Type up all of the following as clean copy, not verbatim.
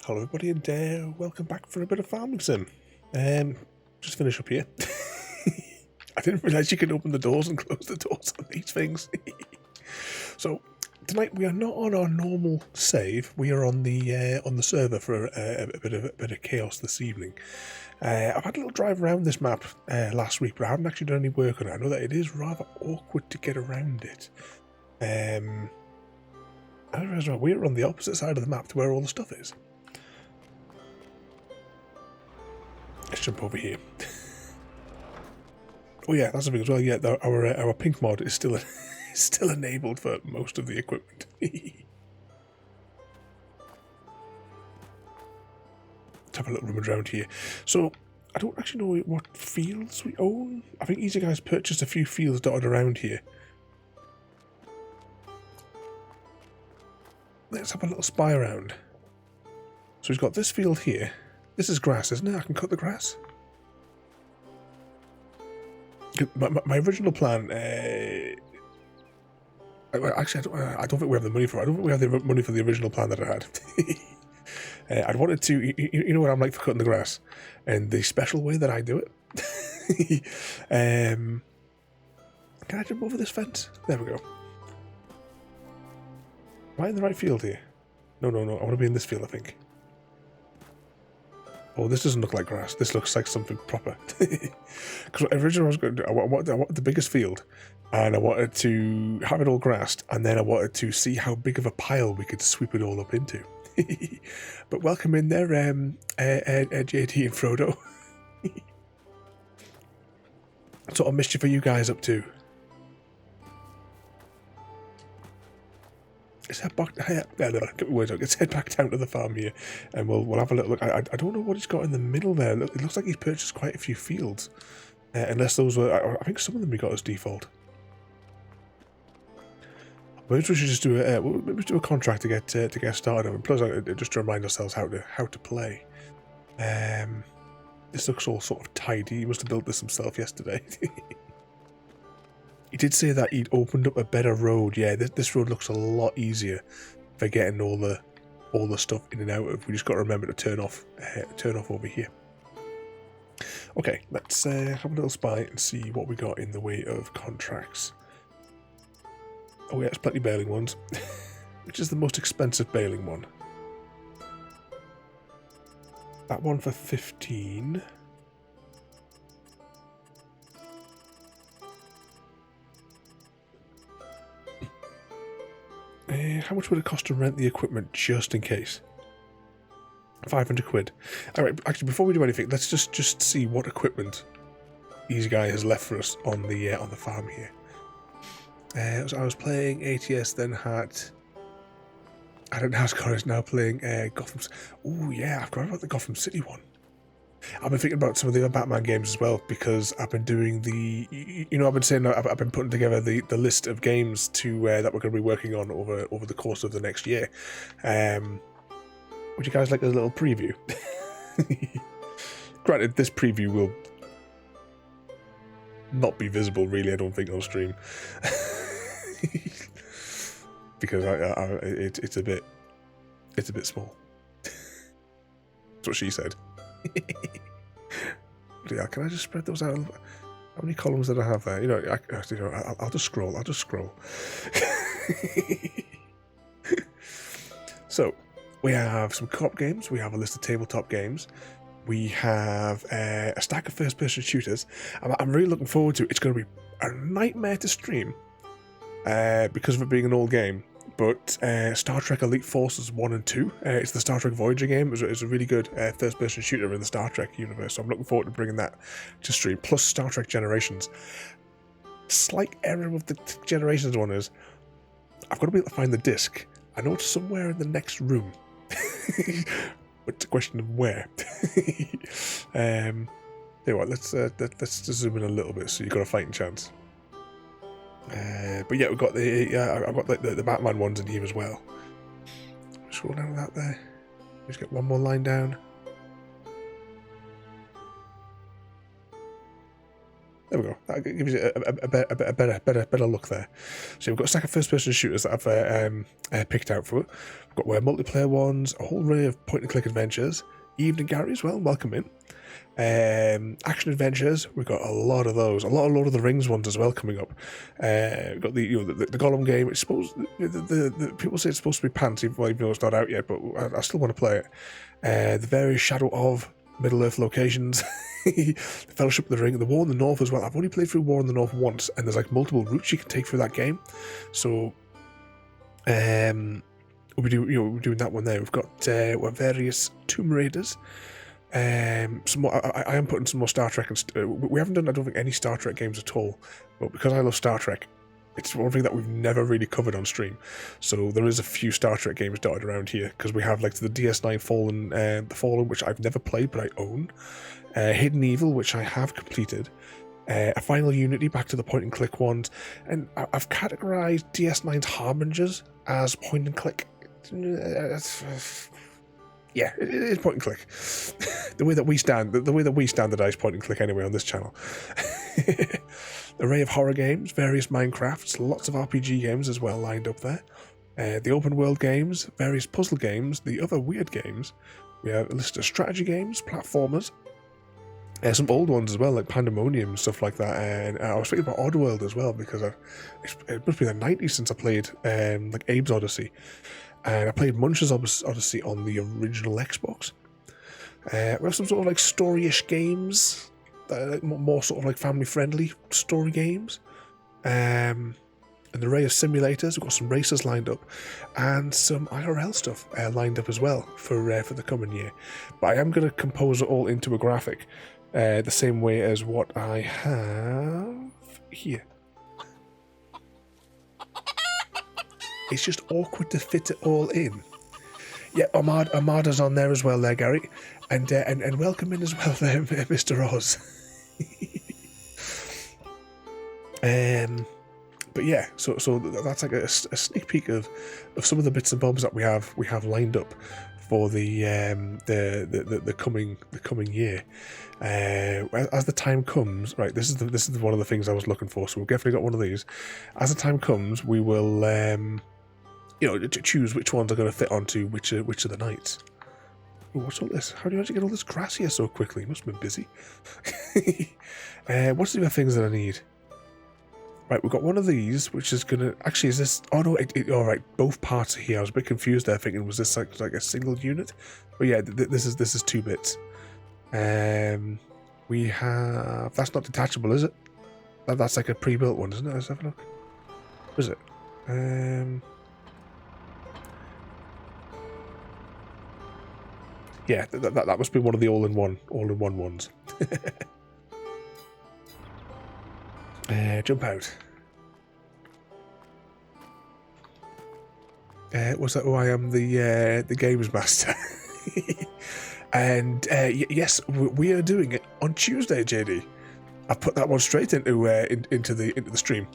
Hello everybody and welcome back for a bit of farming sim. Just finish up here. I didn't realise you could open the doors and close the doors on these things. So tonight we are not on our normal save. We are on the server for a bit of chaos this evening. I've had a little drive around this map last week, but I haven't actually done any work on it. I know that it is rather awkward to get around it. I realize we're on the opposite side of the map to where all the stuff is. Let's jump over here. Oh yeah, that's the thing as well. Yeah, our pink mod is still still enabled for most of the equipment. Let's have a little rummage around here. So I don't actually know what fields we own. I think Easy Guys purchased a few fields dotted around here. Let's have a little spy around. So we've got this field here. This is grass, isn't it? I can cut the grass. My original plan... actually, I don't think we have the money for it. I don't think we have the money for the original plan that I had. I'd wanted to... You know what I'm like for cutting the grass? And the special way that I do it... can I jump over this fence? There we go. Am I in the right field here? No. I want to be in this field, I think. Oh, this doesn't look like grass. This looks like something proper. Because originally I was going to do, I wanted the biggest field, and I wanted to have it all grassed, and then I wanted to see how big of a pile we could sweep it all up into. But welcome in there, JD and Frodo. What sort of mischief are you guys up to? Let's head back. Let's head back down to the farm here, and we'll have a little look. I don't know what he's got in the middle there. It looks like he's purchased quite a few fields, unless those were. I think some of them we got as default. Maybe we should just do a contract to get started. And plus, just to remind ourselves how to play. This looks all sort of tidy. He must have built this himself yesterday. He did say that he'd opened up a better road. Yeah, this road looks a lot easier for getting all the stuff in and out of. We just got to remember to turn off over here. Okay, let's have a little spy and see what we got in the way of contracts. Oh yeah, there's plenty of baling ones. Which is the most expensive baling one? That one for 15. How much would it cost to rent the equipment just in case? 500 quid. All right, actually, before we do anything, let's just see what equipment Easy Guy has left for us on the farm here. So I was playing ATS, then had Adam Nascar is now playing Gotham. Oh yeah, I forgot about the Gotham City one. I've been thinking about some of the other Batman games as well, because I've been doing I've been saying I've been putting together the list of games to that we're going to be working on over the course of the next year. Would you guys like a little preview? Granted, this preview will not be visible, really, I don't think, on stream. Because it's a bit small. That's what she said. Yeah, can I just spread those out? How many columns did I have there? I'll just scroll. So, we have some co-op games. We have a list of tabletop games. We have a stack of first-person shooters. I'm really looking forward to it. It's going to be a nightmare to stream because of it being an old game. But Star Trek Elite Forces 1 and 2, it's the Star Trek Voyager game. It's a really good first-person shooter in the Star Trek universe, so I'm looking forward to bringing that to stream. Plus Star Trek Generations. Slight error with the Generations one is, I've got to be able to find the disc. I know it's somewhere in the next room. But it's a question of where. Let's just zoom in a little bit so you've got a fighting chance. But yeah, we've got I've got the Batman ones in here as well. Scroll down to that there. Just get one more line down. There we go. That gives you a better look there. So we've got a stack of first-person shooters that I've picked out for it. We've got multiplayer ones, a whole array of point-and-click adventures. Evening Gary as well, welcome in. Action adventures, we've got a lot of those. A lot of Lord of the Rings ones as well coming up. We've got the Gollum game. It's supposed the people say it's supposed to be pants, even though it's not out yet. But I still want to play it. The various Shadow of Middle Earth locations, the Fellowship of the Ring, the War in the North as well. I've only played through War in the North once, and there's like multiple routes you can take through that game. So, we're doing that one there. We've got various Tomb Raiders. Some more. I am putting some more Star Trek, and we haven't done, I don't think, any Star Trek games at all. But because I love Star Trek, it's one thing that we've never really covered on stream. So there is a few Star Trek games dotted around here, because we have like the DS9 Fallen, the Fallen, which I've never played but I own. Hidden Evil, which I have completed. A Final Unity, back to the point and click ones, and I've categorized DS9's Harbingers as point and click. Yeah, it is point and click. the way that we standardize point and click anyway on this channel. Array of horror games, various Minecrafts, lots of RPG games as well lined up there. The open world games, various puzzle games, the other weird games. We have a list of strategy games, platformers. Some old ones as well, like Pandemonium and stuff like that. And I was thinking about Oddworld as well, because it must be the 90s since I played like Abe's Odyssey. And I played Munch's Odyssey on the original Xbox. We have some sort of like story-ish games, like more sort of like family-friendly story games. An array of simulators. We've got some races lined up, and some IRL stuff lined up as well for the coming year. But I am going to compose it all into a graphic, the same way as what I have here. It's just awkward to fit it all in. Yeah, Armada's on there as well there, Gary. And welcome in as well there, Mr. Oz. But yeah, so that's like a sneak peek of some of the bits and bobs that we have lined up for the coming year. As the time comes, right? This is one of the things I was looking for. So we've definitely got one of these. As the time comes, we will choose which ones are going to fit onto which of the nights. Ooh, what's all this? How do you actually get all this grass here so quickly? You must have been busy. What's the other things that I need? Right, we've got one of these, which is going to... Actually, is this... Oh, no, all right, both parts are here. I was a bit confused there, thinking, was this like a single unit? But yeah, this is 2 bits. We have... That's not detachable, is it? That's like a pre-built one, isn't it? Let's have a look. What is it? Yeah, that must be one of the all-in-one ones. Jump out. Was that who I am, the games master? And yes, we are doing it on Tuesday, JD. I put that one straight into the stream.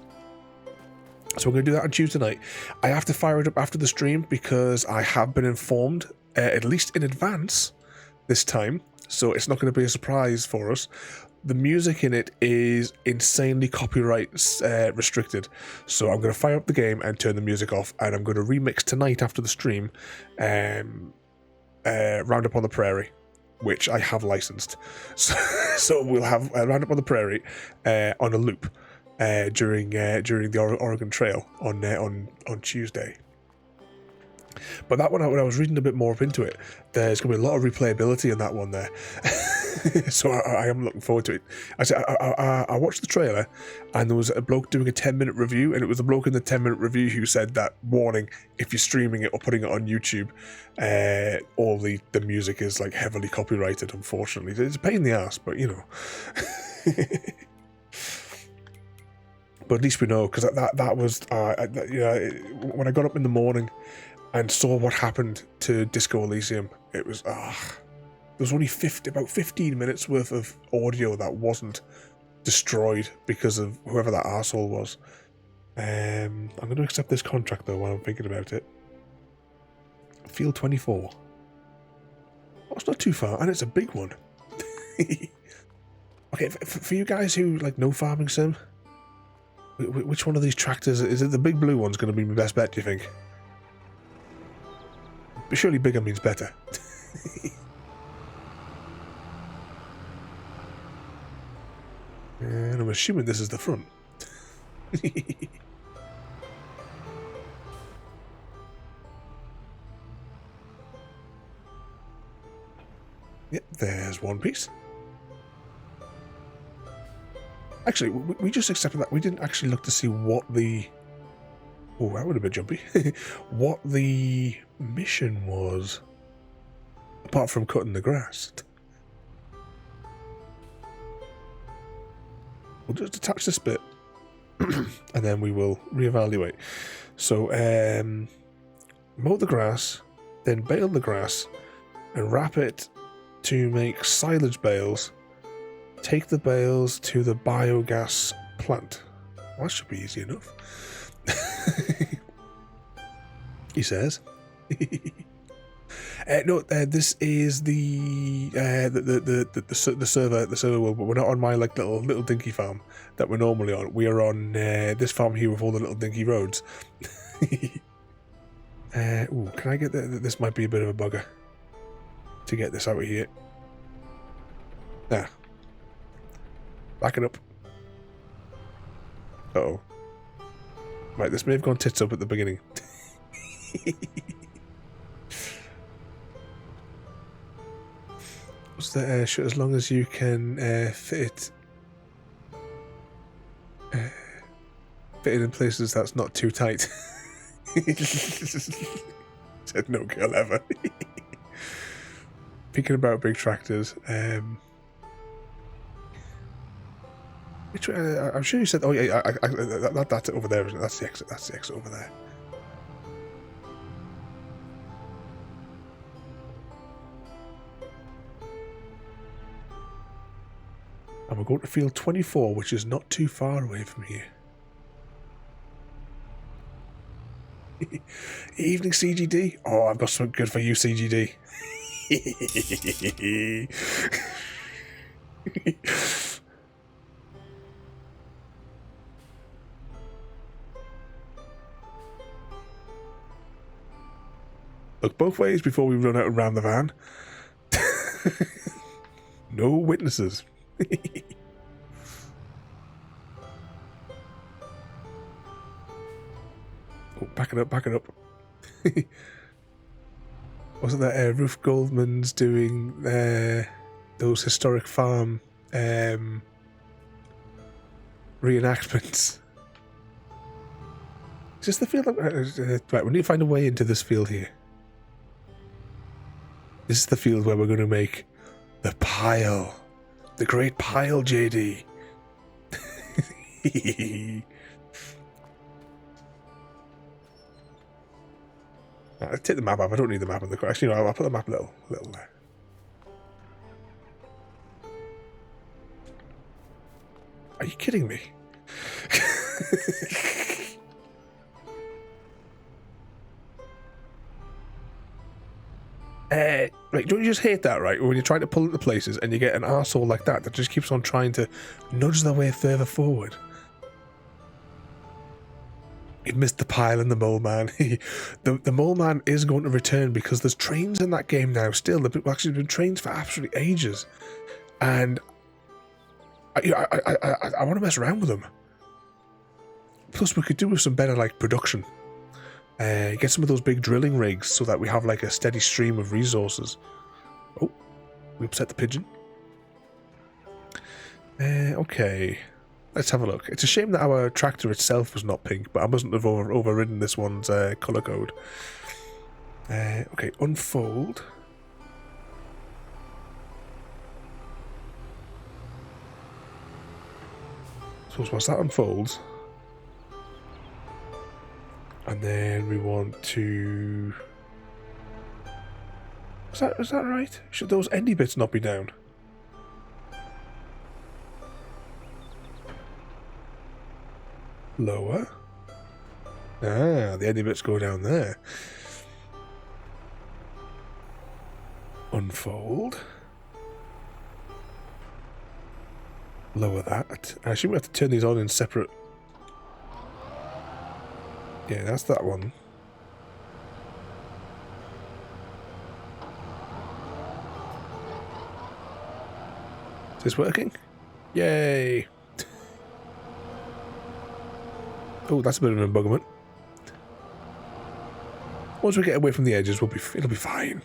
So we're going to do that on Tuesday night. I have to fire it up after the stream because I have been informed, at least in advance this time, so it's not going to be a surprise for us. The music in it is insanely copyright restricted, so I'm going to fire up the game and turn the music off, and I'm going to remix tonight after the stream Round Up on the Prairie, which I have licensed. So we'll have Round Up on the Prairie on a loop during the Oregon Trail on Tuesday. But that one, when I was reading a bit more up into it, there's going to be a lot of replayability in that one there. So I am looking forward to it. I watched the trailer, and there was a bloke doing a 10-minute review, and it was the bloke in the 10-minute review who said that, warning, if you're streaming it or putting it on YouTube, all the music is like heavily copyrighted, unfortunately. It's a pain in the ass, but you know. But at least we know, because that was, when I got up in the morning and saw what happened to Disco Elysium, it was, there was only about 15 minutes worth of audio that wasn't destroyed because of whoever that arsehole was. I'm going to accept this contract, though, while I'm thinking about it. Field 24. Oh, it's not too far, and it's a big one. Okay, for you guys who know Farming Sim, which one of these tractors, is it the big blue one's going to be my best bet, do you think? But surely bigger means better. And I'm assuming this is the front. Yep, there's one piece. Actually, we just accepted that. We didn't actually look to see what the... Oh, that would have been jumpy. What the mission was. Apart from cutting the grass. We'll just attach this bit. And then we will reevaluate. So, mow the grass, then bale the grass, and wrap it to make silage bales. Take the bales to the biogas plant. Well, that should be easy enough. He says. No, this is the server. The server. But we're not on my little dinky farm that we're normally on. We are on this farm here with all the little dinky roads. Ooh, can I get this? Might be a bit of a bugger to get this out of here. Nah. Back it up. Uh-oh. Right, this may have gone tits up at the beginning. What's the shit? As long as you can fit it in places that's not too tight. Said no girl ever. Thinking about big tractors. Which I'm sure you said. Oh yeah, that's over there, isn't it? That's the exit. That's the exit over there. And we're going to field 24, which is not too far away from here. Evening CGD. Oh, I've got something good for you, CGD. Look both ways before we run out and round the van. No witnesses. Oh, back it up, back it up. Wasn't that Ruth Goldman's doing those historic farm reenactments? Is this the field? Right, we need to find a way into this field here. This is the field where we're going to make the pile. The great pile, JD. I'll take the map off. I don't need the map on the car. Actually, no, I'll put the map a little there. Are you kidding me? Right, don't you just hate that, right? When you're trying to pull into places and you get an arsehole like that just keeps on trying to nudge their way further forward. You missed the pile and the mole man. The mole man is going to return because there's trains in that game now still. There've actually been trains for absolutely ages. And I want to mess around with them. Plus, we could do with some better, like, production. Get some of those big drilling rigs so that we have, like, a steady stream of resources. Oh, we upset the pigeon. Okay, let's have a look. It's a shame that our tractor itself was not pink, but I mustn't have overridden this one's colour code. Okay, unfold. So once that unfolds, and then we want to... Is that right? Should those endy bits not be down? Lower. Ah, the endy bits go down there. Unfold. Lower that. I assume we have to turn these on in separate... Yeah, that's that one. Is this working? Yay! Oh, that's a bit of an embuggerment. Once we get away from the edges, it'll be fine.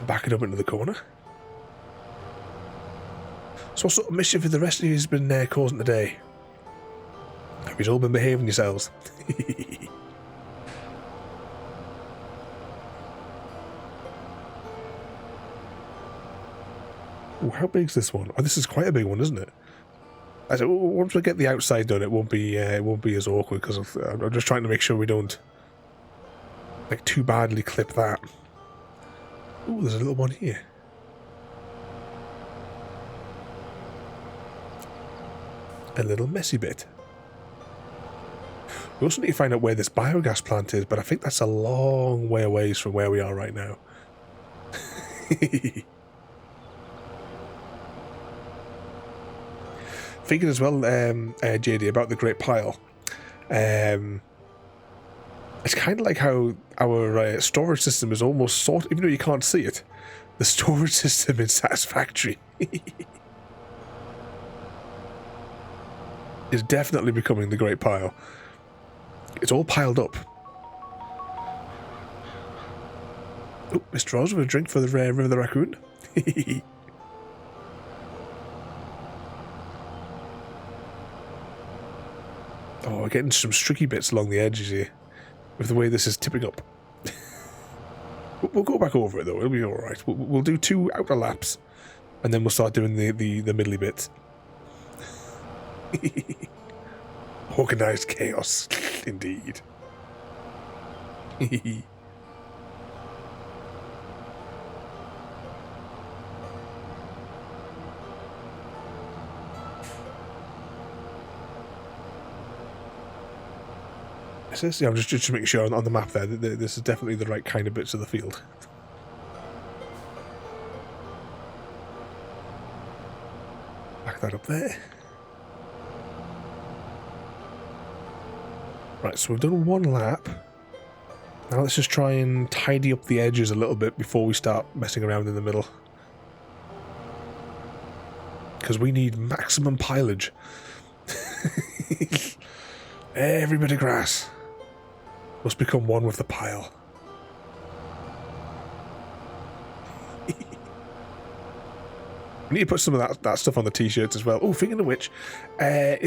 Back it up into the corner. So what sort of mischief have the rest of you been causing today? Have you all been behaving yourselves? Ooh, how big's this one? Oh, this is quite a big one, isn't it? I said, once we get the outside done, it won't be as awkward because I'm just trying to make sure we don't like too badly clip that. Ooh, there's a little one here. A little messy bit. We also need to find out where this biogas plant is, but I think that's a long way away from where we are right now. Thinking as well, JD, about the Great Pile. It's kind of like how our storage system is almost even though you can't see it, the storage system is Satisfactory. It's definitely becoming the Great Pile. It's all piled up. Oh, Mr. Oz with a drink for the River the Raccoon. Oh, we're getting some streaky bits along the edges here. With the way this is tipping up. We'll go back over it though, it'll be alright. We'll do 2 outer laps, and then we'll start doing the middly bits. Organised chaos, indeed. Yeah, I'm just making sure on the map there that this is definitely the right kind of bits of the field. Back that up there. Right, so we've done 1 lap. Now let's just try and tidy up the edges a little bit before we start messing around in the middle. Because we need maximum pileage. Every bit of grass must become one with the pile. I need to put some of that stuff on the t-shirts as well. Oh, thinking of which, I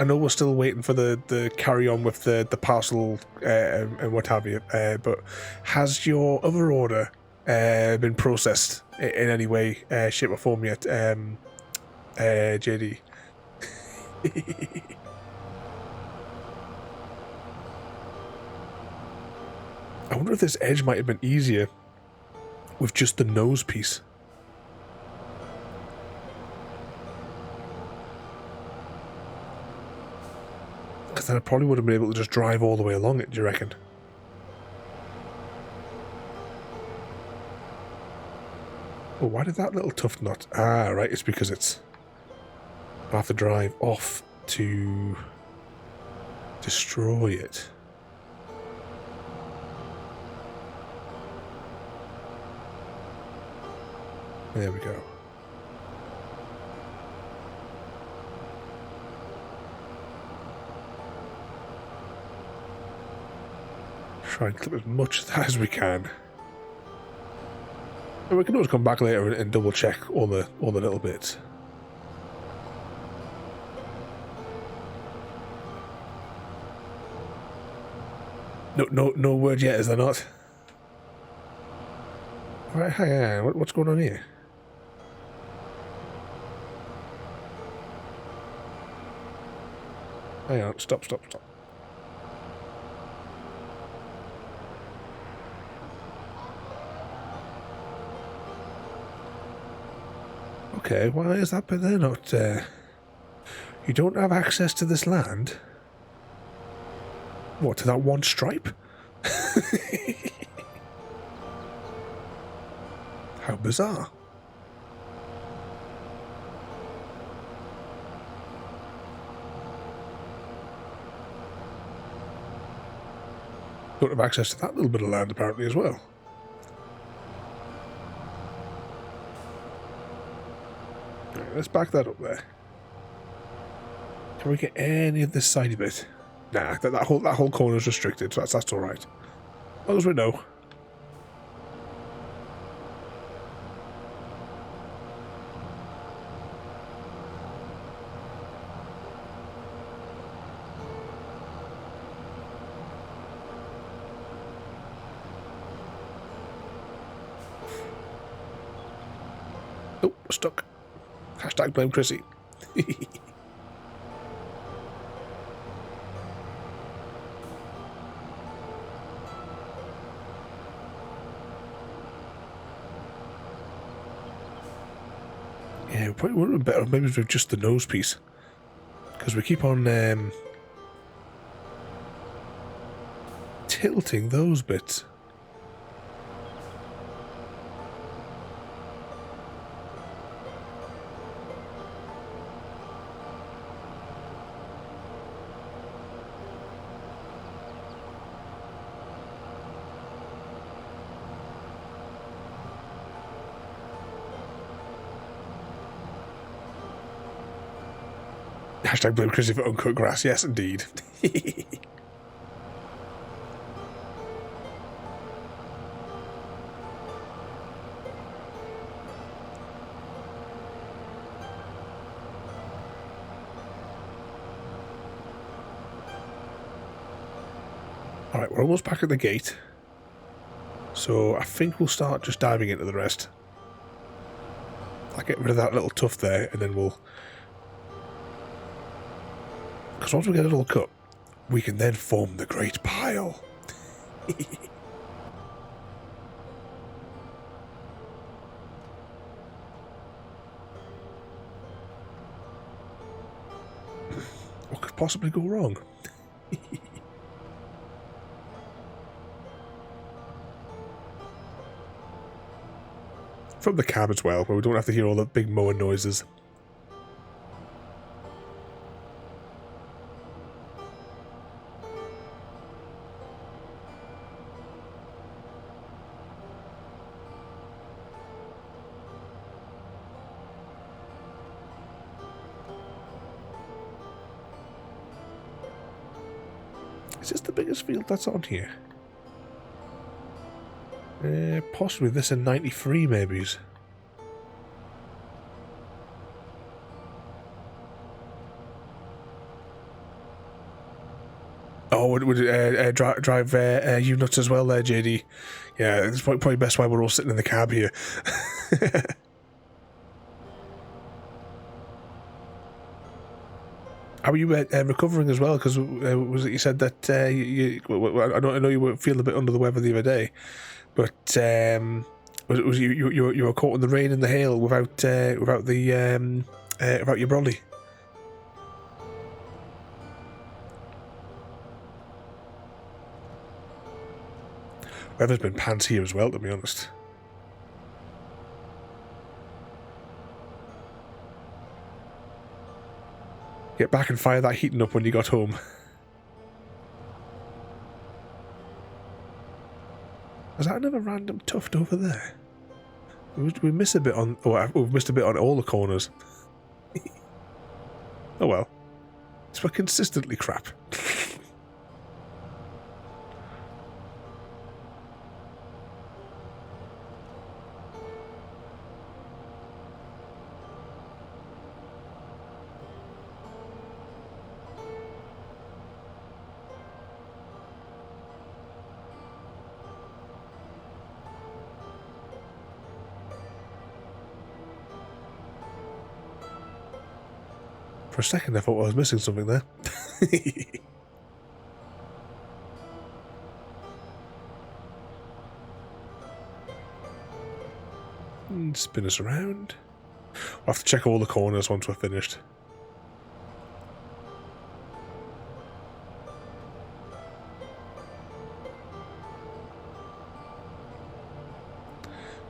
know we're still waiting for the carry on with the parcel and what have you. But has your other order been processed in any way, shape or form yet, JD? I wonder if this edge might have been easier with just the nose piece. Because then I probably would have been able to just drive all the way along it, do you reckon? Oh, why did that little tuft not? Ah, right, it's because it's... I have to drive off to destroy it. There we go. Try and clip as much of that as we can. And we can always come back later and double check all the little bits. No word yet, is there not? Right, hang on. What's going on here? Hang on, stop. Okay, why is that bit there not... you don't have access to this land? What, to that one stripe? How bizarre. Don't have access to that little bit of land apparently as well. Right, let's back that up there. Can we get any of this side of it? Nah, that whole corner is restricted, so that's all right. As long as we know. Oh, stuck. Hashtag blame Chrissy. Yeah, probably would have been better maybe with just the nose piece. Because we keep on tilting those bits. Hashtag blame Chrissy for uncut grass. Yes, indeed. Alright, we're almost back at the gate. So I think we'll start just diving into the rest. I'll get rid of that little tuft there and then we'll... Because once we get it all cut, we can then form the great pile. What could possibly go wrong? From the cab as well, where we don't have to hear all the big mowing noises. Is this the biggest field that's on here? Possibly this in 93 maybe. Oh, would drive you nuts as well there, JD? Yeah, it's probably best why we're all sitting in the cab here. How are you recovering as well? Because was it you said that I know you were feeling a bit under the weather the other day, but was you were caught in the rain and the hail without your brolly? Weather's been pants here as well, to be honest. Get back and fire that heating up when you got home. Was that another random tuft over there? We missed a bit on. Oh, we've missed a bit on all the corners. Oh well. It's for consistently crap. For a second I thought I was missing something there. Spin us around. I'll have to check all the corners once we're finished.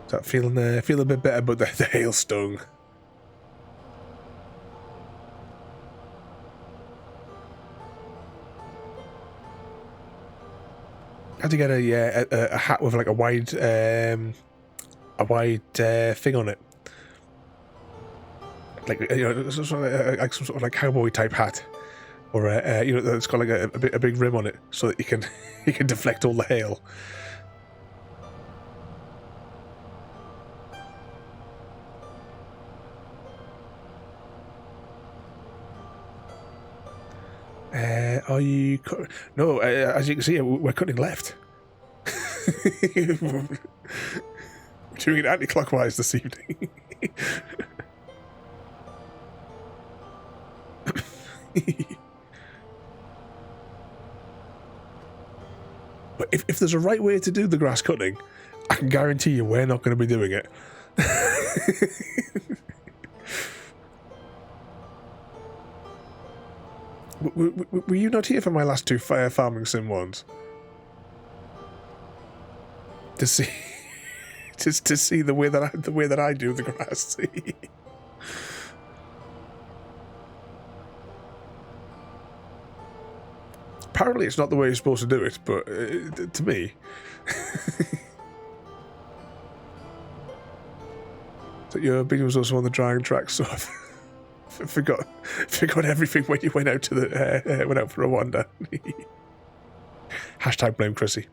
Start feeling a bit better, but the hail stung. Had to get a hat with like a wide thing on it, like some sort of like cowboy type hat, or it's got like a big rim on it, so that you can deflect all the hail. Are you... No, as you can see, we're cutting left. We're doing it anti-clockwise this evening. But if there's a right way to do the grass cutting, I can guarantee you we're not going to be doing it. Were you not here for my last two farming sim ones? To see, to see the way that I do the grass. Apparently, it's not the way you're supposed to do it, but to me, that your opinion was also on the drying track, so I forgot everything when you went out to the went out for a wander. Hashtag blame Chrissy.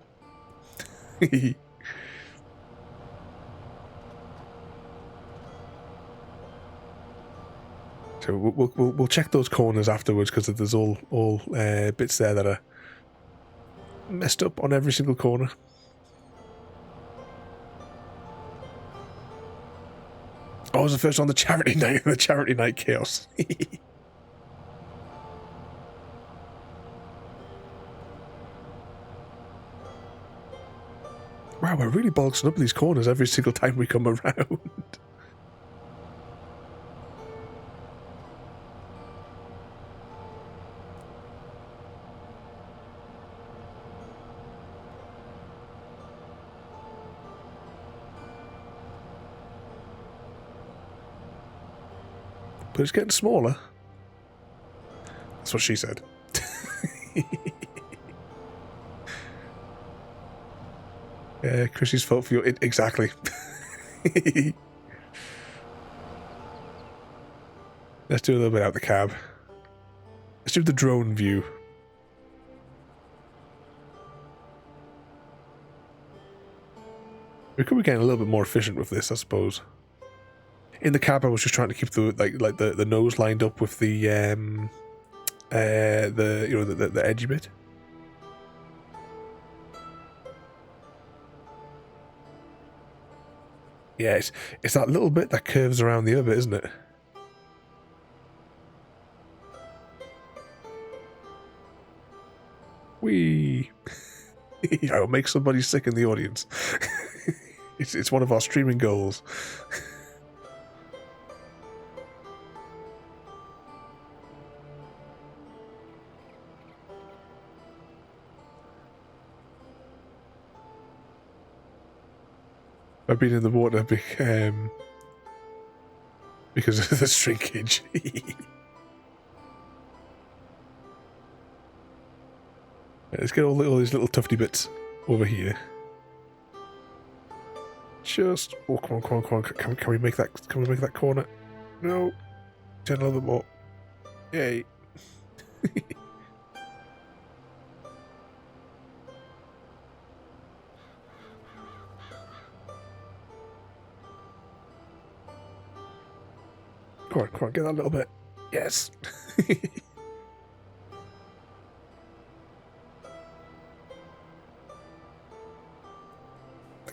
So we'll check those corners afterwards, because there's all bits there that are messed up on every single corner. I was the first on the charity night chaos. Wow, we're really bolstering up these corners every single time we come around. But it's getting smaller. That's what she said. Yeah, Chrissy's fault for your... Exactly. Let's do a little bit out the cab. Let's do the drone view. We could be getting a little bit more efficient with this, I suppose. In the cab, I was just trying to keep the nose lined up with the edgy bit. Yeah, it's that little bit that curves around the other bit, isn't it? Whee! I'll make somebody sick in the audience. It's one of our streaming goals. I've been in the water because of the shrinkage. Let's get all these little tufty bits over here. Just come on. Can we make that? Can we make that corner? No. Turn a little bit more. Yay. Come on, get that little bit. Yes.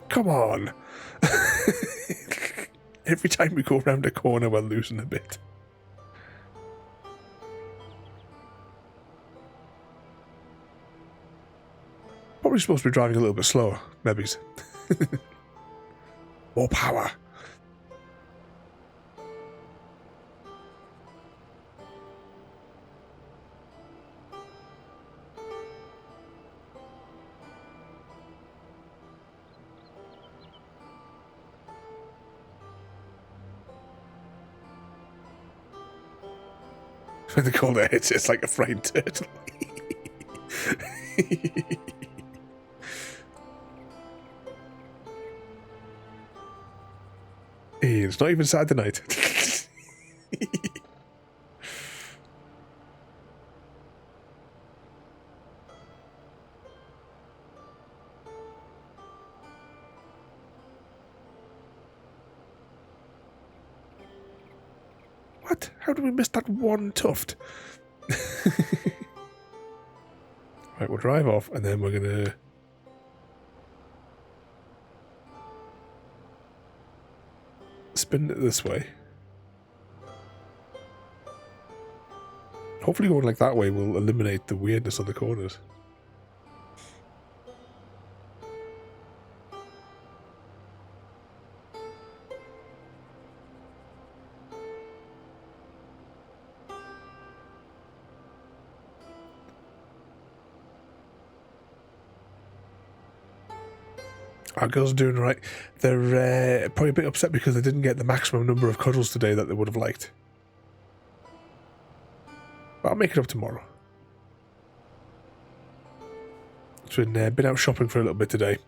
Come on. Every time we go around a corner, we're losing a bit. Probably supposed to be driving a little bit slower, maybe. More power. When they call it, it's like a fried turtle. Hey, it's not even Saturday night. What? How did we miss that one tuft? Right, we'll drive off and then we're gonna spin it this way. Hopefully going like that way will eliminate the weirdness on the corners. Our girls are doing right. They're probably a bit upset because they didn't get the maximum number of cuddles today that they would have liked. But I'll make it up tomorrow. So we've been out shopping for a little bit today.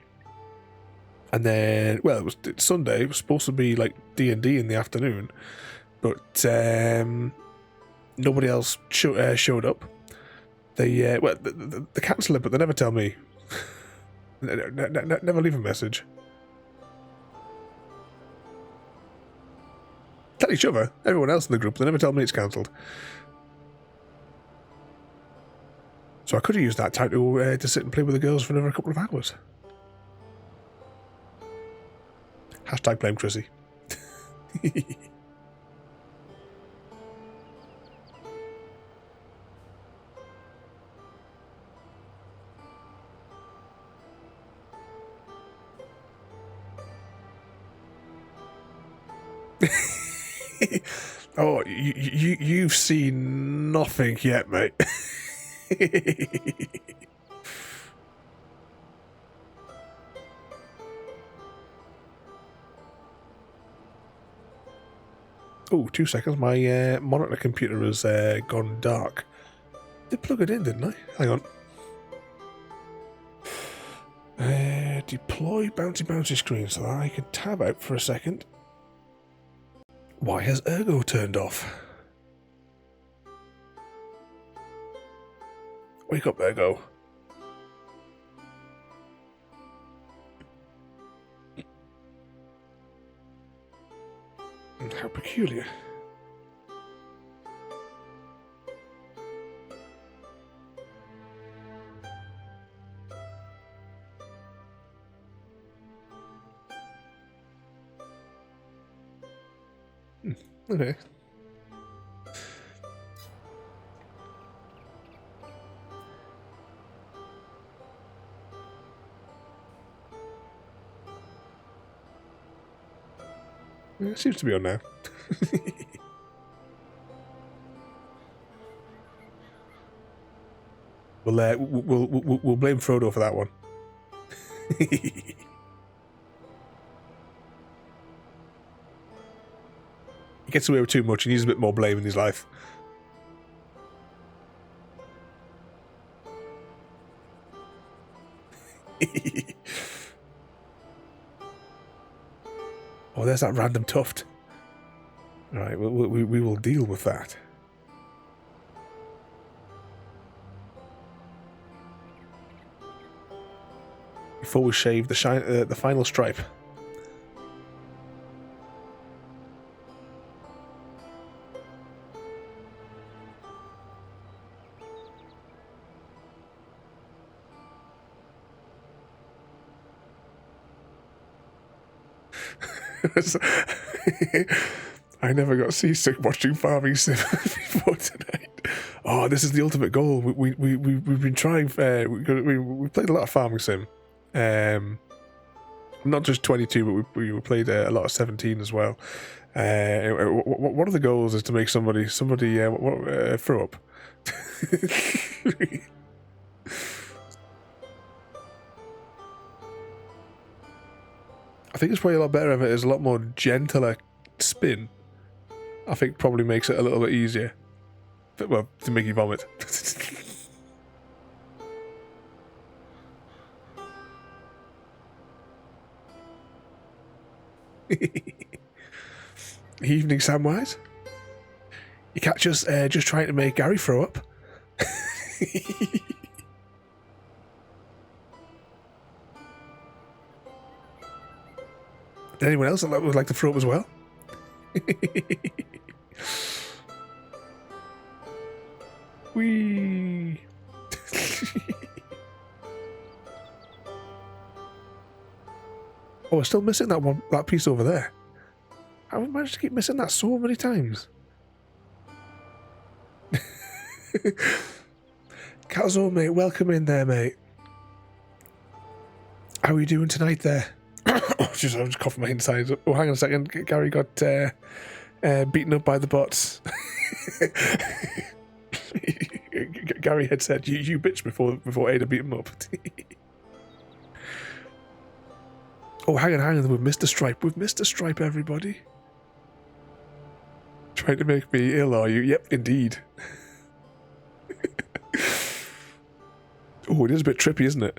And then, well, it's Sunday. It was supposed to be like D&D in the afternoon. But nobody else showed up. They, they cancel it, but they never tell me. Never leave a message. Tell each other, everyone else in the group, they never tell me it's cancelled. So I could have used that time to sit and play with the girls for another couple of hours. Hashtag blame Chrissy. Oh, you've seen nothing yet, mate. Oh, 2 seconds. My monitor computer has gone dark. Did plug it in, didn't I? Hang on. Deploy bouncy screen so that I can tab out for a second. Why has Ergo turned off? Wake up, Ergo. How peculiar. Okay. It seems to be on now. We'll blame Frodo for that one. He gets away with too much. He needs a bit more blame in his life. Oh, there's that random tuft. All right, we will deal with that. Before we shave the final stripe. I never got seasick watching Farming Sim before tonight. Oh, this is the ultimate goal. We've been trying. We played a lot of Farming Sim. Not just 22, but we played a lot of 17 as well. One of the goals is to make somebody throw up. I think it's probably a lot better if it is a lot more gentler spin. I think probably makes it a little bit easier. But, well, to make you vomit. Evening, Samwise. You catch us just trying to make Gary throw up. Anyone else that would like to throw up as well? Whee! Oh, we're still missing that piece over there. How have we managed to keep missing that so many times? Calzo, mate, welcome in there, mate. How are you doing tonight there? Oh, just, I'm just coughing my insides. Oh, hang on a second. Gary got beaten up by the bots. Gary had said, you bitch before Ada beat him up. Oh, hang on. We've missed a stripe. We've missed a stripe, everybody. Trying to make me ill, are you? Yep, indeed. Oh, it is a bit trippy, isn't it?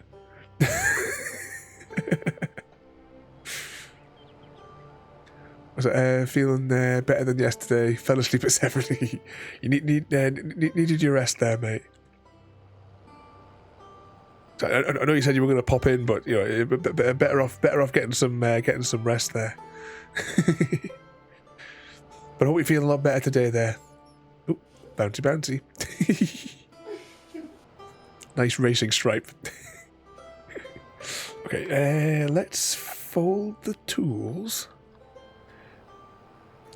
Was it feeling better than yesterday? Fell asleep at 7. You needed your rest there, mate. So I know you said you were going to pop in, but you know, better off getting some rest there. But I hope you feel a lot better today there. Oop, bouncy. Nice racing stripe. Okay, let's fold the tools.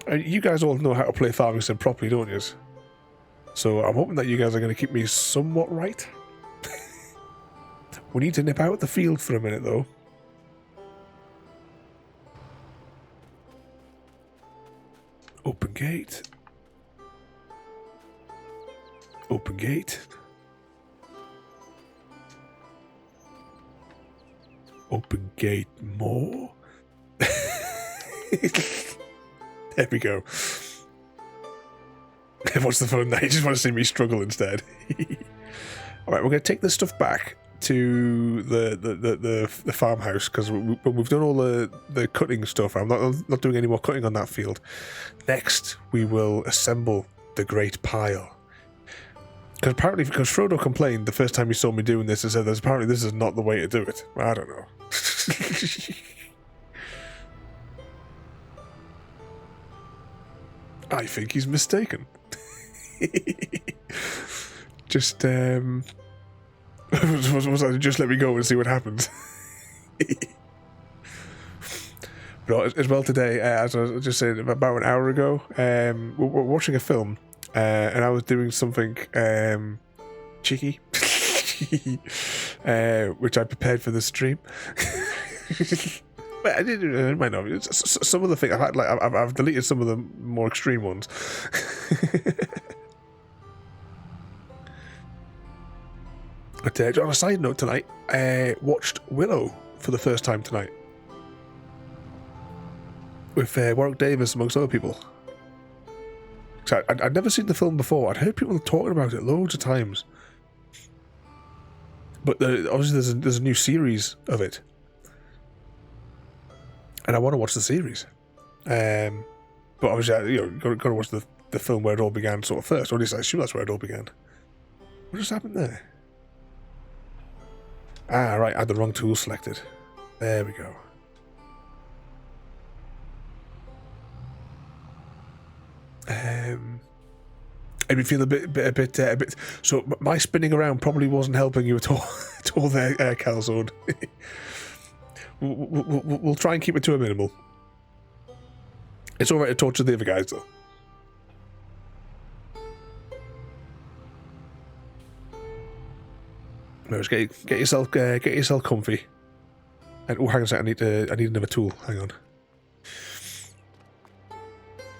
You guys all know how to play Farming Sim properly, don't you? So I'm hoping that you guys are going to keep me somewhat right. We need to nip out the field for a minute, though. Open gate. Open gate. Open gate more. There we go. What's the fun now? You just want to see me struggle instead. Alright, we're going to take this stuff back to the farmhouse because we've done all the cutting stuff. I'm not doing any more cutting on that field. Next, we will assemble the great pile. Because Frodo complained the first time he saw me doing this and said that apparently this is not the way to do it. I don't know. I think he's mistaken. Just just let me go and see what happens. But as well today, as I was just saying about an hour ago, we're watching a film, and I was doing something cheeky, which I prepared for the stream. But I didn't. It might not. Some of the things I've deleted some of the more extreme ones. But on a side note, tonight watched Willow for the first time tonight with Warwick Davis amongst other people. So I'd never seen the film before. I'd heard people talking about it loads of times, but obviously there's a new series of it, and I want to watch the series. But obviously, got to watch the film where it all began sort of first. Or at least I assume that's where it all began. What just happened there? Ah, right, I had the wrong tool selected. There we go. I'd be feeling a bit. So my spinning around probably wasn't helping you at all there, Calzone. We'll try and keep it to a minimal. It's alright to torture the other guys, though. No, just get yourself comfy. And oh, hang on a second, I need another tool. Hang on.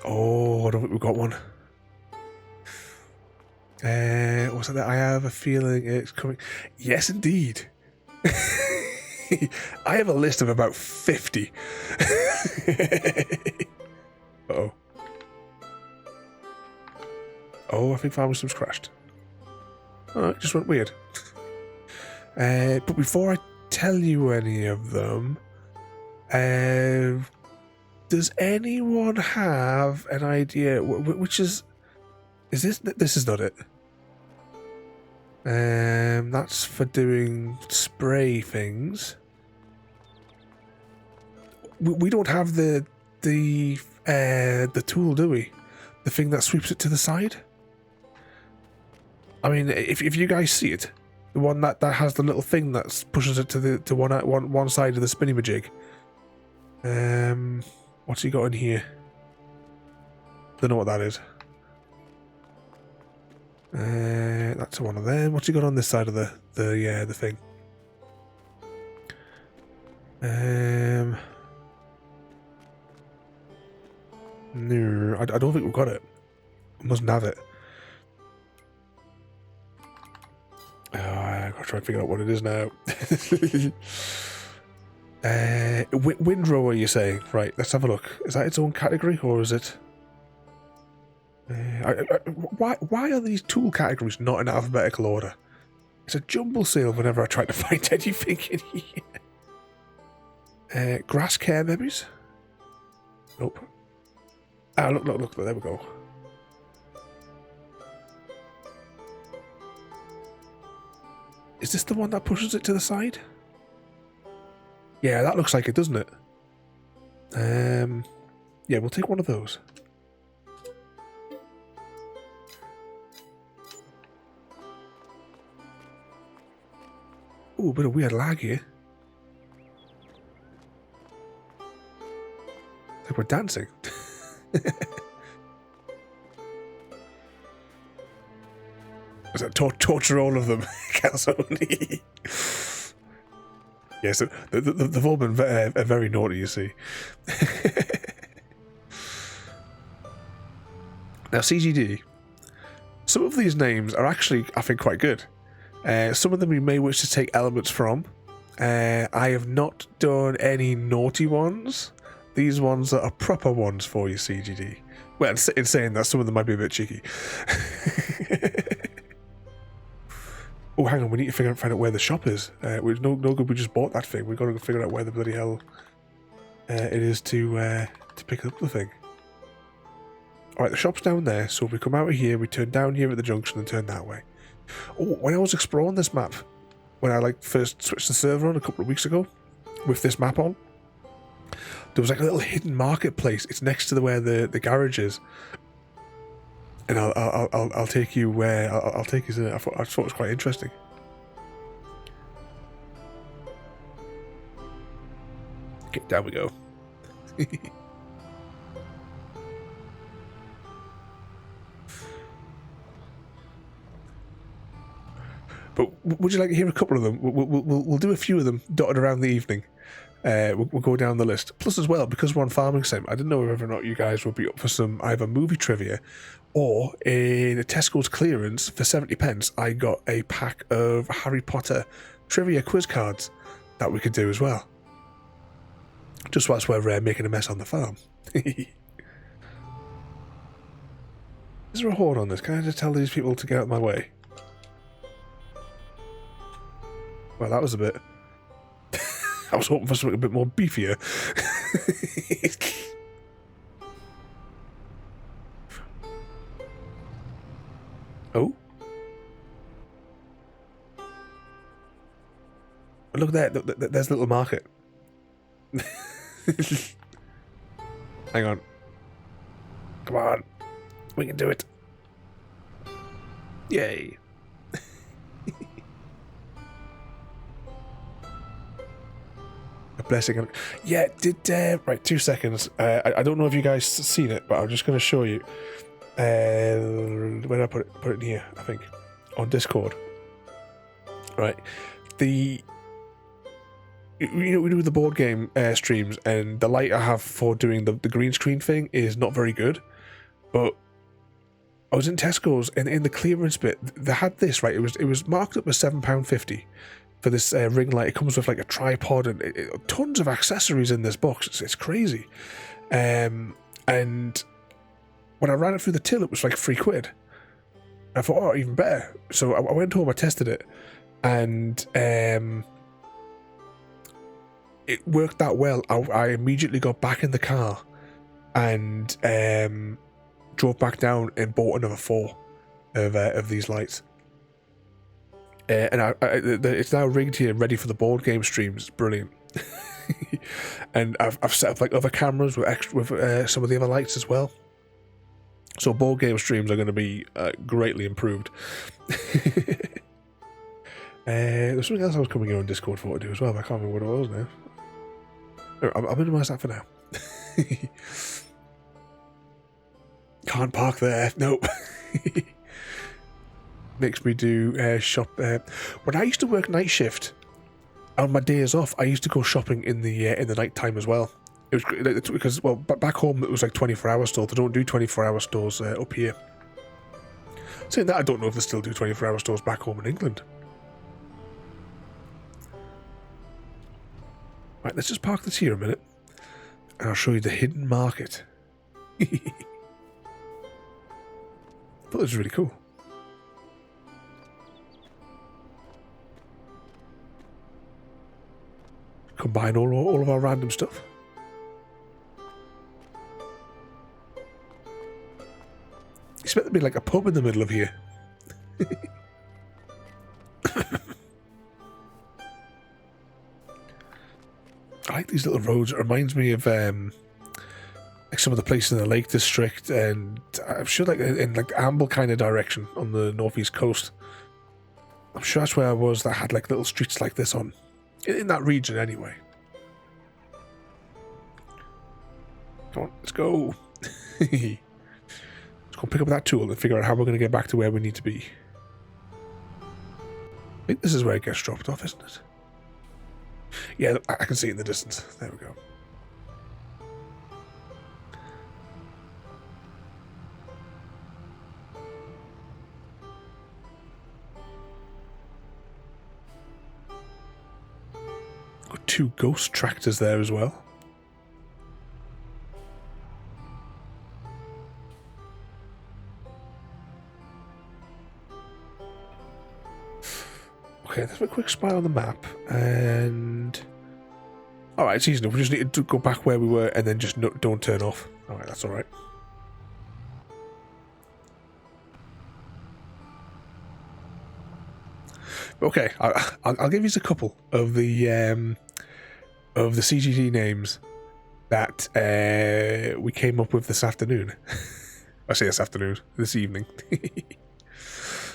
Oh, I don't think we've got one. What's that? I have a feeling it's coming. Yes, indeed. I have a list of about 50. Uh-oh. Oh, I think Farmerson's crashed. Oh, it just went weird. But before I tell you any of them, does anyone have an idea? Which is this? This is not it. That's for doing spray things. We don't have the tool, do we? The thing that sweeps it to the side. I mean, if you guys see it, the one that has the little thing that pushes it to one side of the spinny majig. What's he got in here? Don't know what that is. That's one of them. What's he got on this side of the thing? No, I don't think we've got it. We mustn't have it. I've got to try and figure out what it is now. Windrower, you're saying? Right, let's have a look. Is that its own category, or is it... why are these tool categories not in alphabetical order? It's a jumble sale whenever I try to find anything in here. Grass care, maybe? Nope. Ah, look, there we go. Is this the one that pushes it to the side? Yeah, that looks like it, doesn't it? Yeah, we'll take one of those. Ooh, a bit of weird lag here. Like we're dancing. Is that torture all of them, Calzone? Yes, they've all been very naughty, you see. Now, CGD, some of these names are actually, I think, quite good. Some of them you may wish to take elements from. I have not done any naughty ones. These ones are proper ones for you, CGD. Well, in saying that, some of them might be a bit cheeky. Oh, hang on, we need to find out where the shop is. It's no good we just bought that thing. We've got to figure out where the bloody hell it is to pick up the thing. Alright, the shop's down there, so if we come out of here, we turn down here at the junction and turn that way. Oh, when I was exploring this map, when I first switched the server on a couple of weeks ago, with this map on, there was like a little hidden marketplace. It's next to where the garage is. And I'll take you where I'll take you to it. I thought it was quite interesting. Okay, down we go. But would you like to hear a couple of them? We'll do a few of them dotted around the evening. We'll go down the list. Plus, as well, because we're on Farming Sim, I didn't know whether or not you guys would be up for some either movie trivia or in a Tesco's clearance for 70 pence. I got a pack of Harry Potter trivia quiz cards that we could do as well. Just whilst we're making a mess on the farm. Is there a horde on this? Can I just tell these people to get out of my way? Well, that was a bit... I was hoping for something a bit more beefier. Oh? Look there, there's a little market. Hang on. Come on. We can do it. Yay. A blessing. Yeah, right, 2 seconds. I don't know if you guys seen it, but I'm just going to show you. Where did I put it? Put it in here, I think. On Discord. Right. You know, we do the board game streams, and the light I have for doing the green screen thing is not very good. But I was in Tesco's, and in the clearance bit, they had this, right? It was marked up as £7.50 for this ring light. It comes with like a tripod and tons of accessories in this box. It's crazy. And when I ran it through the till, it was like £3. I thought, oh, even better. So I went home, I tested it, and it worked that well. I immediately got back in the car and drove back down and bought another 4 of these lights. And it's now rigged here, ready for the board game streams. Brilliant. And I've set up like other cameras with some of the other lights as well. So board game streams are going to be greatly improved. There's something else I was coming here on Discord for to do as well, but I can't remember what it was now. I'll minimise that for now. Can't park there. Nope. Makes me do shop. When I used to work night shift, on my days off, I used to go shopping in the night time as well. It was because, well, back home it was like 24-hour stores. They don't do 24-hour stores up here. Saying that, I don't know if they still do 24-hour stores back home in England. Right, let's just park this here a minute, and I'll show you the hidden market. I thought this was really cool. Combine all of our random stuff. It's meant to be like a pub in the middle of here. I like these little roads. It reminds me of like some of the places in the Lake District, and I'm sure like in like Amble kind of direction on the northeast coast. I'm sure that's where I was. That had like little streets like this on in that region anyway. Come on, let's go. Let's go pick up that tool and figure out how we're going to get back to where we need to be. I think this is where it gets dropped off, isn't it? Yeah, I can see it in the distance. There we go. Got 2 ghost tractors there as well. Okay, let's have a quick spy on the map, and alright, it's easy enough. We just need to go back where we were and then just don't turn off. Alright, that's alright. Okay, I'll give you a couple of the CGD names that we came up with this afternoon. I say this afternoon, this evening.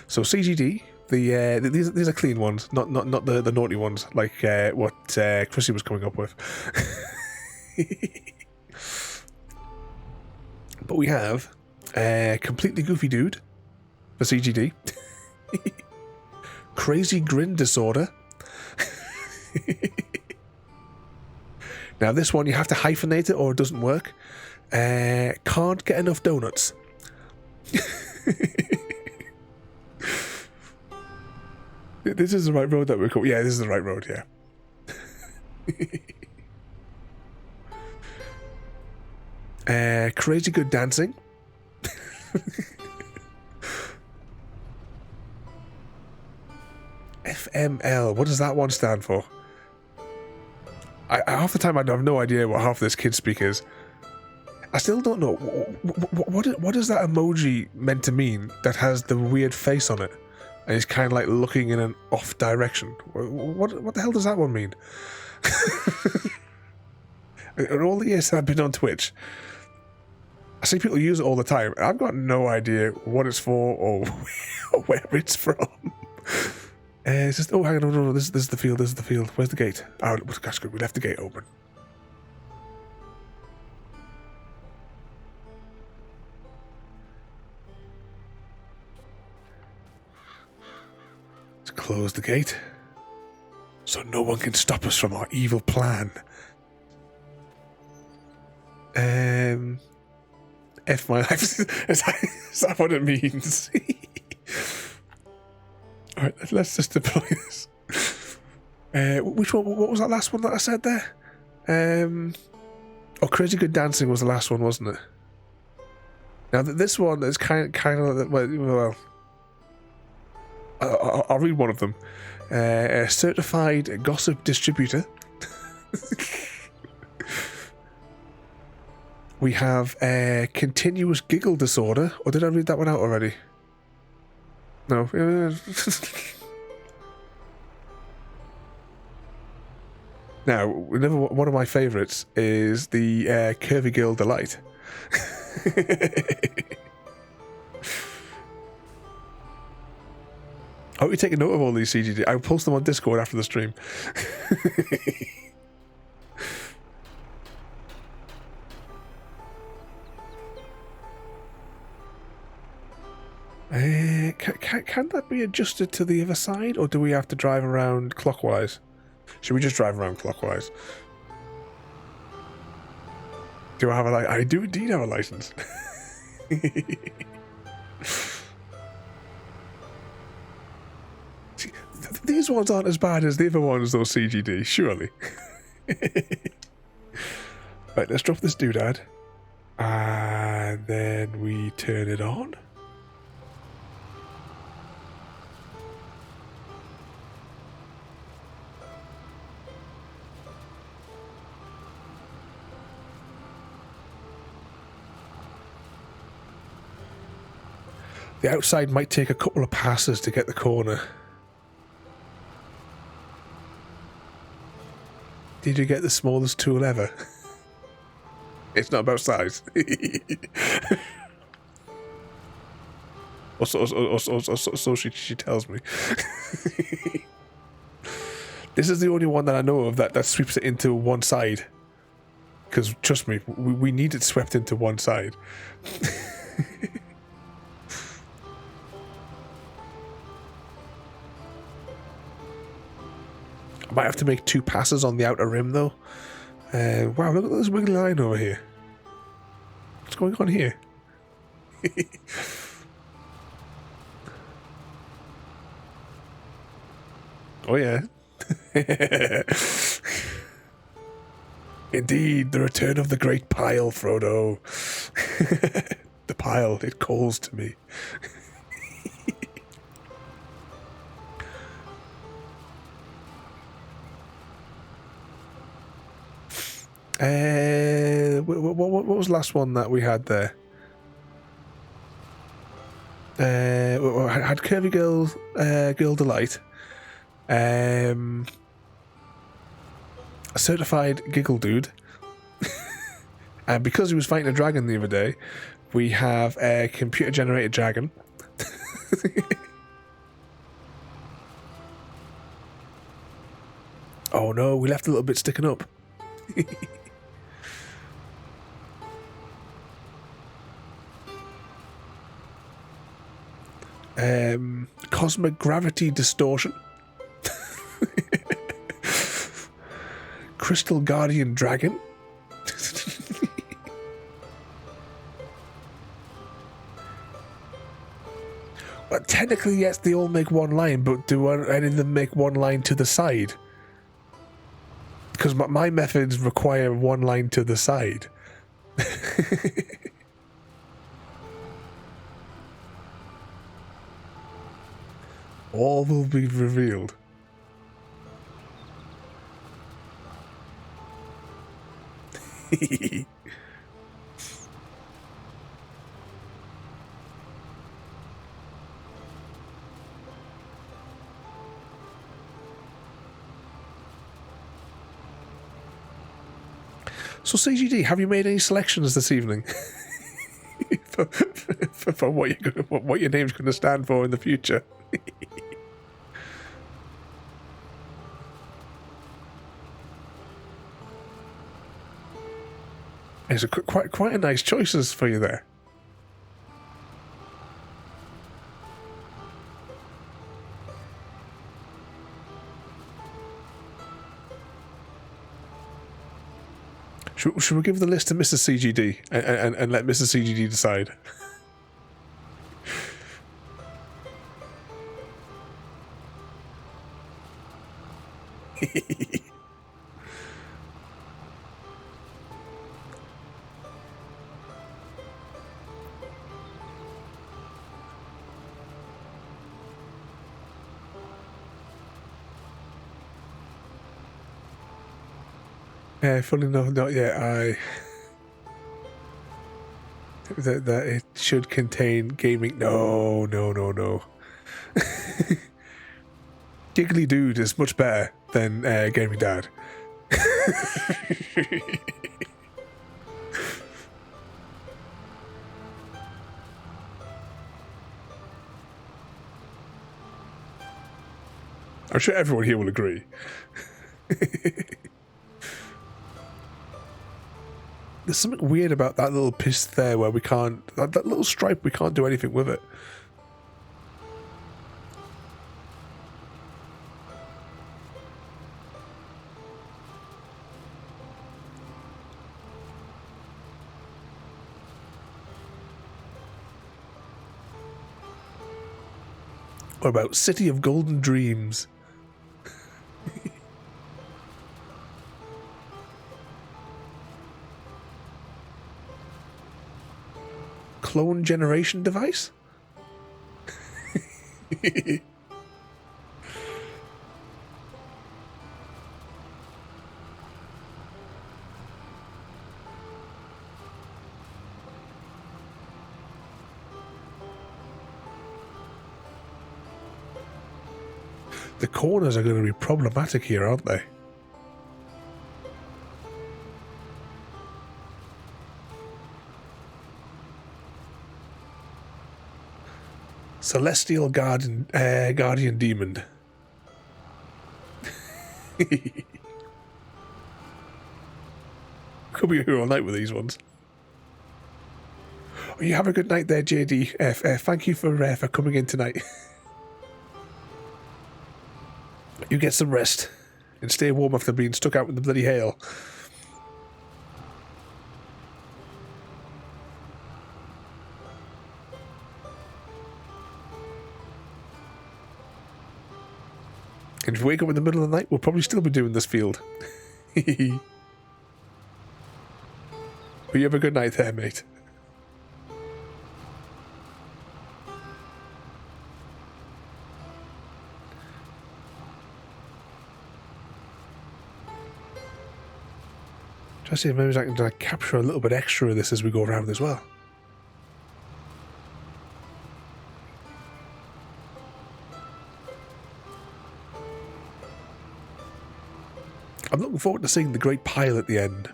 So CGD. These are clean ones, not the naughty ones like what Chrissy was coming up with. But we have a completely goofy dude for CGD. Crazy grin disorder. Now this one you have to hyphenate it or it doesn't work. Can't get enough donuts. This is the right road that we're called. Yeah, this is the right road, yeah. Crazy good dancing. FML, what does that one stand for? Half the time I have no idea what half this kid speak is. I still don't know. What is that emoji meant to mean that has the weird face on it? And he's kind of like looking in an off direction. What the hell does that one mean? In all the years I've been on Twitch, I see people use it all the time. I've got no idea what it's for or where it's from. It's just, oh, hang on, no, this is the field, this is the field. Where's the gate? Oh, gosh, good, we left the gate open. Let's close the gate so no one can stop us from our evil plan. F my life. Is that what it means? Alright, let's just deploy this. Which one? What was that last one that I said there? Oh, crazy good dancing was the last one, wasn't it? Now this one is kind of well. I'll read one of them. A certified gossip distributor. We have a continuous giggle disorder. Or did I read that one out already? No. Now, one of my favourites is the Curvy Girl Delight. I hope you take a note of all these CGD. I'll post them on Discord after the stream. Can that be adjusted to the other side, or do we have to drive around clockwise? Should we just drive around clockwise? Do I have a license? I do indeed have a license. See, these ones aren't as bad as the other ones, though, CGD, surely. Right, let's drop this doodad. And then we turn it on. The outside might take a couple of passes to get the corner. Did you get the smallest tool ever? It's not about size. or so she tells me. This is the only one that I know of that sweeps it into one side. Because, trust me, we need it swept into one side. I might have to make 2 passes on the outer rim, though. Wow, look at this wiggly line over here. What's going on here? Oh, yeah. Indeed, the return of the great pile, Frodo. The pile, it calls to me. What was the last one that we had there? I had Curvy Girl Delight. A certified giggle dude. And because he was fighting a dragon the other day, we have a computer generated dragon. Oh no, we left a little bit sticking up. Cosmic gravity distortion. Crystal guardian dragon. Well, technically, yes, they all make one line, but do any of them make one line to the side? Because my methods require one line to the side. All will be revealed. So CGD, have you made any selections this evening for what your name's going to stand for in the future? There's quite a nice choices for you there. Should we give the list to Mrs. CGD and let Mrs. CGD decide? Funny enough, not yet. That it should contain gaming. No. Giggly Dude is much better than Gaming Dad. I'm sure everyone here will agree. There's something weird about that little piece there where we can't... That little stripe, we can't do anything with it. What about City of Golden Dreams? Clone generation device? The corners are going to be problematic here, aren't they? Celestial Guardian Demon. Could be here all night with these ones. Oh, you have a good night there, JD. Thank you for coming in tonight. You get some rest and stay warm after being stuck out in the bloody hail. And if you wake up in the middle of the night, we'll probably still be doing this field. But you have a good night there, mate. Try to see if maybe I can capture a little bit extra of this as we go around as well. I'm looking forward to seeing the great pile at the end.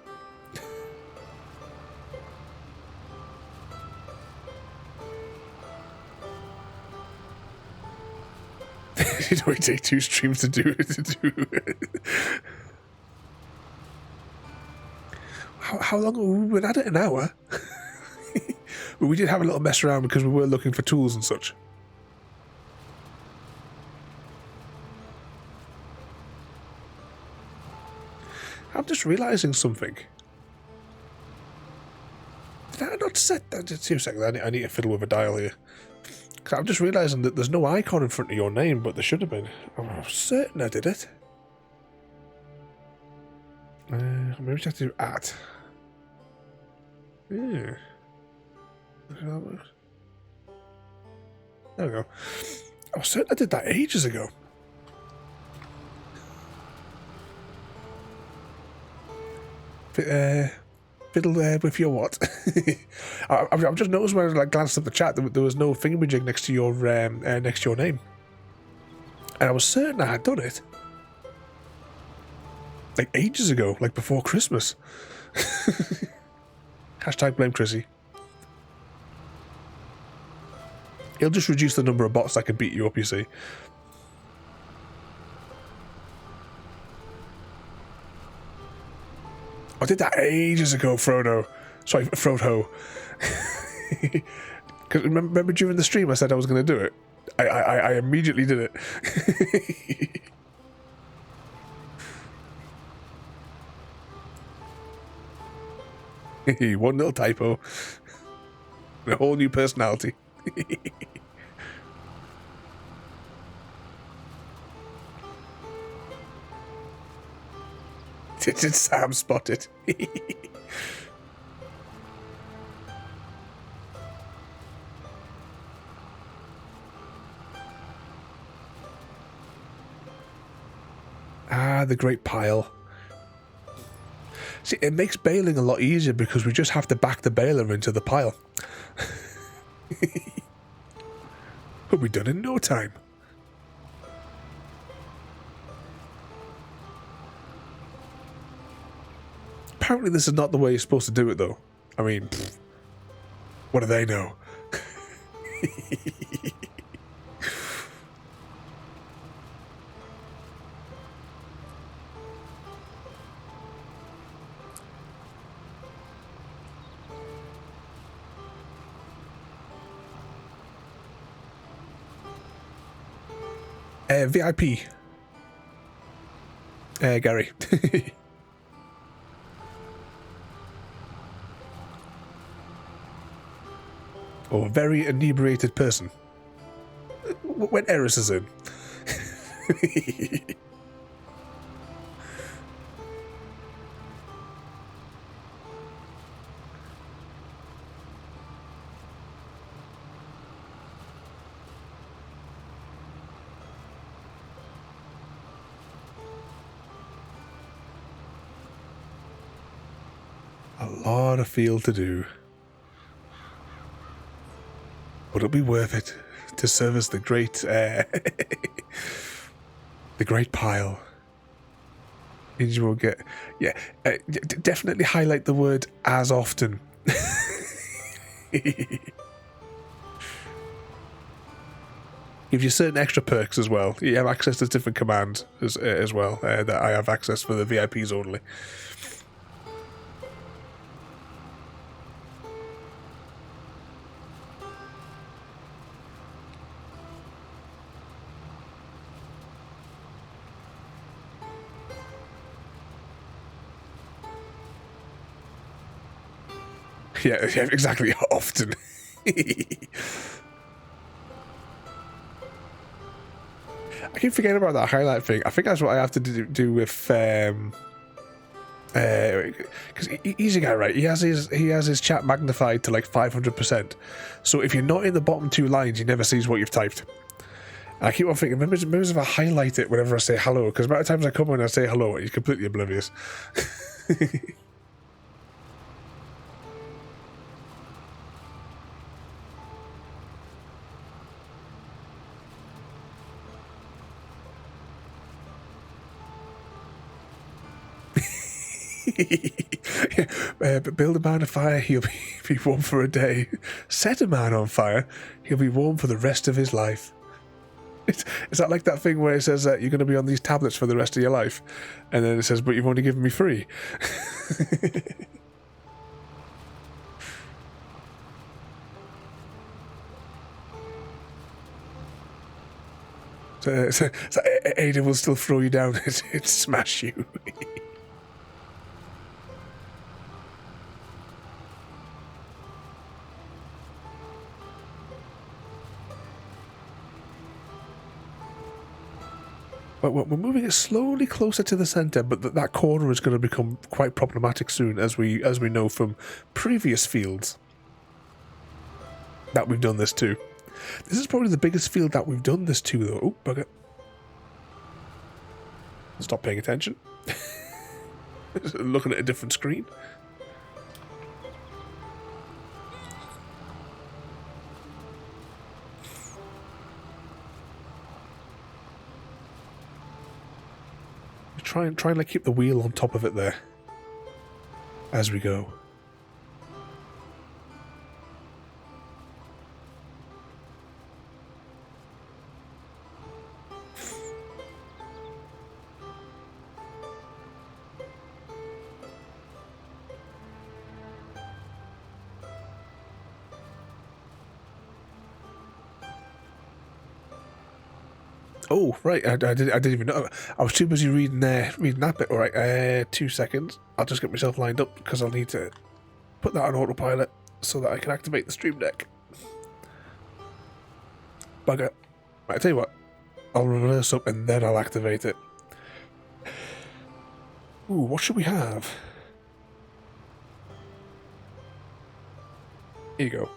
It only take 2 streams to do it. How long have we been at it? An hour? But we did have a little mess around because we were looking for tools and such. I'm just realising something. Did I not set that? Just 2 seconds. I need to fiddle with a dial here. Because I'm just realising that there's no icon in front of your name, but there should have been. I'm certain I did it. Maybe I have to do at. Yeah. There we go. I was certain I did that ages ago. Fiddle with your what? I've just noticed when I glanced at the chat there was no thingamajig next to your name, and I was certain I had done it like ages ago, like before Christmas. Hashtag blame Chrissy. He'll just reduce the number of bots that can beat you up, you see. I did that ages ago, Frodo. Sorry, Frodo. Because remember during the stream I said I was going to do it? I immediately did it. One little typo. A whole new personality. Did Sam spot it? Ah, the great pile. See, it makes bailing a lot easier because we just have to back the baler into the pile. We'll be done in no time. Apparently this is not the way you're supposed to do it, though. I mean, what do they know? VIP. Gary. Or a very inebriated person. When Eris is in. A lot of field to do. But it'll be worth it to service the great, the great pile. And you will get, yeah, definitely highlight the word as often. Give you certain extra perks as well. You have access to different commands as well that I have access for the VIPs only. Yeah, exactly. Often. I keep forgetting about that highlight thing. I think that's what I have to do with because he's a guy, right? He has his chat magnified to like 500%. So if you're not in the bottom 2 lines, he never sees what you've typed. And I keep on thinking, maybe if I highlight it whenever I say hello, because about the times I come in and I say hello, he's completely oblivious. Build a man on fire, he'll be warm for a day. Set a man on fire, he'll be warm for the rest of his life. Is that like that thing where it says that you're going to be on these tablets for the rest of your life? And then it says, but you've only given me 3. so Ada will still throw you down and smash you. But we're moving it slowly closer to the centre, but that corner is going to become quite problematic soon, as we know from previous fields that we've done this to. This is probably the biggest field that we've done this to, though. Oh, bugger. Stop paying attention. Looking at a different screen. Try and like keep the wheel on top of it there as we go. Oh, right, I didn't even know. I was too busy reading that bit. All right, 2 seconds. I'll just get myself lined up because I'll need to put that on autopilot so that I can activate the stream deck. Bugger. Right, I tell you what, I'll reverse up and then I'll activate it. Ooh, what should we have? Here you go.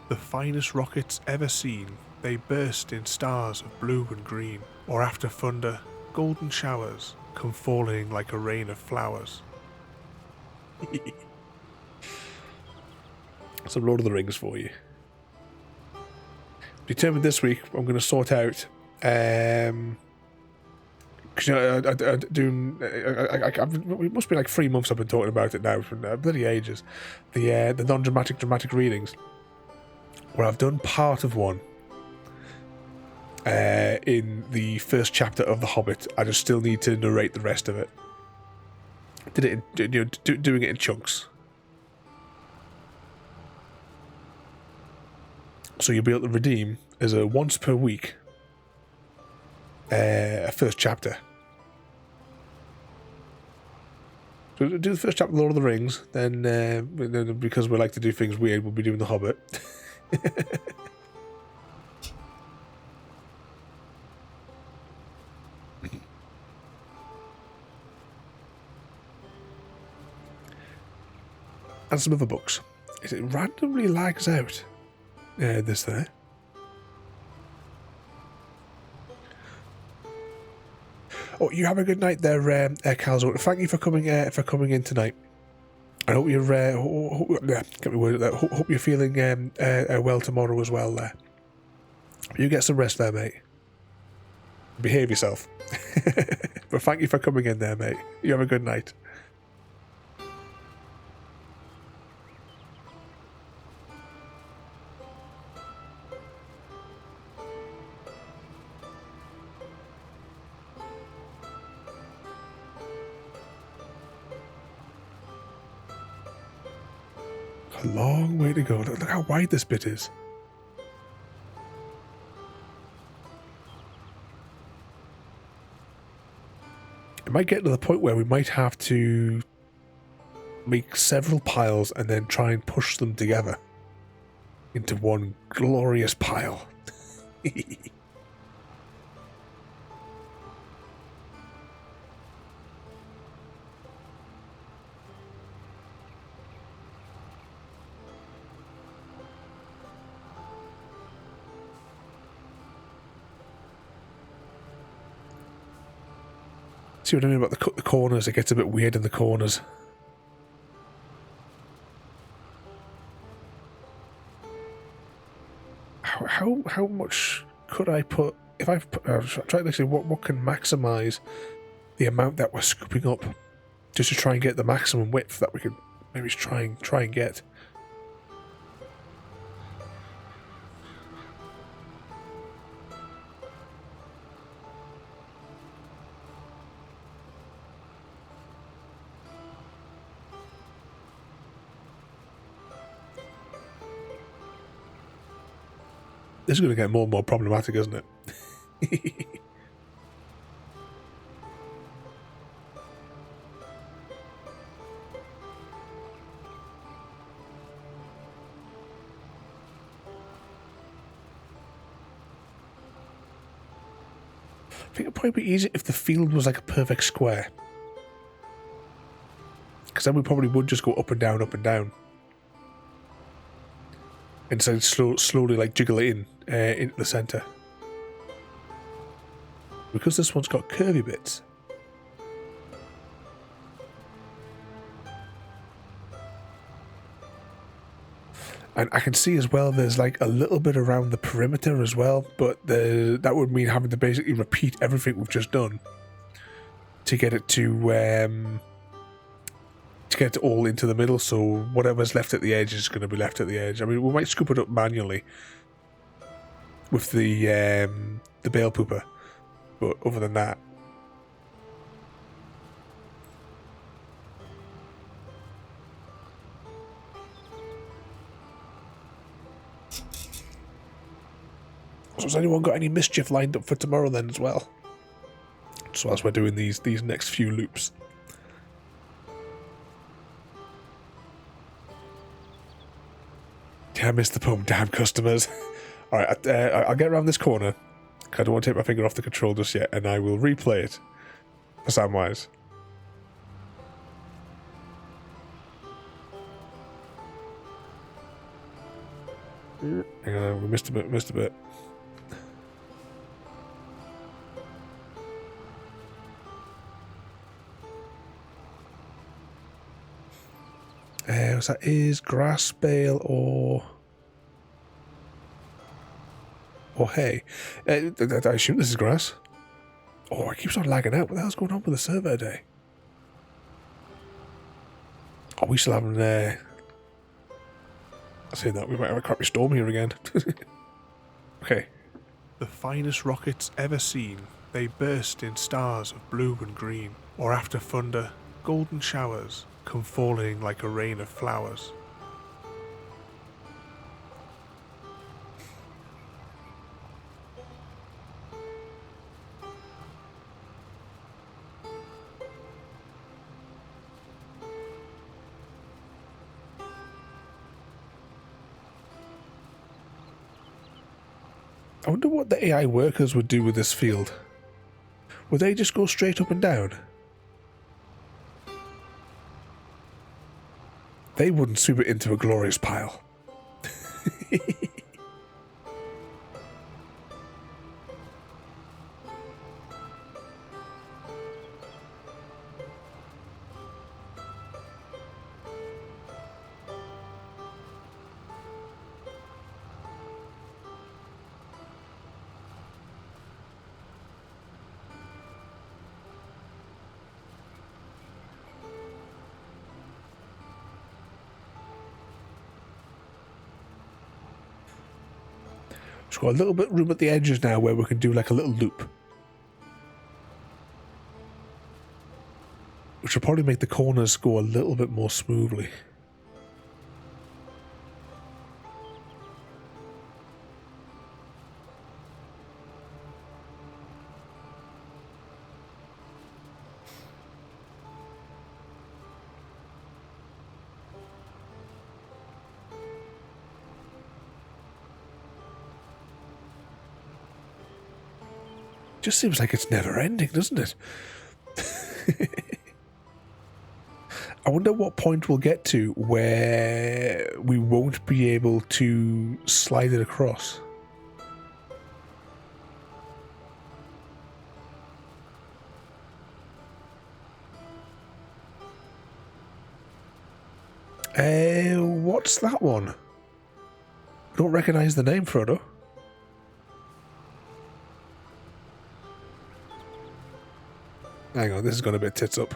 The finest rockets ever seen. They burst in stars of blue and green, or after thunder, golden showers come falling like a rain of flowers. Some Lord of the Rings for you. Determined this week, I'm going to sort out. Because it must be like 3 months I've been talking about it now, for bloody ages. The non-dramatic dramatic readings, where I've done part of one. In the first chapter of The Hobbit, I just still need to narrate the rest of it. Did it, doing it in chunks. So you'll be able to redeem as a once per week a first chapter. So do the first chapter of Lord of the Rings, then because we like to do things weird, we'll be doing The Hobbit. And some other books. It randomly lags out. This there. Oh, you have a good night there, Calzo. Thank you for coming in tonight. I hope you're get me word that. Hope you're feeling well tomorrow as well. There. You get some rest there, mate. Behave yourself. But thank you for coming in there, mate. You have a good night. A long way to go. Look how wide this bit is. It might get to the point where we might have to make several piles and then try and push them together into one glorious pile. See what I mean about the corners? It gets a bit weird in the corners. How much could I put if I try to see what can maximize the amount that we're scooping up, just to try and get the maximum width that we could maybe try and get. This is going to get more and more problematic, isn't it? I think it'd probably be easier if the field was like a perfect square. Because then we probably would just go up and down, up and down. Instead of slowly like jiggle it into the centre. Because this one's got curvy bits. And I can see as well there's like a little bit around the perimeter as well, but that would mean having to basically repeat everything we've just done to get it to get it all into the middle, so whatever's left at the edge is going to be left at the edge. I mean, we might scoop it up manually with the bale pooper, but other than that, so has anyone got any mischief lined up for tomorrow then as well? So as we're doing these next few loops. Yeah, I missed the poem, damn customers. Alright, I'll get around this corner. I don't want to take my finger off the control just yet, and I will replay it for Samwise. Hang on, we missed a bit. So that is grass, bale, or hay. I assume this is grass. Oh, it keeps on lagging out. What the hell's going on with the server today? Oh, we still haven't... saying that, we might have a crappy storm here again. Okay. The finest rockets ever seen. They burst in stars of blue and green. Or after thunder, golden showers come falling like a rain of flowers. I wonder what the AI workers would do with this field. Would they just go straight up and down? They wouldn't sweep it into a glorious pile. It's got a little bit of room at the edges now where we can do like a little loop. Which will probably make the corners go a little bit more smoothly. Just seems like it's never ending, doesn't it? I wonder what point we'll get to where we won't be able to slide it across. What's that one? I don't recognise the name, Frodo. Hang on, this has gone a bit tits up.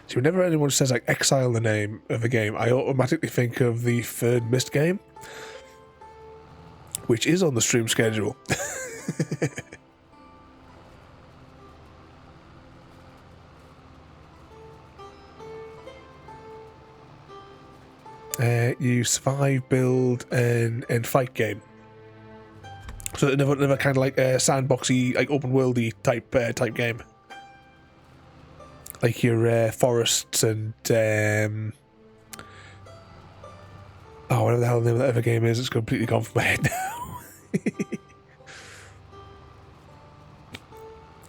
See, whenever anyone says like exile the name of a game, I automatically think of the third Myst game, which is on the stream schedule. You survive, build, and fight game. So never kind of like a sandboxy, like open worldy type game. Like your forests and Oh, whatever the hell the name of that other game is, it's completely gone from my head now.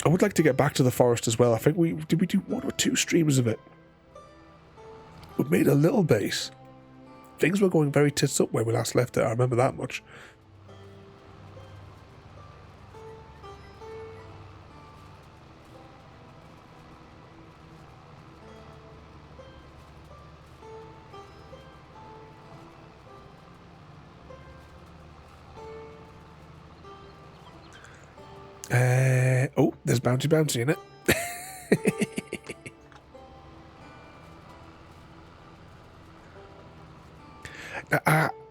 I would like to get back to the forest as well. I think we do 1 or 2 streams of it. We made a little base. Things were going very tits up when we last left it, I remember that much. Oh, there's bouncy in it.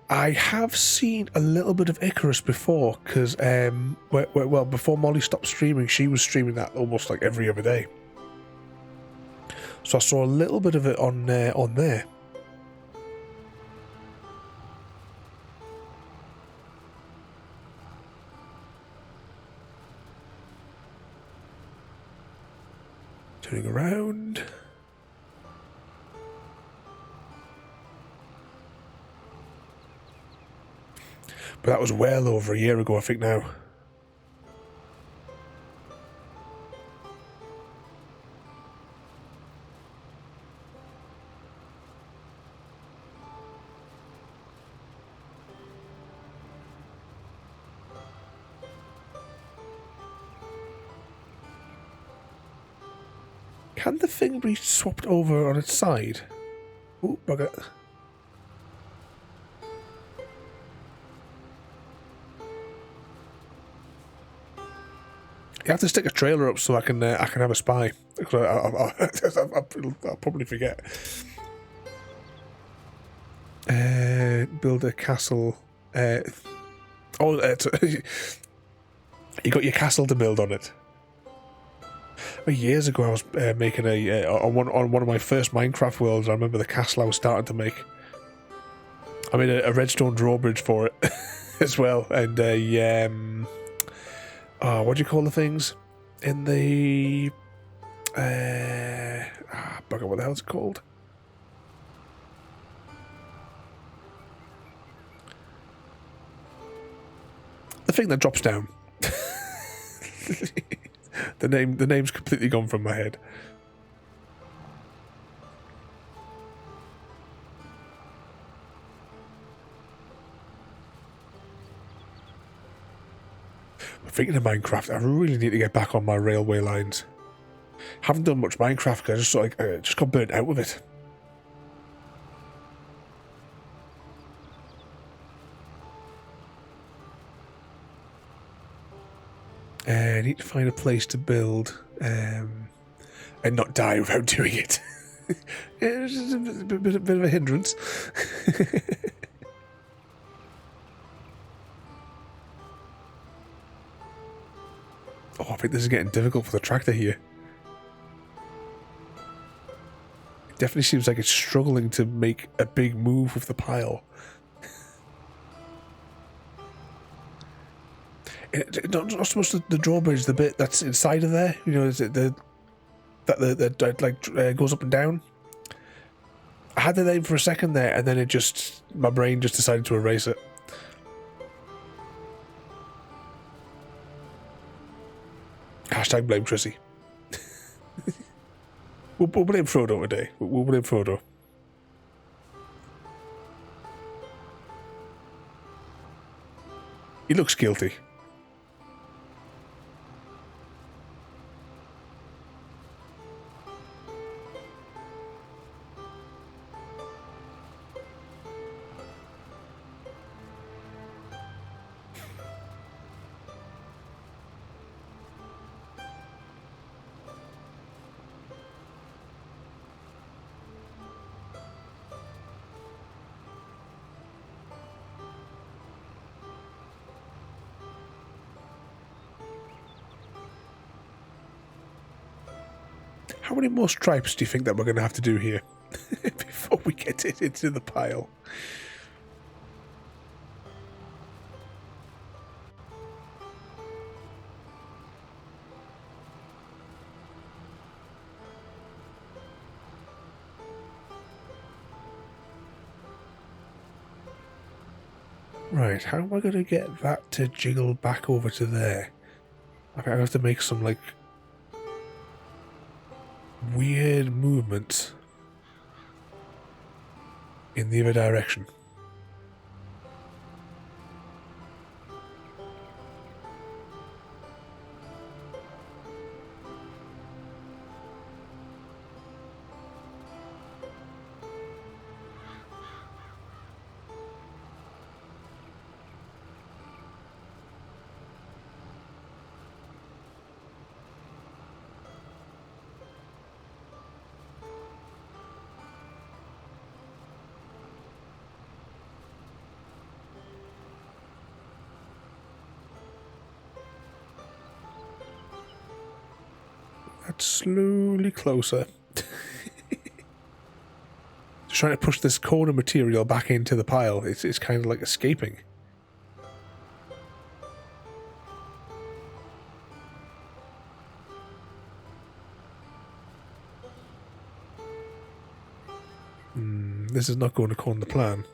I have seen a little bit of Icarus before, because well, before Molly stopped streaming, she was streaming that almost like every other day. So I saw a little bit of it on there. Turning around. But that was well over a year ago, I think now. Can the thing be swapped over on its side? Oh, bugger. You have to stick a trailer up so I can have a spy. I'll probably forget. Build a castle. You got your castle to build on it. Years ago, I was making on one of my first Minecraft worlds. I remember the castle I was starting to make. I made a redstone drawbridge for it as well, and what do you call the things in the bugger? What the hell is it called? The thing that drops down. The name's completely gone from my head. Thinking of Minecraft, I really need to get back on my railway lines. Haven't done much Minecraft because I just got burnt out with it. I need to find a place to build and not die without doing it. Yeah, it's just a bit of a hindrance. Oh, I think this is getting difficult for the tractor here. It definitely seems like it's struggling to make a big move with the pile. Not so much the drawbridge, the bit that's inside of there. You know, is it that goes up and down? I had the name for a second there, and then my brain just decided to erase it. Hashtag blame Trissy. We'll blame Frodo today. We'll blame Frodo. He looks guilty. How many more stripes do you think that we're going to have to do here before we get it into the pile? Right, how am I going to get that to jiggle back over to there? I have to make some, like, weird movements in the other direction. That's slowly closer. Just trying to push this corner material back into the pile. It's kind of like escaping. This is not going according to plan.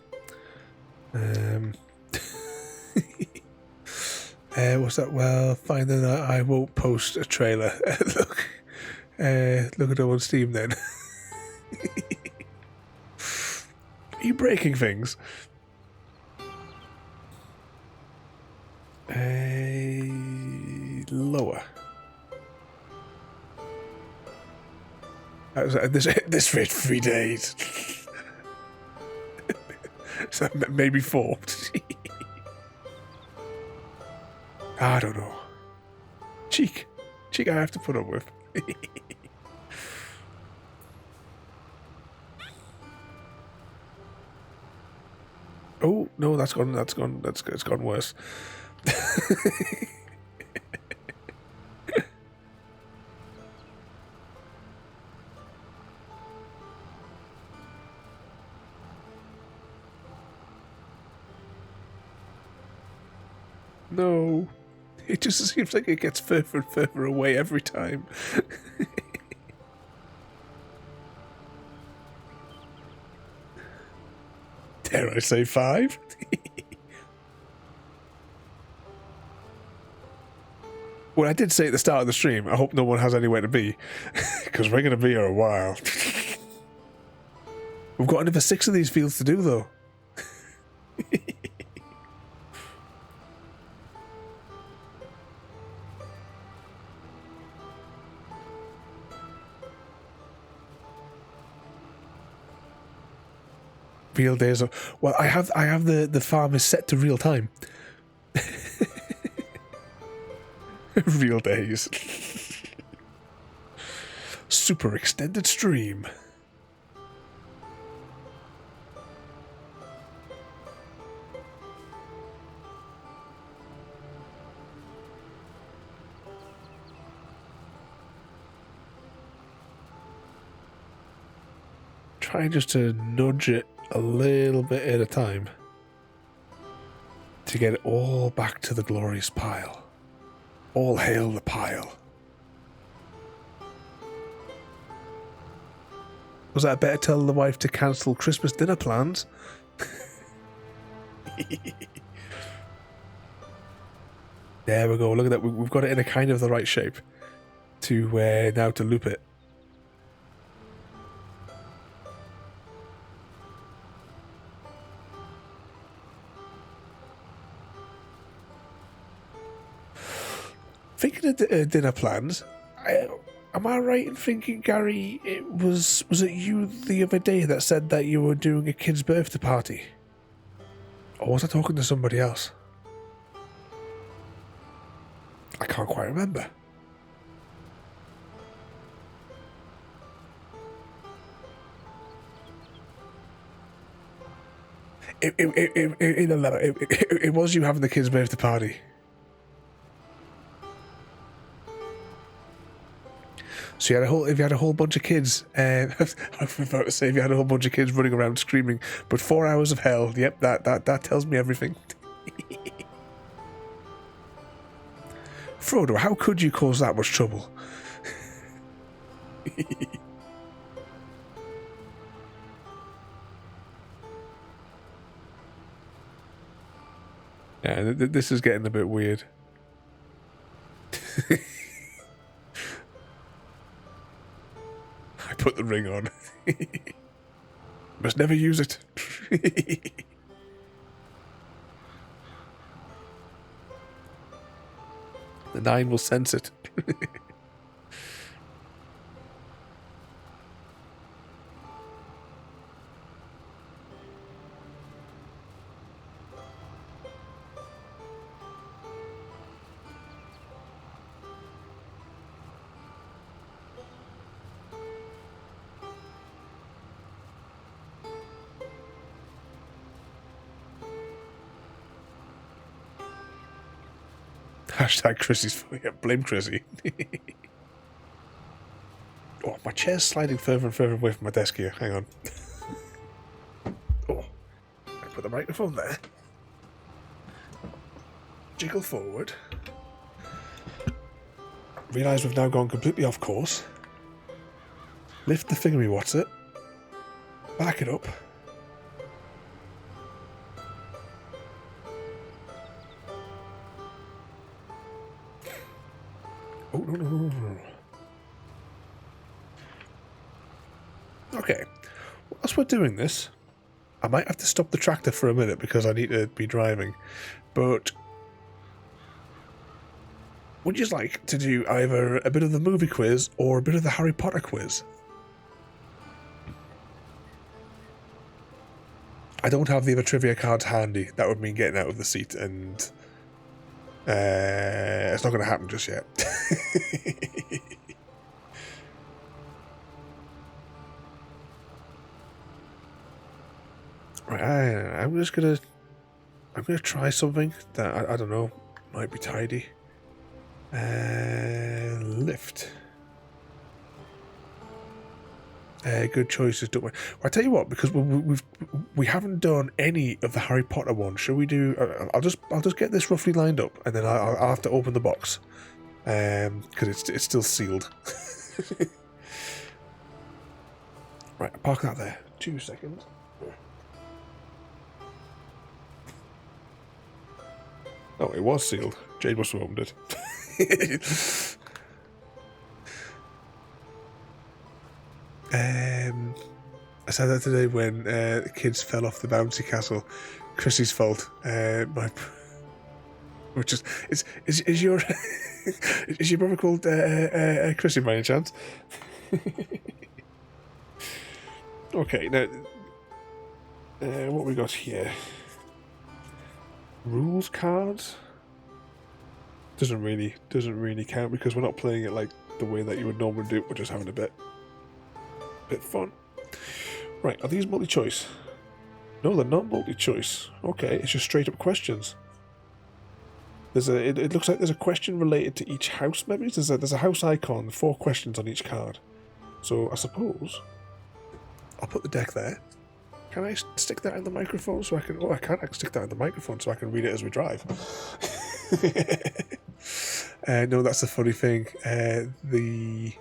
What's that? Well, fine then. I won't post a trailer. Look at it on Steam then. Are you breaking things? Lower. This rate 3 days. So maybe 4. I don't know. Cheek I have to put up with. Oh no, it's gone worse. No, it just seems like it gets further and further away every time. Dare I say 5? Well, I did say at the start of the stream, I hope no one has anywhere to be, because we're going to be here a while. We've got another 6 of these fields to do, though. Real days of... Well, I have the farm is set to real time. Real days. Super extended stream. Trying just to nudge it a little bit at a time to get it all back to the glorious pile. All hail the pile. Was that better tell the wife to cancel Christmas dinner plans? There we go, look at that, we've got it in a kind of the right shape to now to loop it. Thinking of dinner plans, am I right in thinking, Gary, was it you the other day that said that you were doing a kid's birthday party? Or was I talking to somebody else? I can't quite remember. It was you having the kid's birthday party. So if you had a whole bunch of kids, I was about to say if you had a whole bunch of kids running around screaming, but 4 hours of hell, yep, that tells me everything. Frodo, how could you cause that much trouble? Yeah, this is getting a bit weird. I put the ring on. Must never use it. The 9 will sense it. Hashtag Chrissy's blame Chrissy. Oh, my chair's sliding further and further away from my desk here. Hang on. Oh, I put the microphone there. Jiggle forward. Realise we've now gone completely off course. Lift the thingammy, what's it? Back it up. Oh, no. Okay, whilst we're doing this, I might have to stop the tractor for a minute because I need to be driving, but would you like to do either a bit of the movie quiz or a bit of the Harry Potter quiz? I don't have the other trivia cards handy. That would mean getting out of the seat, and it's not going to happen just yet. Right, I'm gonna try something that I don't know might be tidy. Lift. Good choices, don't we? Well, I tell you what, because we haven't done any of the Harry Potter ones. Shall we do? I'll just get this roughly lined up, and then I'll have to open the box, because it's still sealed. Right, I'll park that there. 2 seconds. Oh, it was sealed. Jade must have opened it. I said that today when the kids fell off the bouncy castle. Chrissy's fault. Which is your is your brother called Chrissy by any chance? Okay, now what we got here? Rules cards doesn't really count because we're not playing it like the way that you would normally do. We're just having a bit fun. Right, are these multi-choice? No, they're not multi-choice. Okay, it's just straight up questions. There's it looks like there's a question related to each house. Maybe there's a house icon, 4 questions on each card. So I suppose I'll put the deck there. Can I stick that in the microphone so I can... Oh, I can stick that in the microphone so I can read it as we drive. No, that's the funny thing. The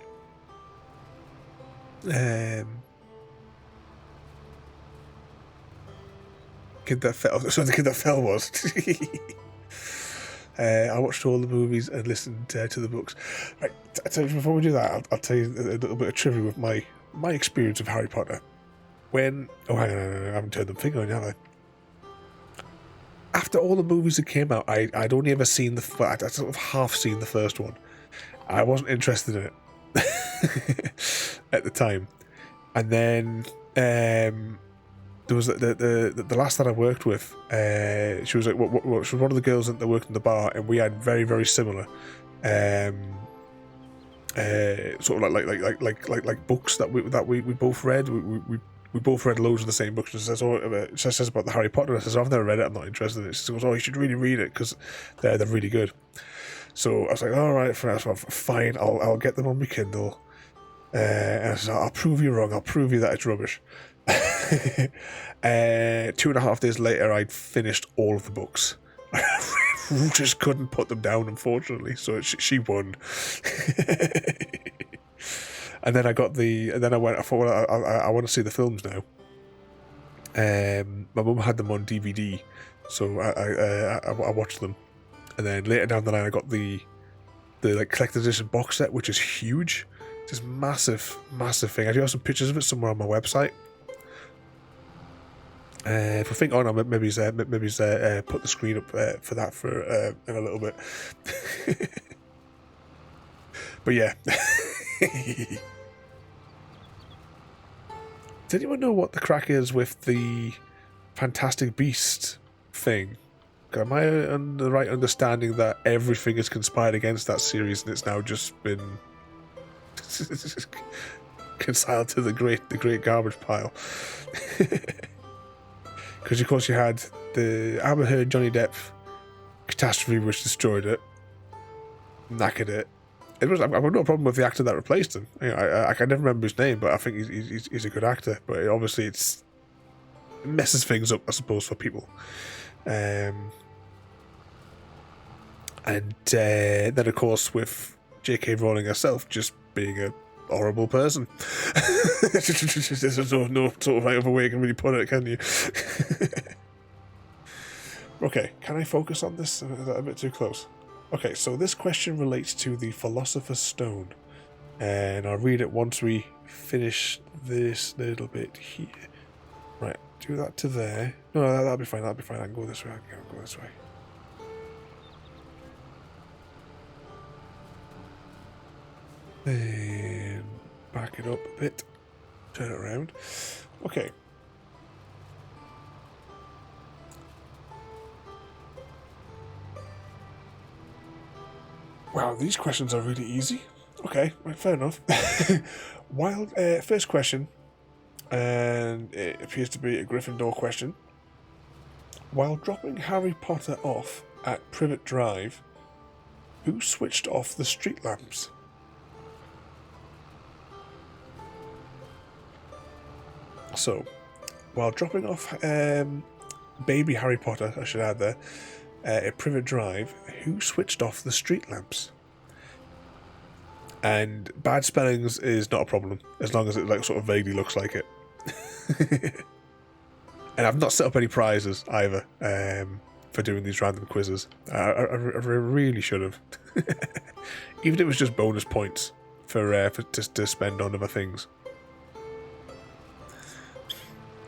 kid that fell... So the kid that fell was... I watched all the movies and listened to the books. Right, before we do that, I'll tell you a little bit of trivia with my experience of Harry Potter. When... Oh, hang on, I haven't turned the finger on, have I? After all the movies that came out, I'd only ever seen I'd sort of half seen the first one. I wasn't interested in it at the time. And then there was the last that I worked with. She was like, she was one of the girls that worked in the bar, and we had very, very similar sort of like books that we both read. We both read loads of the same books. She says about the Harry Potter. I says, I've never read it. I'm not interested in it. She goes, oh, you should really read it because they're really good. So I was like, all right, fine. I'll get them on my Kindle. And I said, I'll prove you wrong. I'll prove you that it's rubbish. 2.5 days later, I'd finished all of the books. I just couldn't put them down, unfortunately. So she won. And then I thought, well, I want to see the films now. My mum had them on DVD, so I watched them, and then later down the line I got the like collector's edition box set, which is huge. It's this massive thing. I do have some pictures of it somewhere on my website. If I think, oh no, maybe he's put the screen up for that for in a little bit. But yeah. Does anyone know what the crack is with the Fantastic Beast thing? Am I on the right understanding that everything is conspired against that series and it's now just been consigned to the great garbage pile? Because of course you had the Amber Heard Johnny Depp catastrophe, which destroyed it, knackered it. I've got no problem with the actor that replaced him. You know, I can never remember his name, but I think he's a good actor. But obviously it messes things up, I suppose, for people. And then of course with J.K. Rowling herself just being a horrible person. There's no sort of other way you can really put it, can you? Okay, can I focus on this? Is that a bit too close? Okay, so this question relates to the Philosopher's Stone, and I'll read it once we finish this little bit here. Right, do that to there. No, that'll be fine. I can go this way. I can go this way. Then back it up a bit. Turn it around. Okay. Wow, these questions are really easy. Okay, right, fair enough. First question, and it appears to be a Gryffindor question. While dropping Harry Potter off at Privet Drive, who switched off the street lamps? So, while dropping off baby Harry Potter, I should add there, at Privet Drive, who switched off the street lamps? And bad spellings is not a problem, as long as it like sort of vaguely looks like it. And I've not set up any prizes either for doing these random quizzes. I really should have. Even if it was just bonus points for to spend on other things.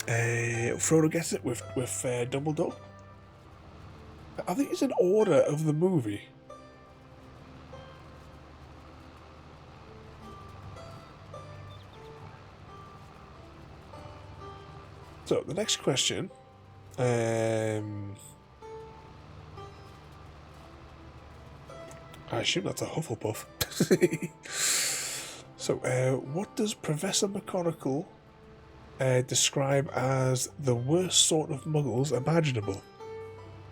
Frodo gets it with Dumbledore. I think it's in order of the movie. So the next question, I assume that's a Hufflepuff. So, what does Professor McGonagall describe as the worst sort of muggles imaginable?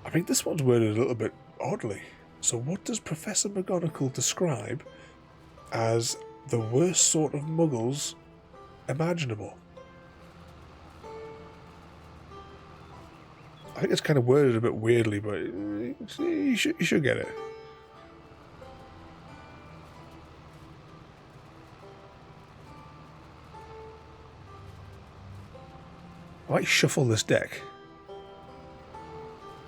I think this one's worded a little bit oddly. So what does Professor McGonagall describe as the worst sort of muggles imaginable? I think it's kind of worded a bit weirdly, but you should get it. I might shuffle this deck,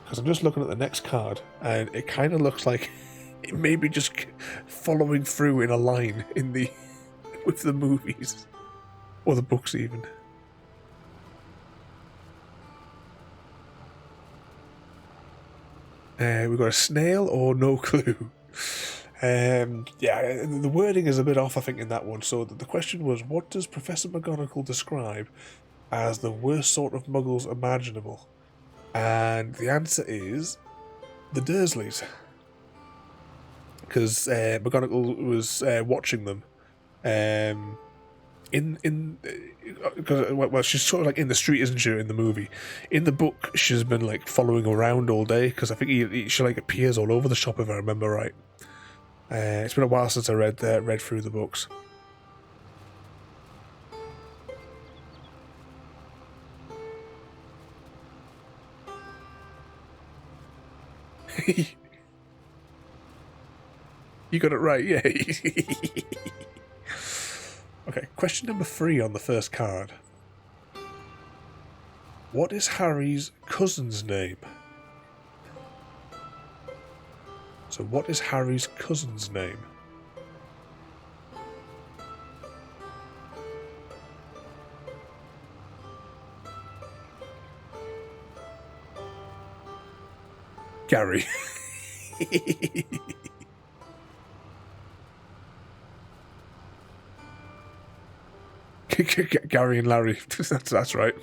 because I'm just looking at the next card, and it kind of looks like it may be just following through in a line in the with the movies or the books even. We've got a snail or no clue. Yeah, the wording is a bit off, I think, in that one. So the question was, what does Professor McGonagall describe as the worst sort of muggles imaginable? And the answer is the Dursleys. Because McGonagall was watching them well, she's sort of like in the street, isn't she, in the movie? In the book, she's been like following around all day, because I think she like appears all over the shop, if I remember right. It's been a while since I read through the books. You got it right, yeah. Okay, question number 3 on the first card. What is Harry's cousin's name? So what is Harry's cousin's name? Gary. Gary and Larry. That's right.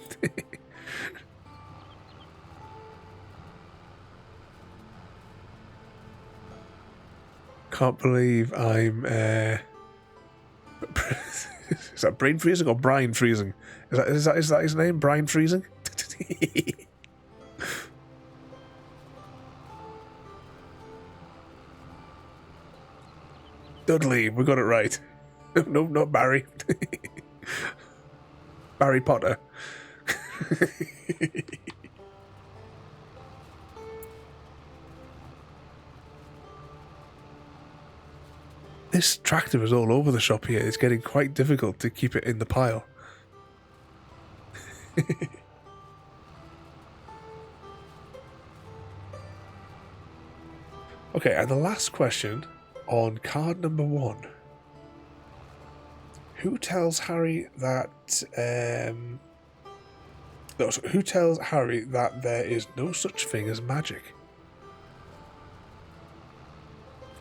Can't believe I'm is that brain freezing or Brian freezing? Is that his name? Brian freezing? Dudley, we got it right. No, not Barry. Barry Potter. This tractor is all over the shop here. It's getting quite difficult to keep it in the pile. Okay, and the last question on card number 1. Who tells Harry that who tells Harry that there is no such thing as magic?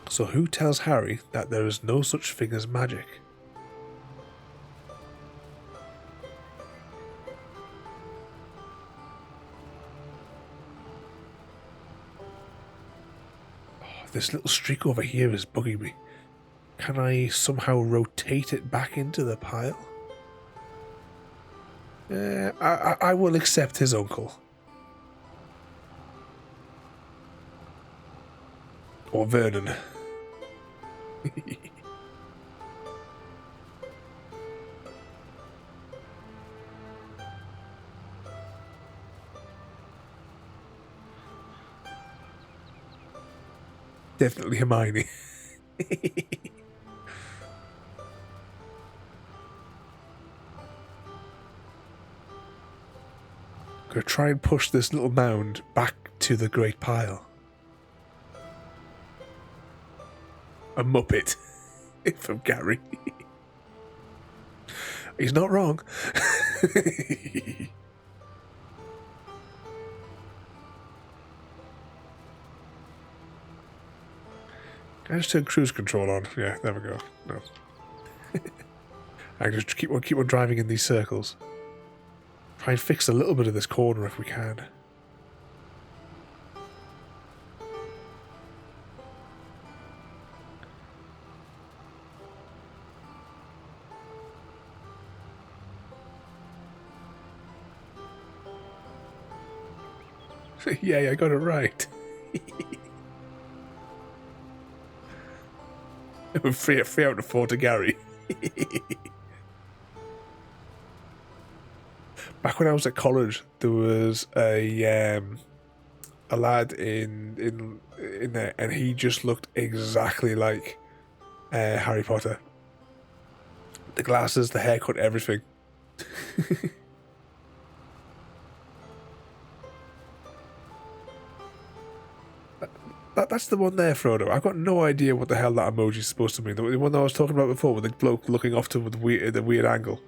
So who tells Harry that there is no such thing as magic? Oh, this little streak over here is bugging me. Can I somehow rotate it back into the pile? I will accept his uncle. Or Vernon. Definitely Hermione. Gonna try and push this little mound back to the great pile. A Muppet from Gary. He's not wrong. Can I just turn cruise control on? Yeah, there we go. No. I just keep on driving in these circles. Try and fix a little bit of this corner if we can. Yeah, I got it right. Free out of 4 to Gary. Back when I was at college, there was a lad in there, and he just looked exactly like Harry Potter. The glasses, the haircut, everything. That's the one there, Frodo. I've got no idea what the hell that emoji is supposed to mean. The one that I was talking about before, with the bloke looking off to the weird angle.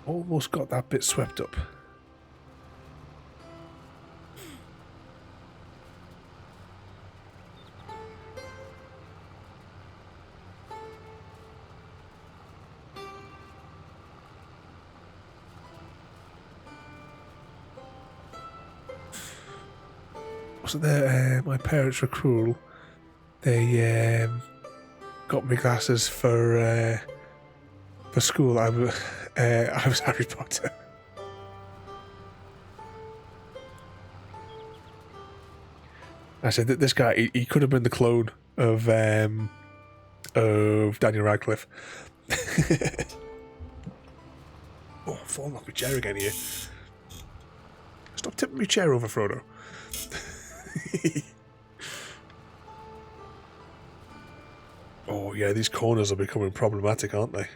Almost got that bit swept up. Wasn't there? My parents were cruel. They got me glasses for school. I was Harry Potter. I said that this guy, he could have been the clone of Daniel Radcliffe. Oh, I'm falling off my chair again here. Stop tipping my chair over, Frodo. Oh, yeah, these corners are becoming problematic, aren't they?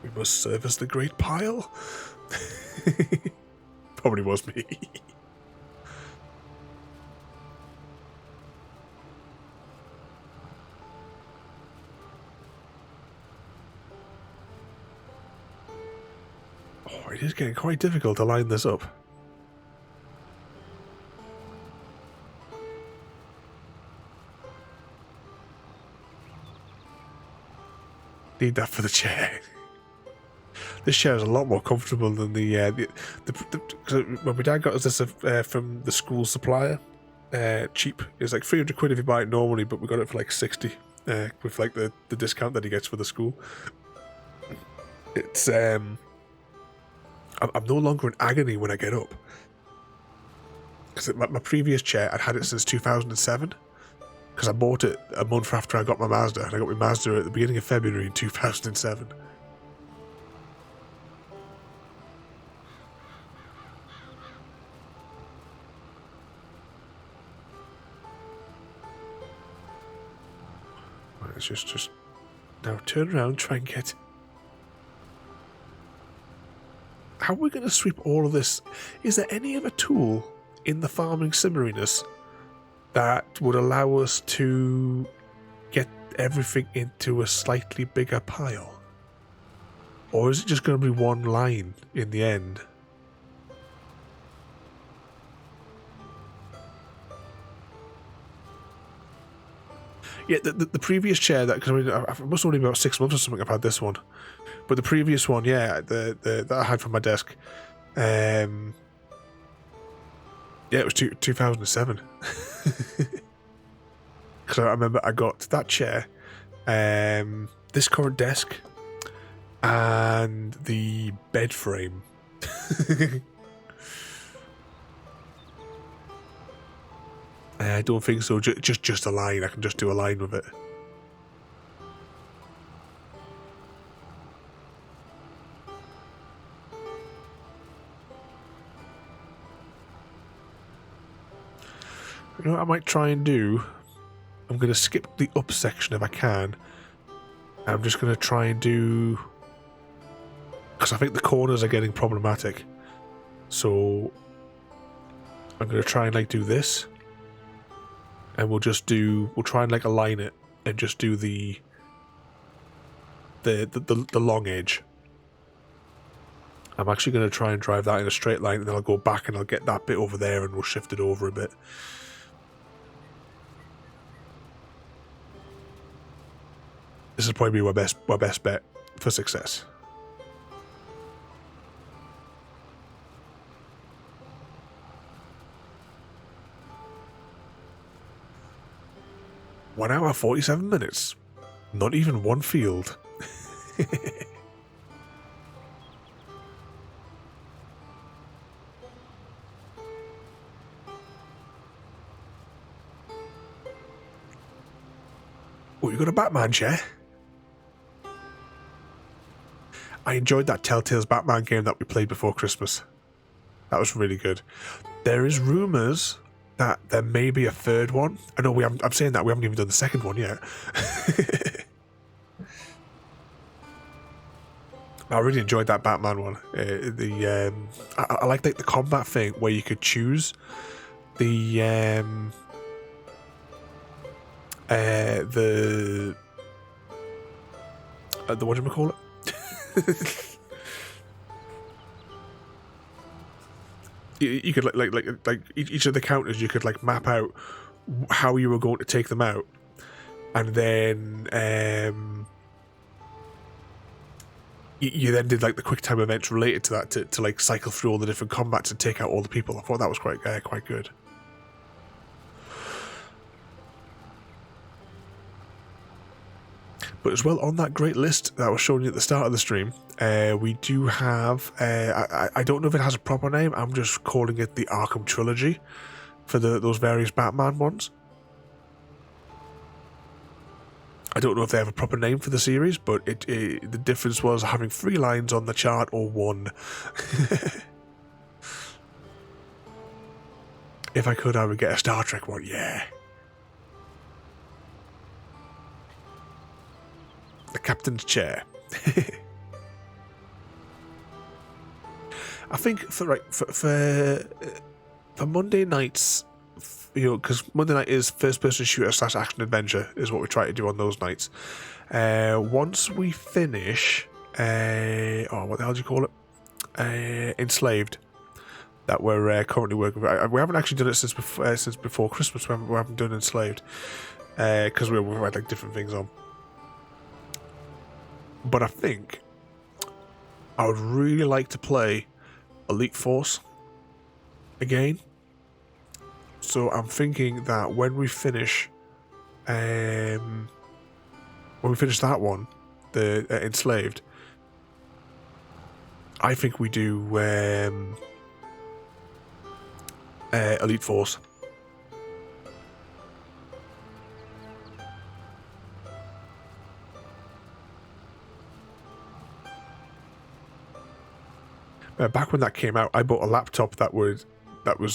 We must service the great pile. Probably was me. Oh, it is getting quite difficult to line this up. Need that for the chair. This chair is a lot more comfortable than when my dad got us this from the school supplier, cheap. It's like 300 quid if you buy it normally, but we got it for like 60 with like the discount that he gets for the school. It's I'm no longer in agony when I get up, because my previous chair, I'd had it since 2007. Because I bought it a month after I got my Mazda, and I got my Mazda at the beginning of February in 2007. Right, let's just now turn around, try and get... How are we going to sweep all of this? Is there any other tool in the farming simmeriness that would allow us to get everything into a slightly bigger pile? Or is it just going to be one line in the end? Yeah, the previous chair, because I mean, it must only be about 6 months or something I've had this one. But the previous one, yeah, that I had from my desk, yeah, it was 2007. Because I remember I got that chair, this current desk, and the bed frame. I don't think so. Just a line. I can just do a line with it. You know what I might try and do? I'm going to skip the up section if I can. I'm just going to try and do... Because I think the corners are getting problematic. So I'm going to try and like do this. And we'll try and like align it and just do the long edge. I'm actually going to try and drive that in a straight line, and then I'll go back and I'll get that bit over there and we'll shift it over a bit. This is probably my best bet for success. One hour, 47 minutes. Not even one field. Oh, you got a Batman chair? I enjoyed that Telltale's Batman game that we played before Christmas. That was really good. There is rumours that there may be a third one. I know I'm saying that we haven't even done the second one yet. I really enjoyed that Batman one. I like the combat thing where you could choose the what do we call it? You could like each of the counters, you could like map out how you were going to take them out, and then you then did like the quick time events related to that to like cycle through all the different combats and take out all the people. I thought that was quite good. But as well, on that great list that I was showing you at the start of the stream, we do have, I don't know if it has a proper name, I'm just calling it the Arkham Trilogy for those various Batman ones. I don't know if they have a proper name for the series, but the difference was having 3 lines on the chart or 1. If I could, I would get a Star Trek one, yeah. The captain's chair. I think for Monday nights, because Monday night is first-person shooter / action adventure is what we try to do on those nights. Once we finish, what the hell do you call it? Enslaved. That we're currently working with. We haven't actually done it since before Christmas. We haven't done Enslaved because we've had like different things on. But I think I would really like to play Elite Force again. So I'm thinking that when we finish that one, the Enslaved, I think we do Elite Force. Back when that came out, I bought a laptop that was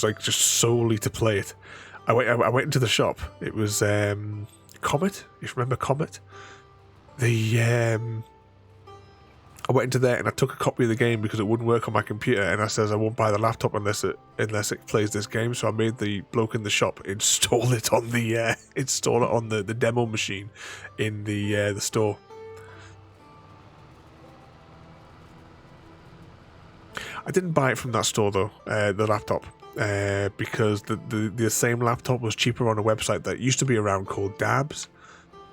like just solely to play it. I went into the shop. It was Comet. If you remember Comet, I went into there and I took a copy of the game because it wouldn't work on my computer, and I says I won't buy the laptop unless it plays this game. So I made the bloke in the shop install it on the demo machine in the store. I didn't buy it from that store though, the laptop, because the same laptop was cheaper on a website that used to be around called Dabs.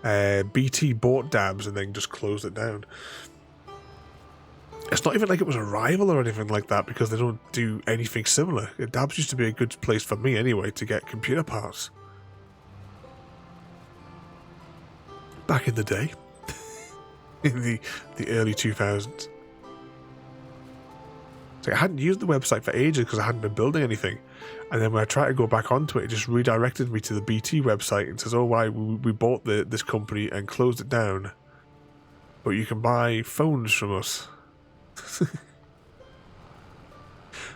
BT bought Dabs and then just closed it down. It's not even like it was a rival or anything like that, because they don't do anything similar. Dabs used to be a good place for me anyway to get computer parts. Back in the day. In the early 2000s. So I hadn't used the website for ages because I hadn't been building anything. And then when I tried to go back onto it, it just redirected me to the BT website and says, oh, why we bought this company and closed it down. But you can buy phones from us.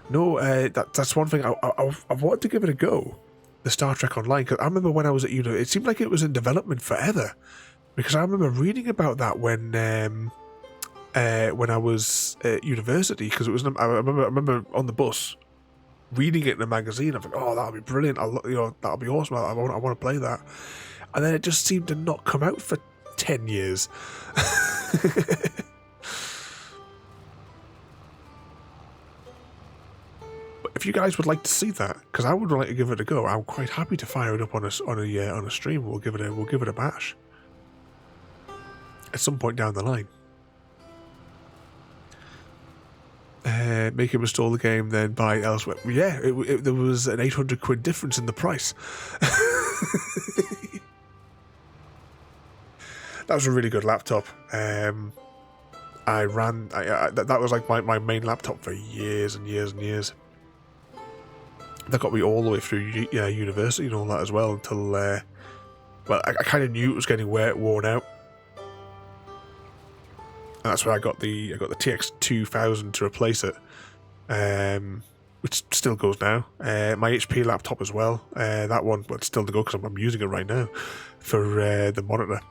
No, that's one thing. I've wanted to give it a go, the Star Trek Online, because I remember when I was at uni, it seemed like it was in development forever. Because I remember reading about that when I was at university, because it was. I remember on the bus reading it in a magazine. I'm like, oh, that'll be brilliant. That'll be awesome. I want to play that. And then it just seemed to not come out for 10 years. But if you guys would like to see that, because I would like to give it a go, I'm quite happy to fire it up on a stream. We'll give it a bash at some point down the line. Make him install the game, then buy elsewhere. Yeah, there was an 800 quid difference in the price. That was a really good laptop. That was like my main laptop for years and years and years. That got me all the way through university and all that as well, until I kind of knew it was getting worn out. And that's where I got the TX2000 to replace it, which still goes now. My HP laptop as well. That one, but still to go because I'm using it right now for the monitor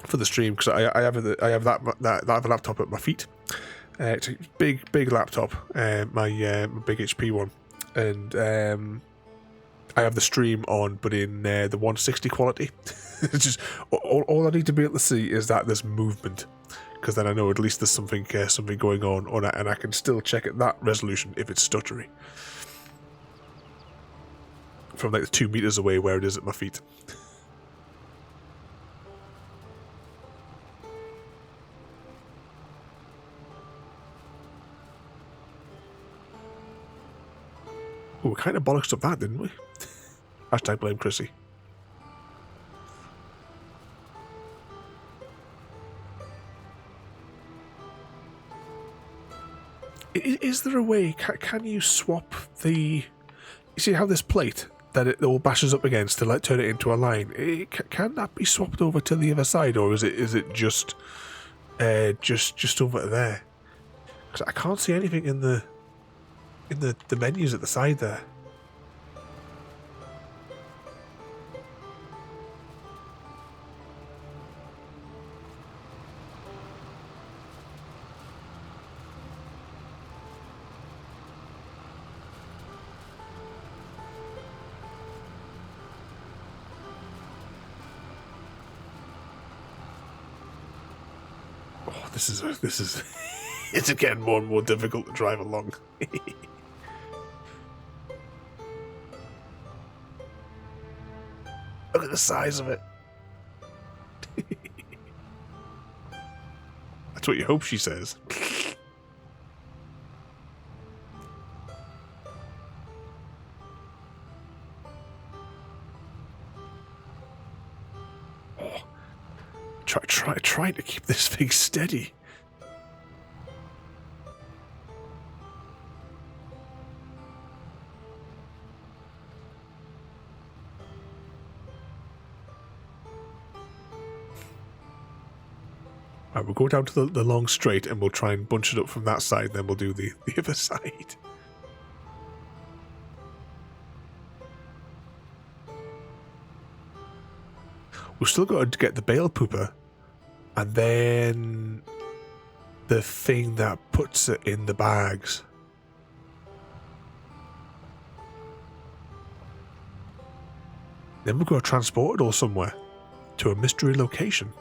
for the stream, because I have that laptop at my feet. It's a big laptop, my big HP one, and I have the stream on, but in the 160 quality. It's just all I need to be able to see is that there's movement, because then I know at least there's something going on, and I can still check at that resolution if it's stuttery from like 2 meters away where it is at my feet. Oh, we kind of bollocksed up that, didn't we? Hashtag blame Chrissy. Is there a way, can you swap the... You see how this plate that it all bashes up against to like turn it into a line, can that be swapped over to the other side, or is it just over there? Because I can't see anything in the menus at the side there. This is it's getting more and more difficult to drive along. Look at the size of it. That's what you hope she says. Oh, try to keep this thing steady. Right, we'll go down to the long straight and we'll try and bunch it up from that side, then we'll do the other side. We've still got to get the bale pooper and then the thing that puts it in the bags. Then we've got to transport it all somewhere to a mystery location.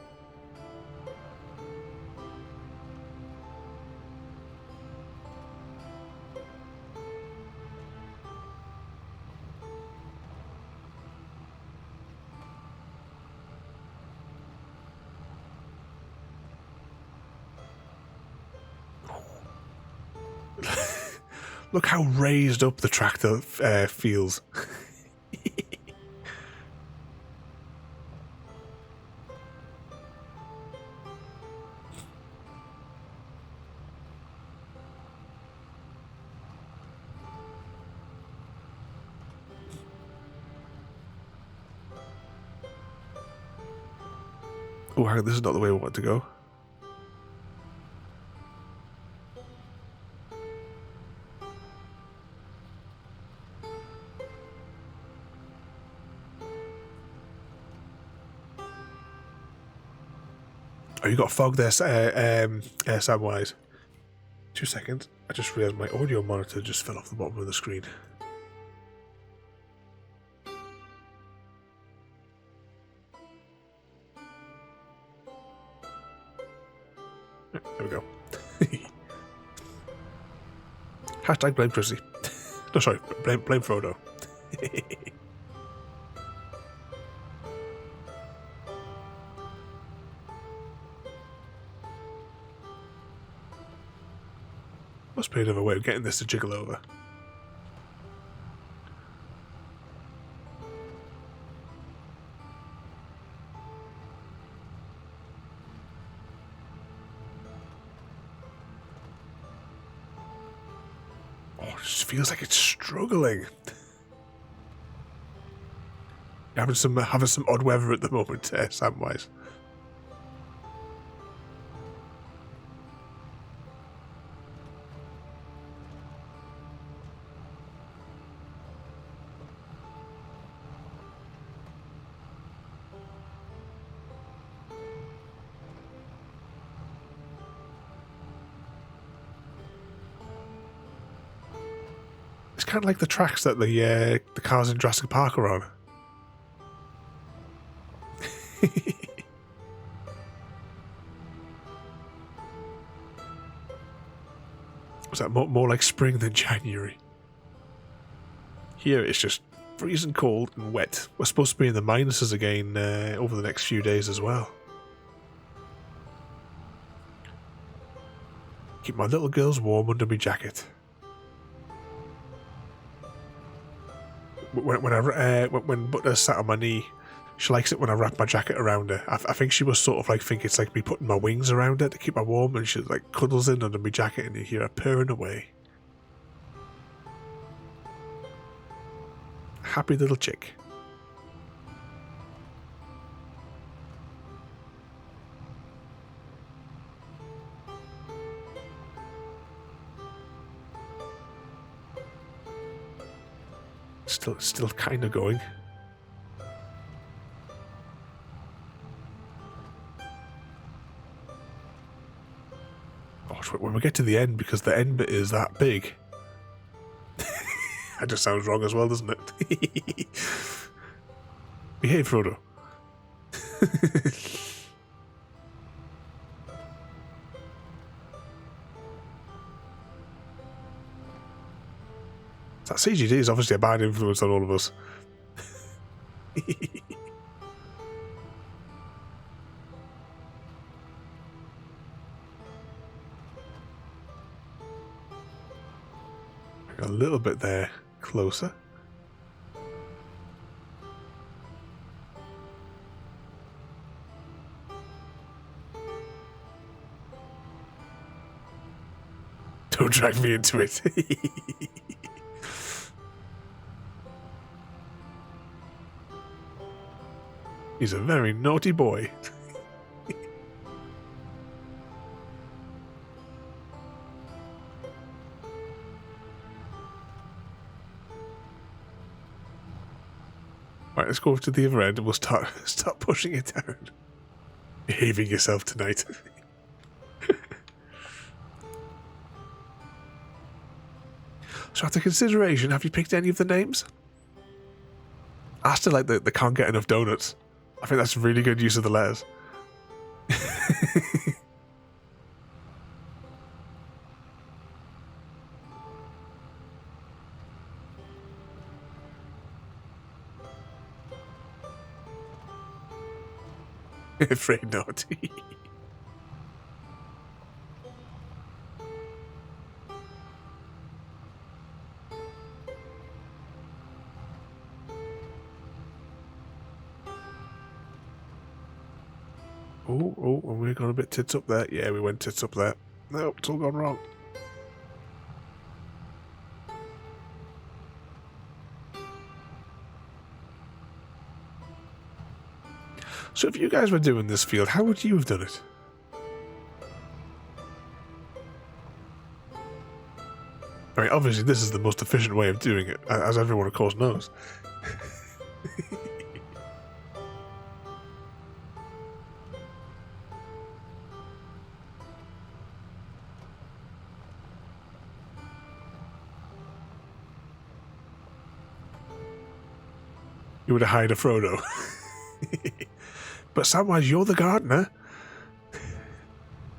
Look how raised up the tractor feels. Oh, hang on, this is not the way we want to go. Oh, you got fog there, Samwise. 2 seconds. I just realised my audio monitor just fell off the bottom of the screen. There we go. Hashtag blame Chrissy. No, sorry, blame Frodo. Must be another way of getting this to jiggle over. Oh, it just feels like it's struggling. Having some odd weather at the moment, Samwise. It's kind of like the tracks that the cars in Jurassic Park are on. Was that more like spring than January? Here it's just freezing cold and wet. We're supposed to be in the minuses again over the next few days as well. Keep my little girls warm under my jacket. When Butter sat on my knee, she likes it when I wrap my jacket around her. I think she was sort of like think it's like me putting my wings around her to keep her warm, and she like cuddles in under my jacket and you hear her purring away. happy little chick. Still kind of going. Gosh, when we get to the end, because the end bit is that big. That just sounds wrong as well, doesn't it? Behave, Frodo. That CGD is obviously a bad influence on all of us. A little bit there, closer. Don't drag me into it. He's a very naughty boy. Right, let's go over to the other end and we'll start pushing it down. Behaving yourself tonight. So after consideration, have you picked any of the names? I still like the can't get enough donuts. I think that's really good use of the letters. Afraid not. Oh, and we got a bit tits up there. Yeah, we went tits up there. No, it's all gone wrong. So if you guys were doing this field, how would you have done it? I mean, obviously this is the most efficient way of doing it, as everyone of course knows. You would have hired a Frodo. But Samwise, you're the gardener.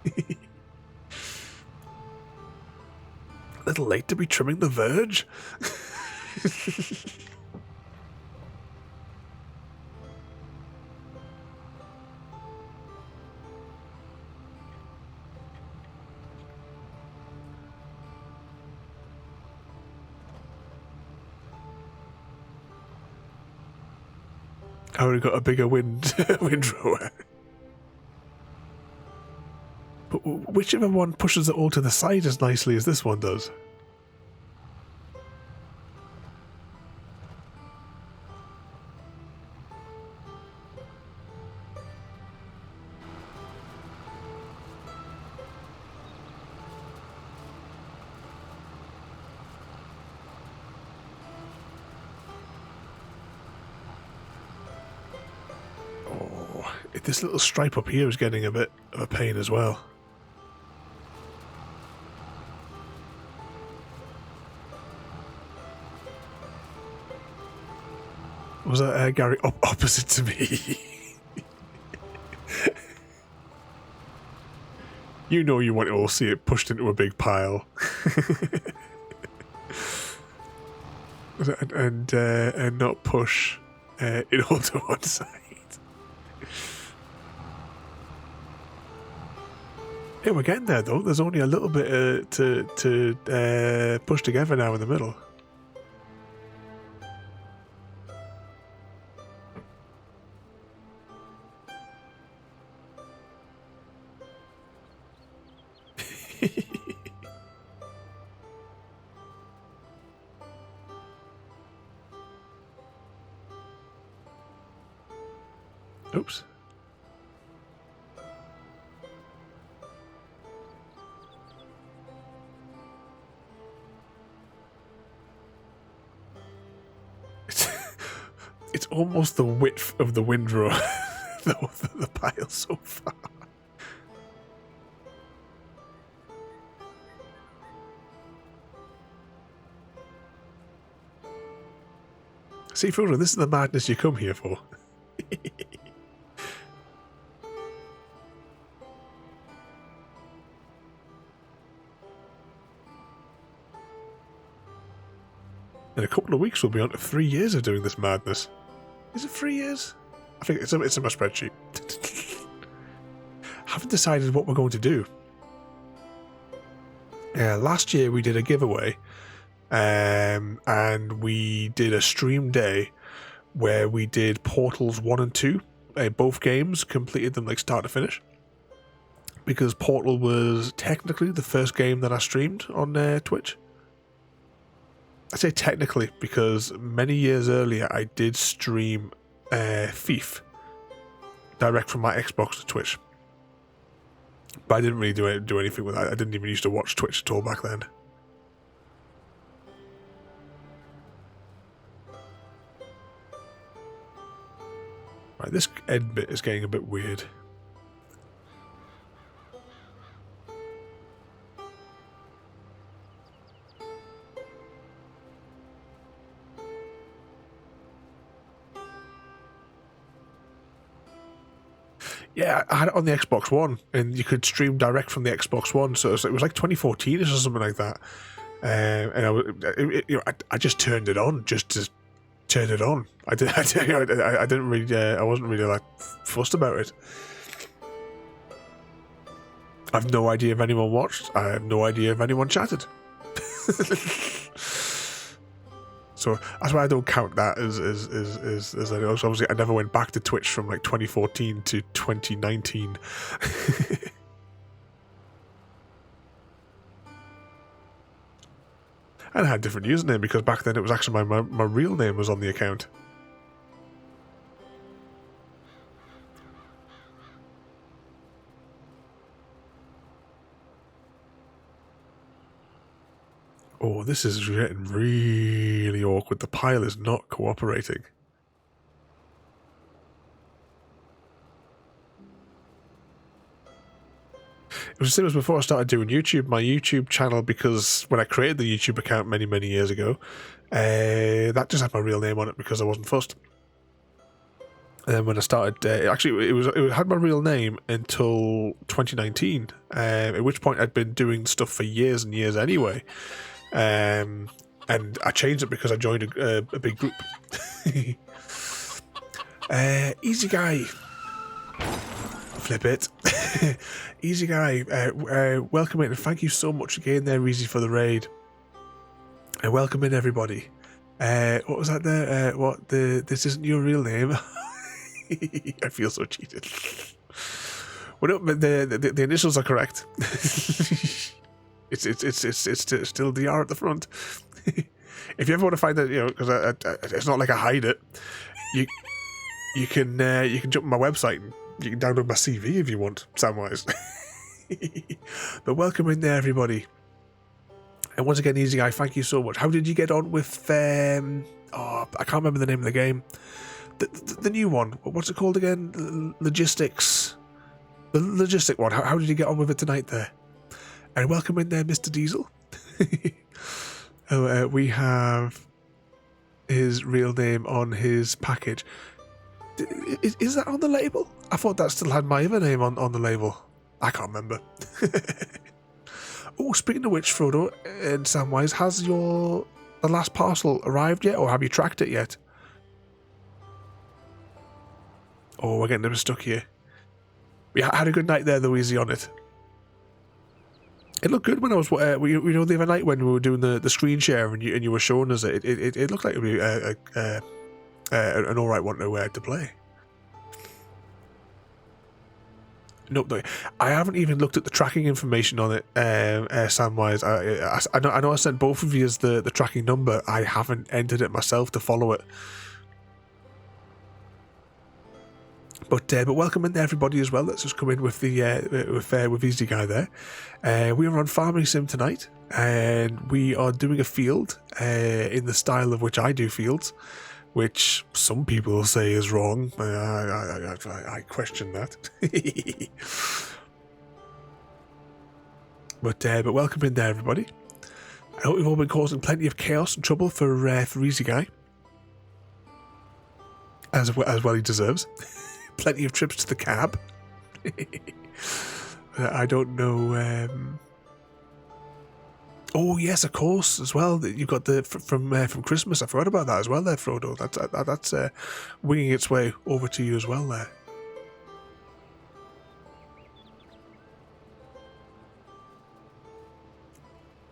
A little late to be trimming the verge. I would have got a bigger windrower. But whichever one pushes it all to the side as nicely as this one does. This little stripe up here is getting a bit of a pain as well. Was that Gary opposite to me? You know you want to all see it pushed into a big pile. and not push it all to one side. Hey, we're getting there though. There's only a little bit to push together now in the middle. Oops. It's almost the width of the windrow, the pile so far. See, Frodo, this is the madness you come here for. In a couple of weeks, we'll be on to 3 years of doing this madness. Is it 3 years? I think it's in my spreadsheet. Haven't decided what we're going to do. Last year we did a giveaway, and we did a stream day where we did Portals 1 and 2, both games, completed them like start to finish. Because Portal was technically the first game that I streamed on Twitch. I say technically because many years earlier I did stream Thief direct from my Xbox to Twitch. But I didn't really do anything with that. I didn't even used to watch Twitch at all back then. Right, this end bit is getting a bit weird. Yeah, I had it on the Xbox One, and you could stream direct from the Xbox One, so it was like 2014 or something like that. And I just turned it on just to turn it on. I didn't really, I wasn't really like fussed about it. I've no idea if anyone watched. I have no idea if anyone chatted. So that's why I don't count that as obviously I never went back to Twitch from like 2014 to 2019. And I had a different username because back then it was actually my real name was on the account. Oh, this is getting really awkward. The pile is not cooperating. It was the same as before I started doing YouTube. My YouTube channel, because when I created the YouTube account many, many years ago, that just had my real name on it because I wasn't fussed. And then when I started, actually, it had my real name until 2019, at which point I'd been doing stuff for years and years anyway. And I changed it because I joined a big group. Easy guy. Flip it. Easy guy. Welcome in and thank you so much again there, Easy, for the raid. Welcome in, everybody. What was that there? This isn't your real name. I feel so cheated. Well, no, the initials are correct. It's still DR at the front. If you ever want to find that, because it's not like I hide it. You can jump on my website and you can download my CV if you want, Samwise. But welcome in there, everybody. And once again, Easy Guy, thank you so much. How did you get on with I can't remember the name of the game. The new one. What's it called again? Logistics. The logistic one. How did you get on with it tonight there? And welcome in there, Mr. Diesel. We have his real name on his package. Is that on the label? I thought that still had my other name on the label. I can't remember. Oh, speaking of which, Frodo and Samwise, has the last parcel arrived yet, or have you tracked it yet? Oh, we're getting a bit stuck here. We had a good night there, though, Easy on it. It looked good when I was, the other night when we were doing the screen share and you were showing us it. It looked like it would be an alright one to play. No, I haven't even looked at the tracking information on it, Samwise. I know I sent both of you as the tracking number. I haven't entered it myself to follow it. But welcome in there, everybody, as well. Let's just come in with the with Easy Guy there. We are on Farming Sim tonight, and we are doing a field in the style of which I do fields, which some people say is wrong. I question that. But welcome in there, everybody. I hope you've all been causing plenty of chaos and trouble for Easy Guy, as well he deserves. Plenty of trips to the cab. I don't know. Oh yes, of course, as well. You got the from Christmas. I forgot about that as well, there, Frodo. That's winging its way over to you as well, there.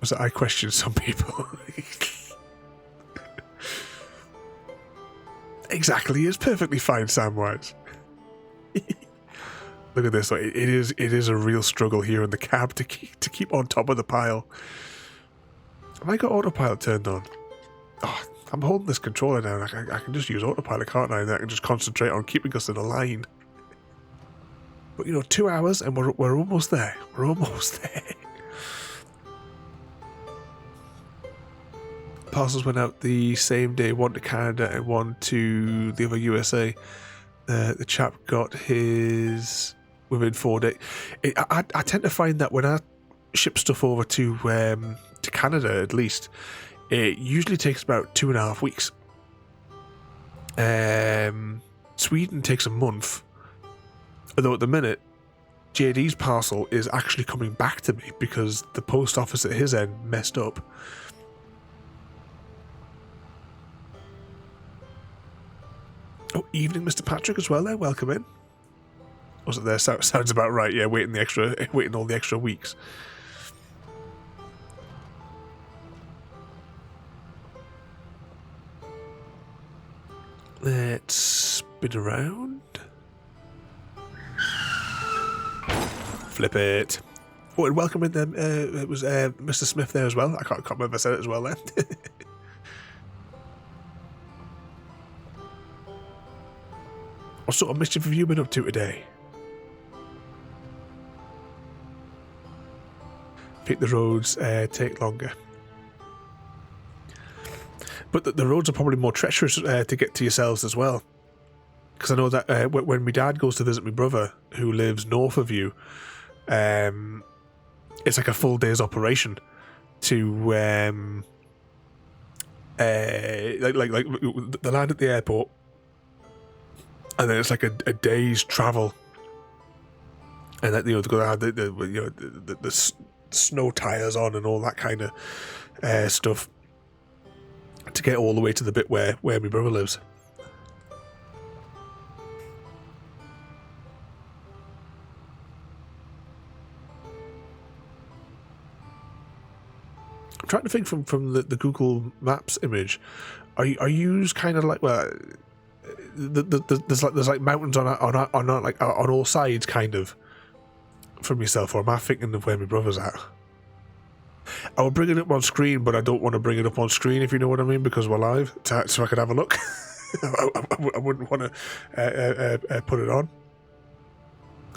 Was that I question some people? Exactly, it's perfectly fine, Samwise. Look at this. It is a real struggle here in the cab to keep on top of the pile. Have I got autopilot turned on? Oh, I'm holding this controller down. I can just use autopilot, can't I? And I can just concentrate on keeping us in a line. But 2 hours and we're almost there. We're almost there. Parcels went out the same day, one to Canada and one to the other USA. The chap got his within 4 days. I tend to find that when I ship stuff over to Canada, at least, it usually takes about 2.5 weeks. Sweden takes a month, although at the minute JD's parcel is actually coming back to me because the post office at his end messed up. Oh, evening, Mr. Patrick, as well there. Welcome in. Was it there? Sounds about right. Yeah, waiting all the extra weeks. Let's spin around. Flip it. Oh, and welcome in them. It was Mr. Smith there as well. I can't remember if I said it as well then. What sort of mischief have you been up to today? I think the roads take longer. But the roads are probably more treacherous to get to yourselves as well. Because I know that when my dad goes to visit my brother, who lives north of you, it's like a full day's operation to like the land at the airport. And then it's like a day's travel, and that they're going to have the snow tires on and all that kind of stuff to get all the way to the bit where my brother lives. I'm trying to think from the Google Maps image. Are you kind of like there's like mountains on all sides, kind of, from yourself, or am I thinking of where my brother's at? I will bring it up on screen, but I don't want to bring it up on screen, if you know what I mean, because we're live, so I could have a look. I wouldn't want to put it on.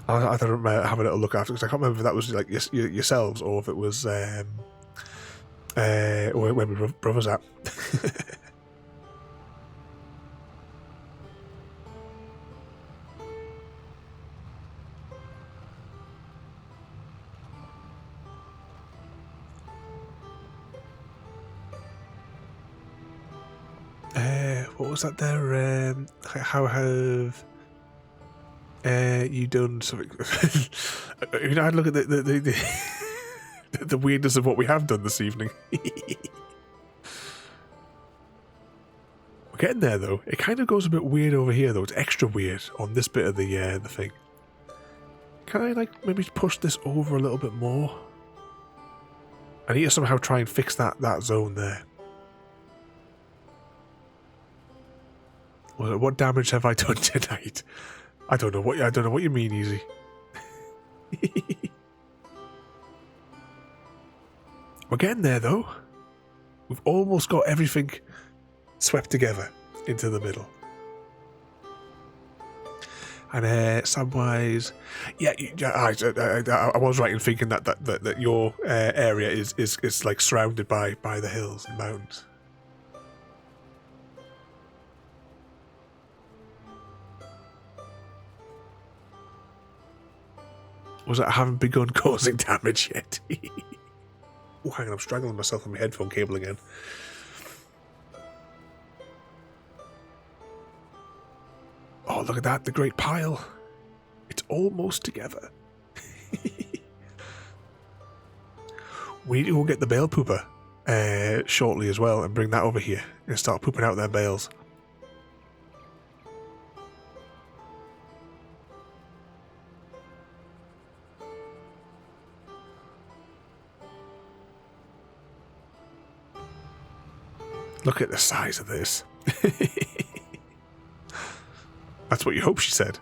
I don't have a little look after, because I can't remember if that was like yourselves or if it was where my brother's at. What was that there? How have you done something? I'd look at the weirdness of what we have done this evening. We're getting there though. It kind of goes a bit weird over here though. It's extra weird on this bit of the thing. Can I maybe push this over a little bit more? I need to somehow try and fix that zone there. What damage have I done tonight? I don't know what you mean, Easy. We're getting there though. We've almost got everything swept together into the middle. And Samwise, yeah, I was right in thinking that your area is like surrounded by the hills and mountains. Was it I haven't begun causing damage yet? Oh, hang on, I'm strangling myself on my headphone cable again. Oh, look at that, the great pile. It's almost together. We need to go get the bale pooper shortly as well and bring that over here and start pooping out their bales. Look at the size of this. That's what you hope, she said.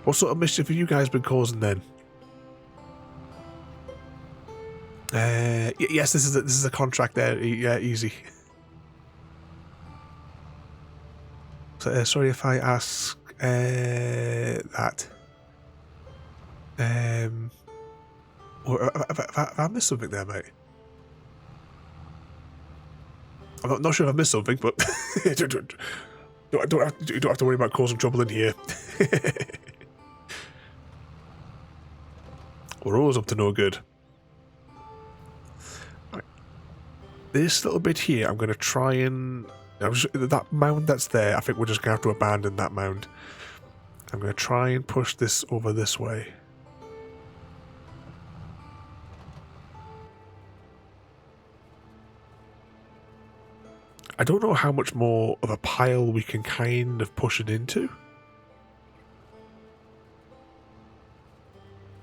What sort of mischief have you guys been causing then? Yes, this is a contract there. Yeah, easy. So, sorry if I ask that. Or have I missed something there, mate? I'm not sure if I missed something, but don't have to worry about causing trouble in here. We're always up to no good. Right. This little bit here, I'm going to try and... that mound that's there, I think we're just going to have to abandon that mound. I'm going to try and push this over this way. I don't know how much more of a pile we can kind of push it into.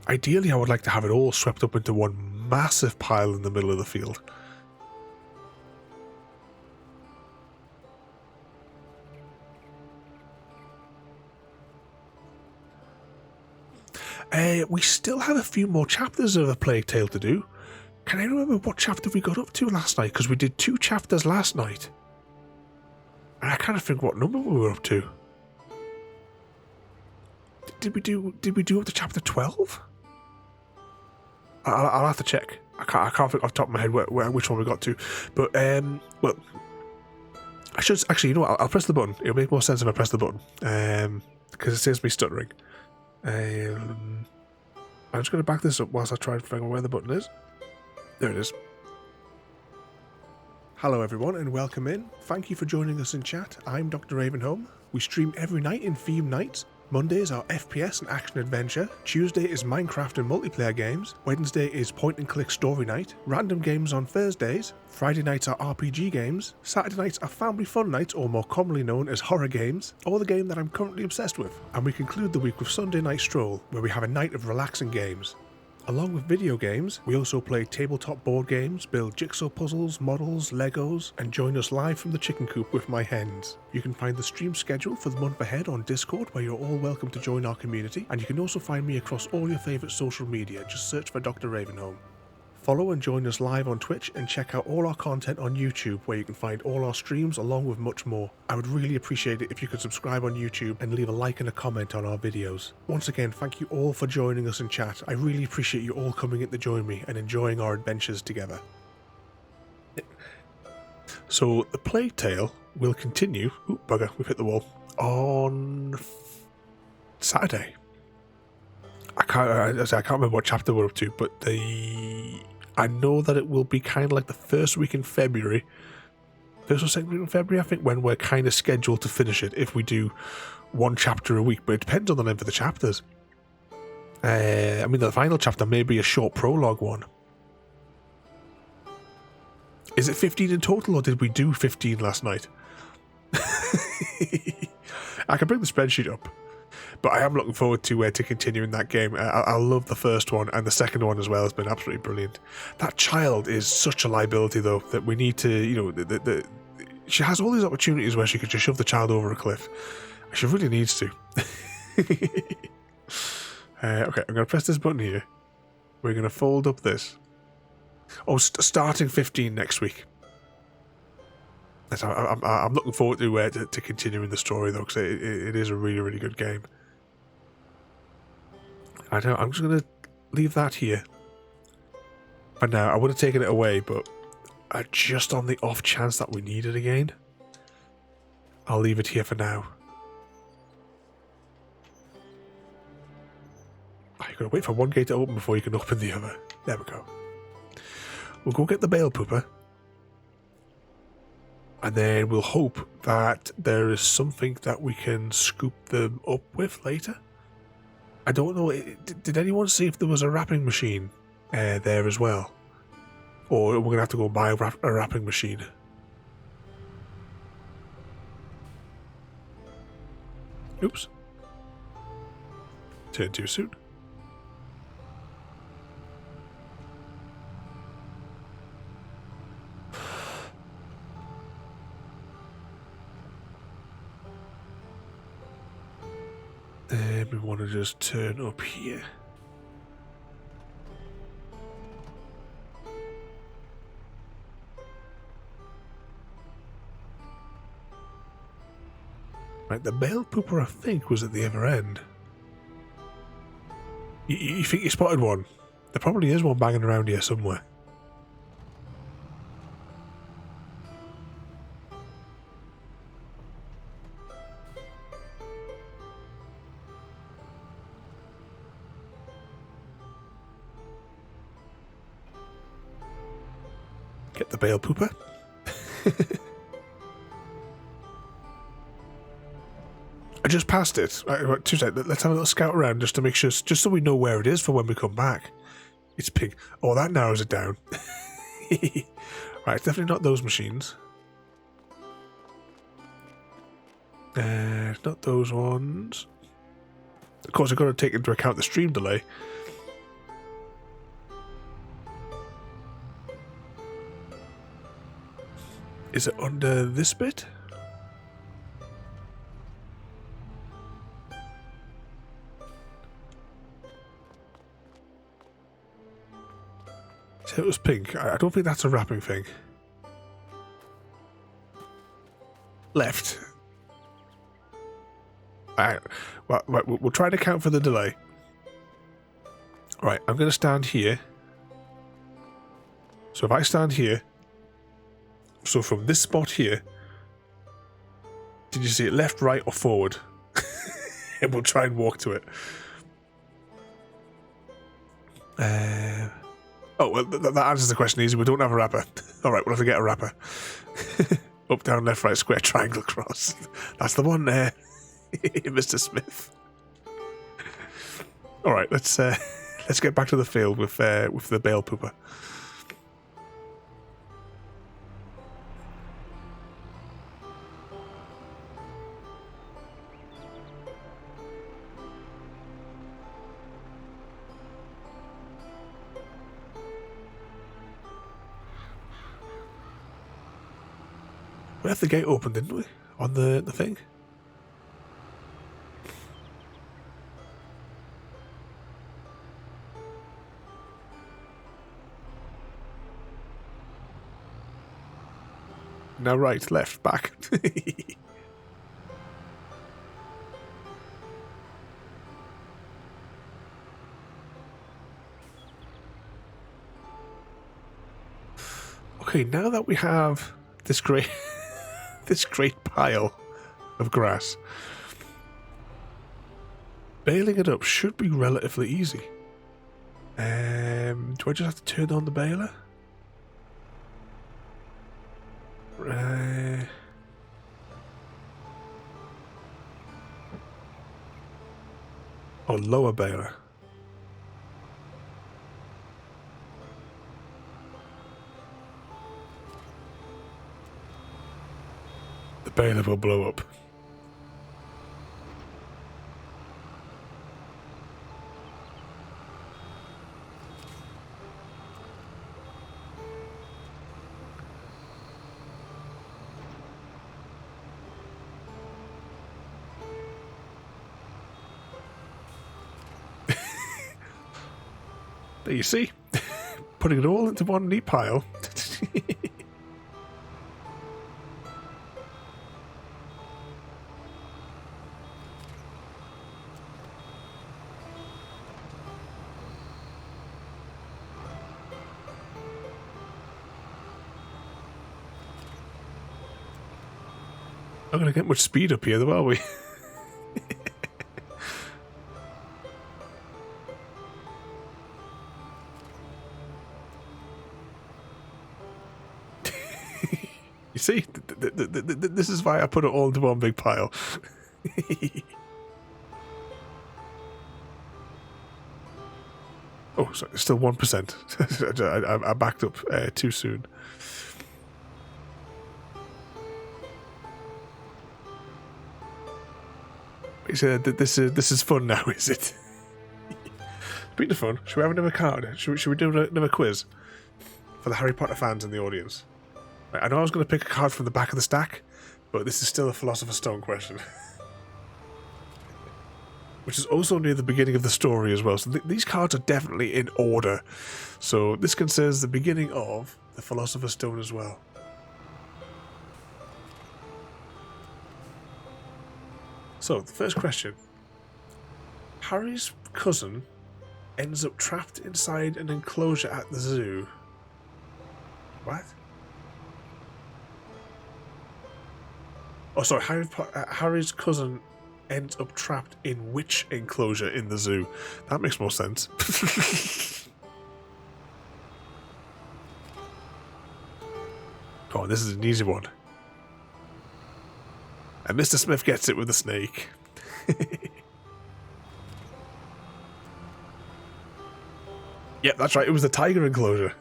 Ideally, I would like to have it all swept up into one massive pile in the middle of the field. We still have a few more chapters of A Plague Tale to do. Can I remember what chapter we got up to last night? Because we did 2 chapters last night. And I kind of think what number we were up to. Did we do up to chapter 12? I'll have to check. I can't think off the top of my head which one we got to. But well, I should actually. You know what? I'll press the button. It'll make more sense if I press the button. Because it saves me stuttering. I'm just going to back this up whilst I try and figure out where the button is. There it is. Hello everyone and welcome in. Thank you for joining us in chat. I'm Dr. Ravenholm. We stream every night in theme nights. Mondays are FPS and action adventure, Tuesday is Minecraft and multiplayer games, Wednesday is point and click story night, random games on Thursdays, Friday nights are RPG games, Saturday nights are family fun nights or more commonly known as horror games, or the game that I'm currently obsessed with, and we conclude the week with Sunday Night Stroll, where we have a night of relaxing games. Along with video games, we also play tabletop board games, build jigsaw puzzles, models, Legos, and join us live from the chicken coop with my hens. You can find the stream schedule for the month ahead on Discord, where you're all welcome to join our community, and you can also find me across all your favourite social media. Just search for Dr. Ravenholm. Follow and join us live on Twitch and check out all our content on YouTube, where you can find all our streams along with much more. I would really appreciate it if you could subscribe on YouTube and leave a like and a comment on our videos. Once again, thank you all for joining us in chat. I really appreciate you all coming in to join me and enjoying our adventures together. So the Plague Tale will continue. Ooh, bugger, we've hit the wall. On Saturday. I can't remember what chapter we're up to, but I know that it will be kind of like the first week in February. First or second week in February, I think, when we're kind of scheduled to finish it, if we do 1 chapter a week, but it depends on the length of the chapters. I mean, the final chapter may be a short prologue one. Is it 15 in total, or did we do 15 last night? I can bring the spreadsheet up. But I am looking forward to continuing that game. I love the first one, and the second one as well has been absolutely brilliant. That child is such a liability, though, that we need to, you know, she has all these opportunities where she could just shove the child over a cliff. She really needs to. Okay, I'm going to press this button here. We're going to fold up this. Oh, starting 15 next week. I'm looking forward to continuing the story though, because it is a really, really good game. I'm just going to leave that here. For now, I would have taken it away, but just on the off chance that we need it again, I'll leave it here for now. You've got to wait for one gate to open before you can open the other. There we go. We'll go get the bale pooper. And then we'll hope that there is something that we can scoop them up with later. I don't know, did anyone see if there was a wrapping machine there as well? Or we're going to have to go buy a wrapping machine. Oops. Turned too soon. Then we want to just turn up here. Right, the bale pooper I think was at the other end. You think you spotted one? There probably is one banging around here somewhere. Get the bale pooper. I just passed it. Right, 2 seconds. Let's have a little scout around just to make sure, just so we know where it is for when we come back. It's pink. Oh, that narrows it down. Right, it's definitely not those machines. Not those ones. Of course, I've got to take into account the stream delay. Is it under this bit? So it was pink. I don't think that's a wrapping thing. Left. Alright, well, we'll try to account for the delay. Alright, I'm going to stand here. So if I stand here, so from this spot here, did you see it left, right, or forward? And we'll try and walk to it. Oh, well, that answers the question easy. We don't have a wrapper. Alright, we'll have to get a wrapper. Up, down, left, right, square, triangle, cross. That's the one there. Mr. Smith. Alright, let's get back to the field with the bale pooper. We left the gate open, didn't we? On the thing? Now right, left, back. Okay, now that we have this great this great pile of grass, baling it up should be relatively easy. Do I just have to turn on the baler? Oh, lower baler. The baler will blow up. There you see. putting it all into one neat pile. Not going to get much speed up here, though, are we? You see, this is why I put it all into one big pile. Oh, sorry, still 1%. I backed up too soon. This is fun now, is it? Speaking of fun, should we have another card? Should we do another quiz for the Harry Potter fans in the audience? Right, I know I was going to pick a card from the back of the stack, but this is still a Philosopher's Stone question. Which is also near the beginning of the story as well. So these cards are definitely in order. So this concerns the beginning of the Philosopher's Stone as well. So, the first question. Harry's cousin ends up trapped inside an enclosure at the zoo. What? Oh, sorry. Harry's cousin ends up trapped in which enclosure in the zoo? That makes more sense. Oh, this is an easy one. And Mr. Smith gets it with the snake. Yep, that's right. It was the tiger enclosure.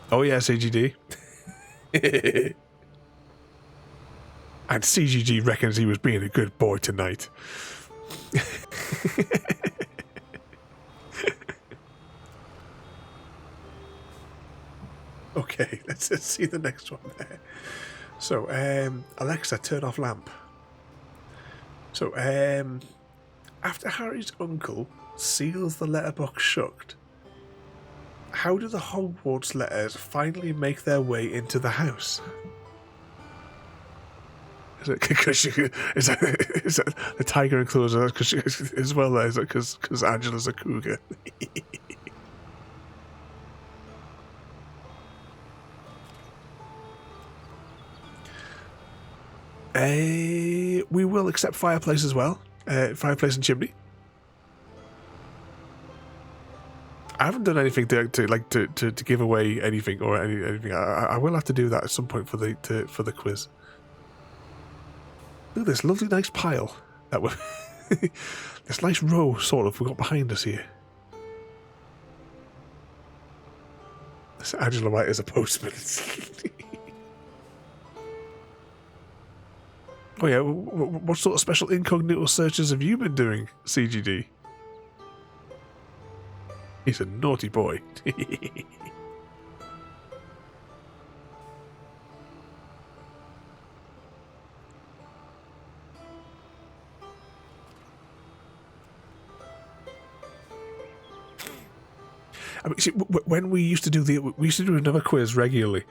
Oh yeah, CGD. And CGG reckons he was being a good boy tonight. Okay, let's see the next one there. So, Alexa, turn off lamp. So, after Harry's uncle seals the letterbox shut, how do the Hogwarts letters finally make their way into the house? Is it because is that the tiger enclosure? Because as well, there is it because Angela's a cougar? We will accept fireplace as well. Fireplace and chimney. I haven't done anything to give away anything or anything. I will have to do that at some point for the quiz. Look at this lovely nice pile that we this nice row sort of we got behind us here. This Angela White is a postman. Oh yeah, what sort of special incognito searches have you been doing, CGD? He's a naughty boy. I mean, see, when we used to do another quiz regularly,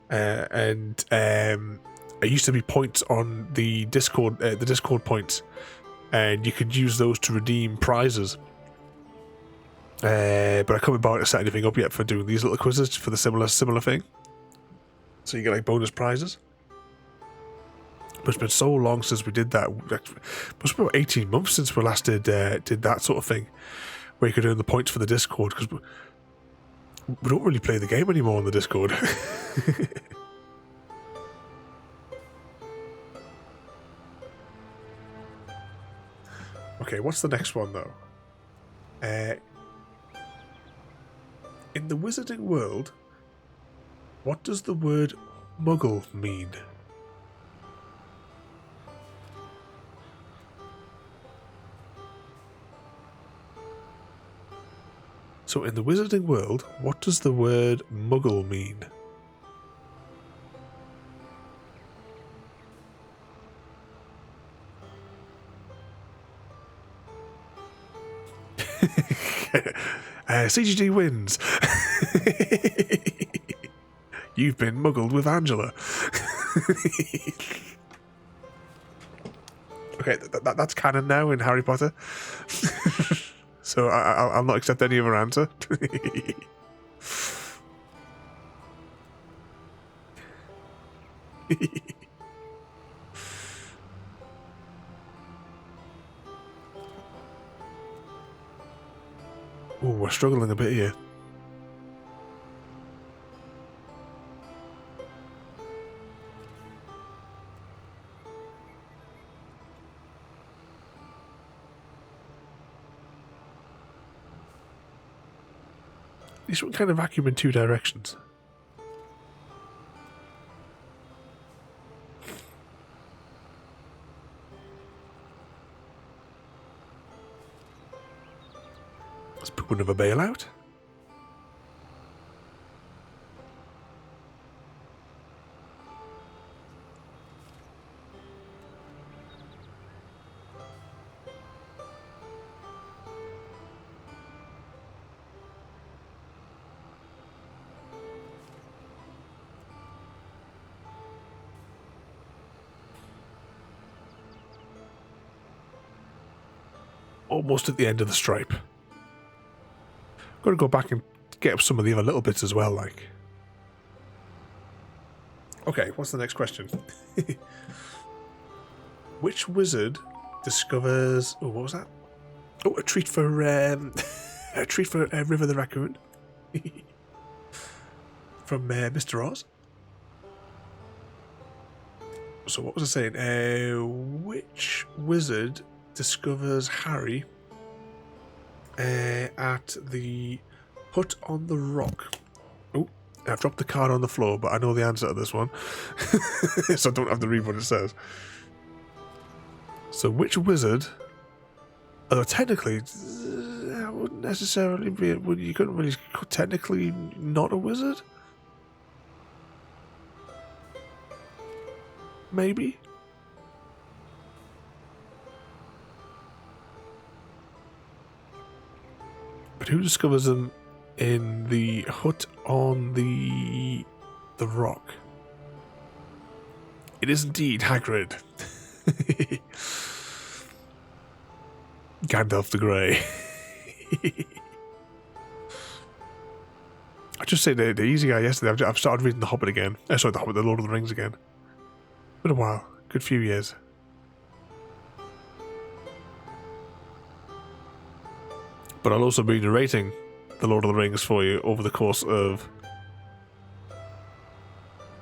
and it used to be points on the Discord points, and you could use those to redeem prizes. But I can't remember to set anything up yet for doing these little quizzes for the similar thing. So you get like bonus prizes. But it's been so long since we did that. It must be about 18 months since we last did that sort of thing, where you could earn the points for the Discord, because we don't really play the game anymore on the Discord. Okay, what's the next one though? In the wizarding world, what does the word muggle mean? So in the wizarding world, what does the word muggle mean? CGG wins. You've been muggled with Angela. Okay, that's canon now in Harry Potter. So I'll not accept any other answer. Oh, we're struggling a bit here. This one kind of vacuum in two directions. Let's put one of a bailout. Almost at the end of the stripe. Got to go back and get up some of the other little bits as well, like. Okay, what's the next question? Which wizard discovers... Oh, what was that? Oh, a treat for River the Raccoon. From Mr. Oz. So what was I saying? Which wizard discovers Harry at the hut on the rock? Oh, I've dropped the card on the floor, but I know the answer to this one. So I don't have to read what it says. So which wizard... Although technically, I wouldn't necessarily be... You couldn't really... Technically not a wizard? Maybe? But who discovers them in the hut on the rock? It is indeed Hagrid. Gandalf the Grey. I just said the easy guy yesterday. I've started reading The Hobbit again. Sorry, The Hobbit, The Lord of the Rings again. Been a while. Good few years. But I'll also be narrating The Lord of the Rings for you over the course of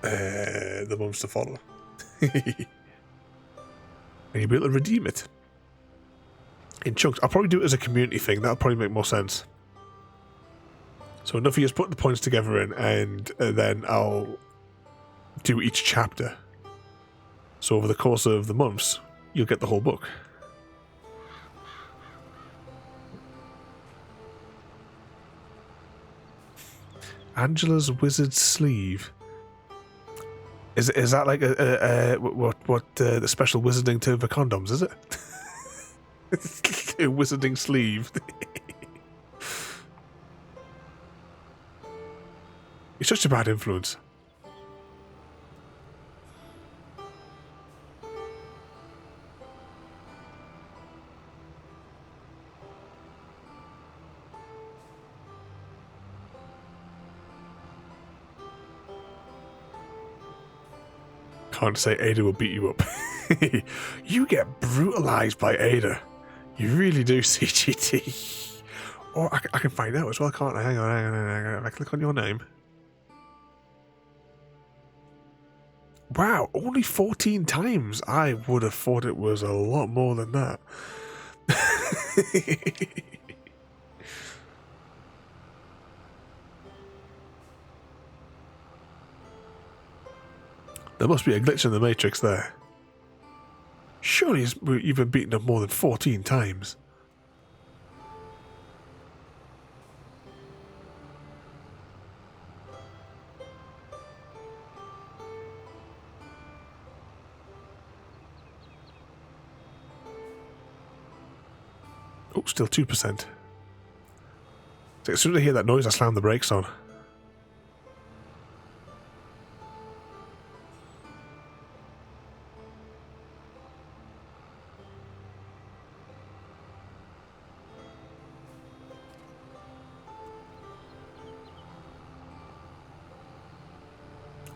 the months to follow. And you'll be able to redeem it in chunks. I'll probably do it as a community thing. That'll probably make more sense. So enough of you just put the points together in, and then I'll do each chapter. So over the course of the months, you'll get the whole book. Angela's wizard sleeve. Is that like the special wizarding to the condoms? Is it? A wizarding sleeve. You're such a bad influence. Can't say Ada will beat you up. You get brutalized by Ada. You really do, CGT. Or I can find out as well, can't I? Hang on. If I click on your name. Wow, only 14 times. I would have thought it was a lot more than that. There must be a glitch in the Matrix there. Surely you've been beaten up more than 14 times. Oh, still 2%. So as soon as I hear that noise, I slam the brakes on.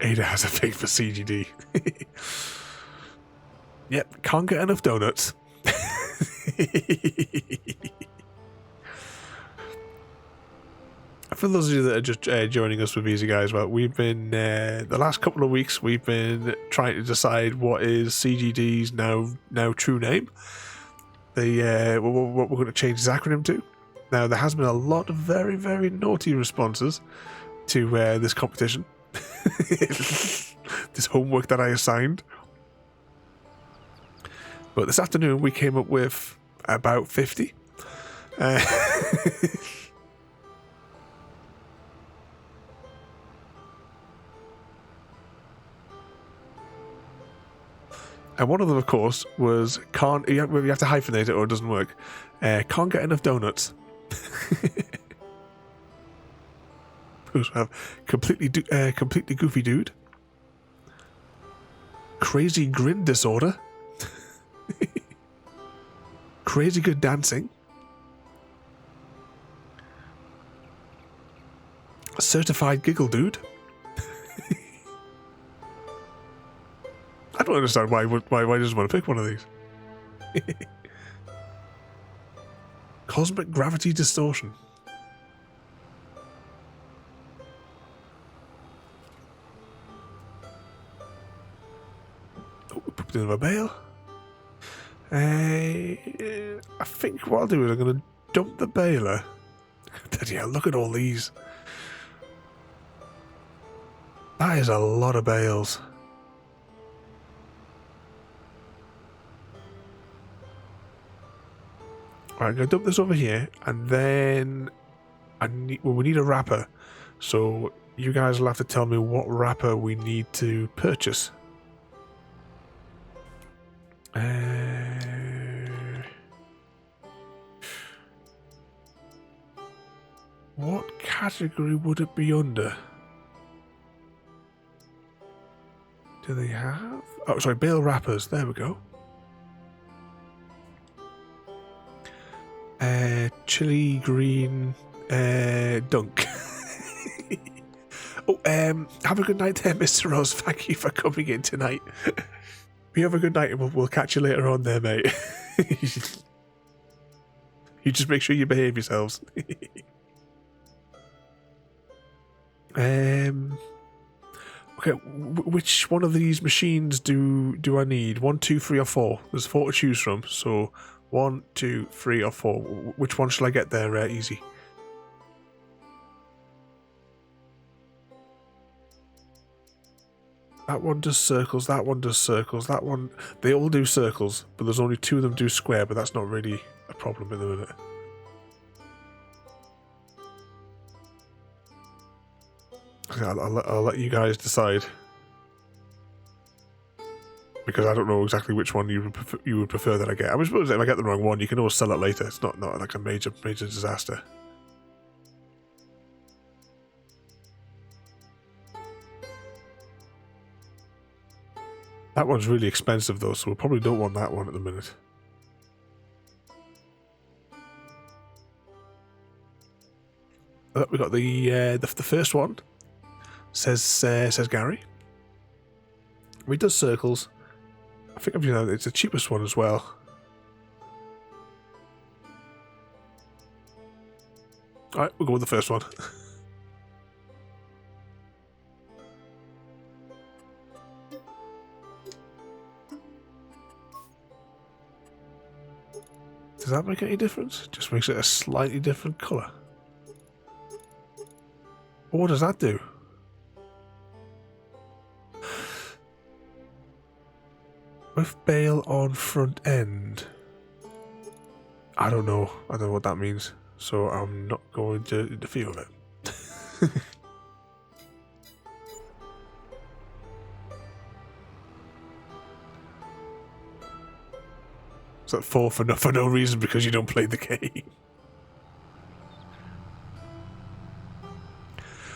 Ada has a thing for CGD. Yep, can't get enough donuts. For those of you that are just joining us with Easy Guys, well, we've been the last couple of weeks we've been trying to decide what is CGD's now true name. What we're going to change his acronym to. Now there has been a lot of very, very naughty responses to this competition. This homework that I assigned. But this afternoon we came up with about 50. And one of them, of course, was you have to hyphenate it or it doesn't work. Can't get enough donuts. We also have completely goofy dude. Crazy grin disorder. Crazy good dancing. Certified giggle dude. I don't understand why he doesn't want to pick one of these. Cosmic gravity distortion. Oh, we put in a bale. I think what I'll do is I'm going to dump the baler. Yeah, look at all these. That is a lot of bales. Right, I'm going to dump this over here, and then we need a wrapper. So you guys will have to tell me what wrapper we need to purchase. What category would it be under? Do they have? Oh, sorry, bale wrappers. There we go. Chili green dunk. Oh, have a good night there, Mr. Rose. Thank you for coming in tonight. You have a good night and we'll catch you later on there, mate. You just make sure you behave yourselves. Okay, which one of these machines do I need? 1, 2, 3 or 4? There's 4 to choose from, so 1, 2, 3 or 4. Which one shall I get there, Easy? That one does circles, that one does circles, that one... They all do circles, but there's only 2 of them do square, but that's not really a problem in the minute. I'll let you guys decide. Because I don't know exactly which one you would prefer that I get. I suppose if I get the wrong one, you can always sell it later. It's not like a major disaster. That one's really expensive though, so we probably don't want that one at the minute. We got the first one. Says Gary. We does circles. I think it's the cheapest one as well. Alright, we'll go with the first one. Does that make any difference? Just makes it a slightly different colour. What does that do? With bale on front end. I don't know. I don't know what that means. So I'm not going to interfere with it. Is that 4 for no reason because you don't play the game?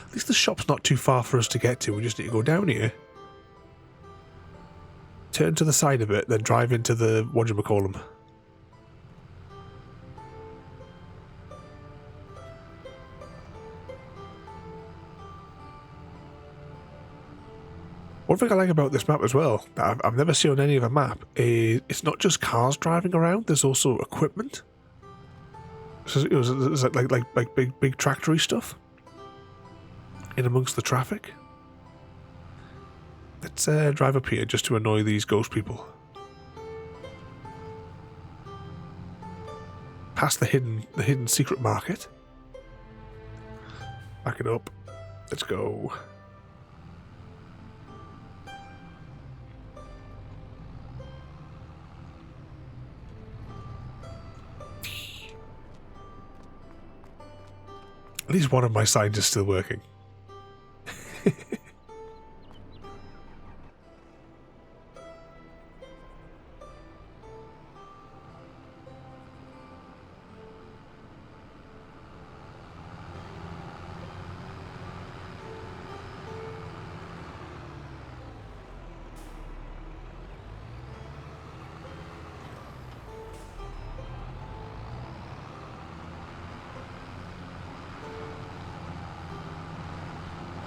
At least the shop's not too far for us to get to. We just need to go down here, turn to the side of it, then drive into the whatchamacallem. One thing I like about this map as well, that I've never seen on any other map, is it's not just cars driving around, there's also equipment. So it was like big tractory stuff in amongst the traffic. Let's drive up here just to annoy these ghost people. Past the hidden secret market. Back it up. Let's go. At least one of my signs is still working.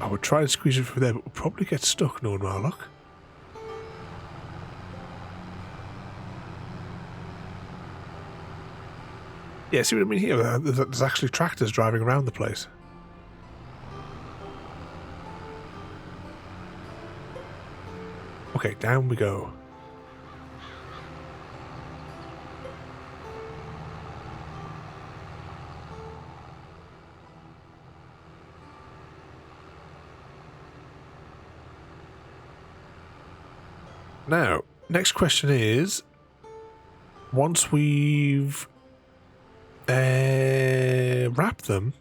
I would try and squeeze it through there, but we'll probably get stuck knowing our luck. Yeah, see what I mean here? There's actually tractors driving around the place. Okay, down we go. Now, next question is, once we've wrapped them,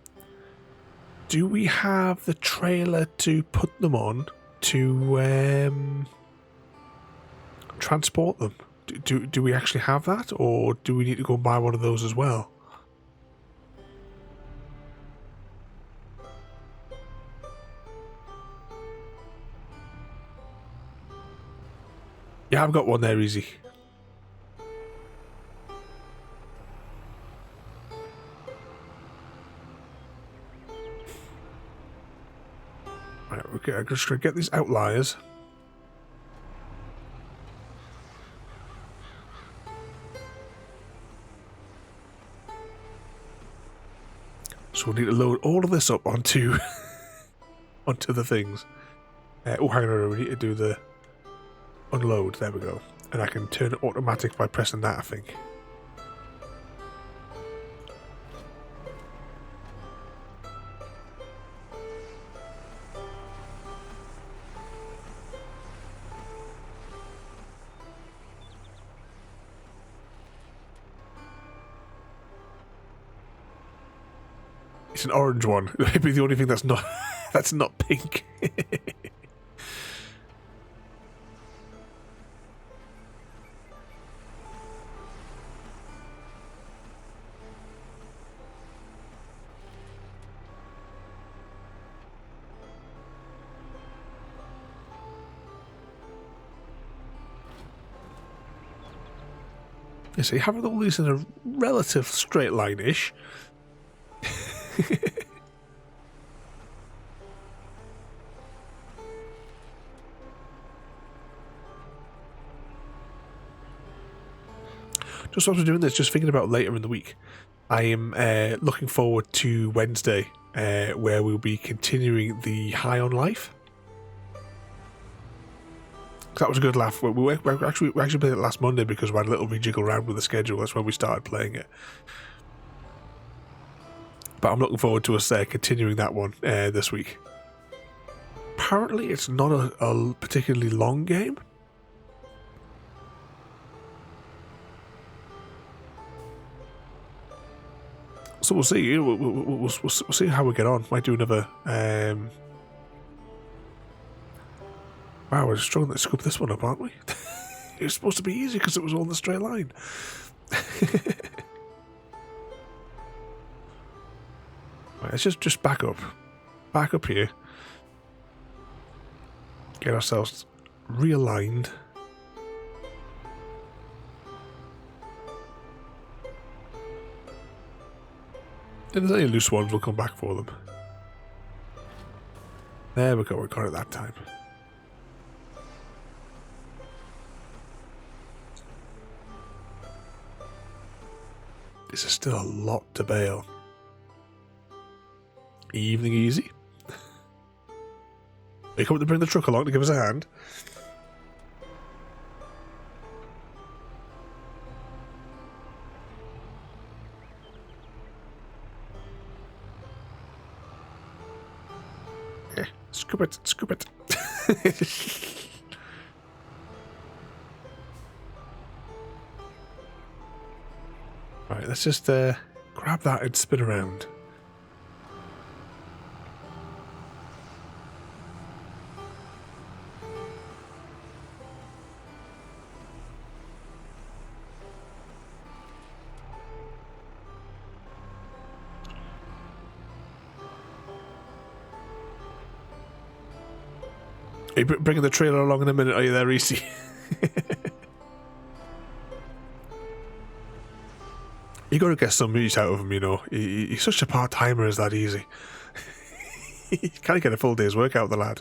do we have the trailer to put them on to transport them? Do we actually have that, or do we need to go and buy one of those as well? Yeah, I've got one there, easy. Right, okay, I'm just going to get these outliers. So we'll need to load all of this up onto onto the things. Oh, hang on, we need to do the unload. There we go. And I can turn it automatic by pressing that, I think. It's an orange one. Maybe the only thing that's not that's not pink. You see, having all these in a relative straight line-ish. Just whilst we're doing this, just thinking about later in the week, I am looking forward to Wednesday, where we'll be continuing the High on Life. That was a good laugh. We actually played it last Monday because we had a little rejiggle around with the schedule. That's when we started playing it. But I'm looking forward to us continuing that one this week. Apparently, it's not a particularly long game. So we'll see. We'll see how we get on. Might do another. Wow, we're struggling to scoop this one up, aren't we? It was supposed to be easy because it was all in the straight line. Right, let's just back up. back up here. Get ourselves realigned. If there's any loose ones, we'll come back for them. There we go, we got it that time. This is still a lot to bail. Evening easy. Are you coming to bring the truck along to give us a hand? Scoop it, scoop it. Right, let's just grab that and spin around. Are you bringing the trailer along in a minute? Are you there, Reese? You got to get some use out of him, you know. He's such a part-timer, is that easy? You can't get a full day's work out of the lad.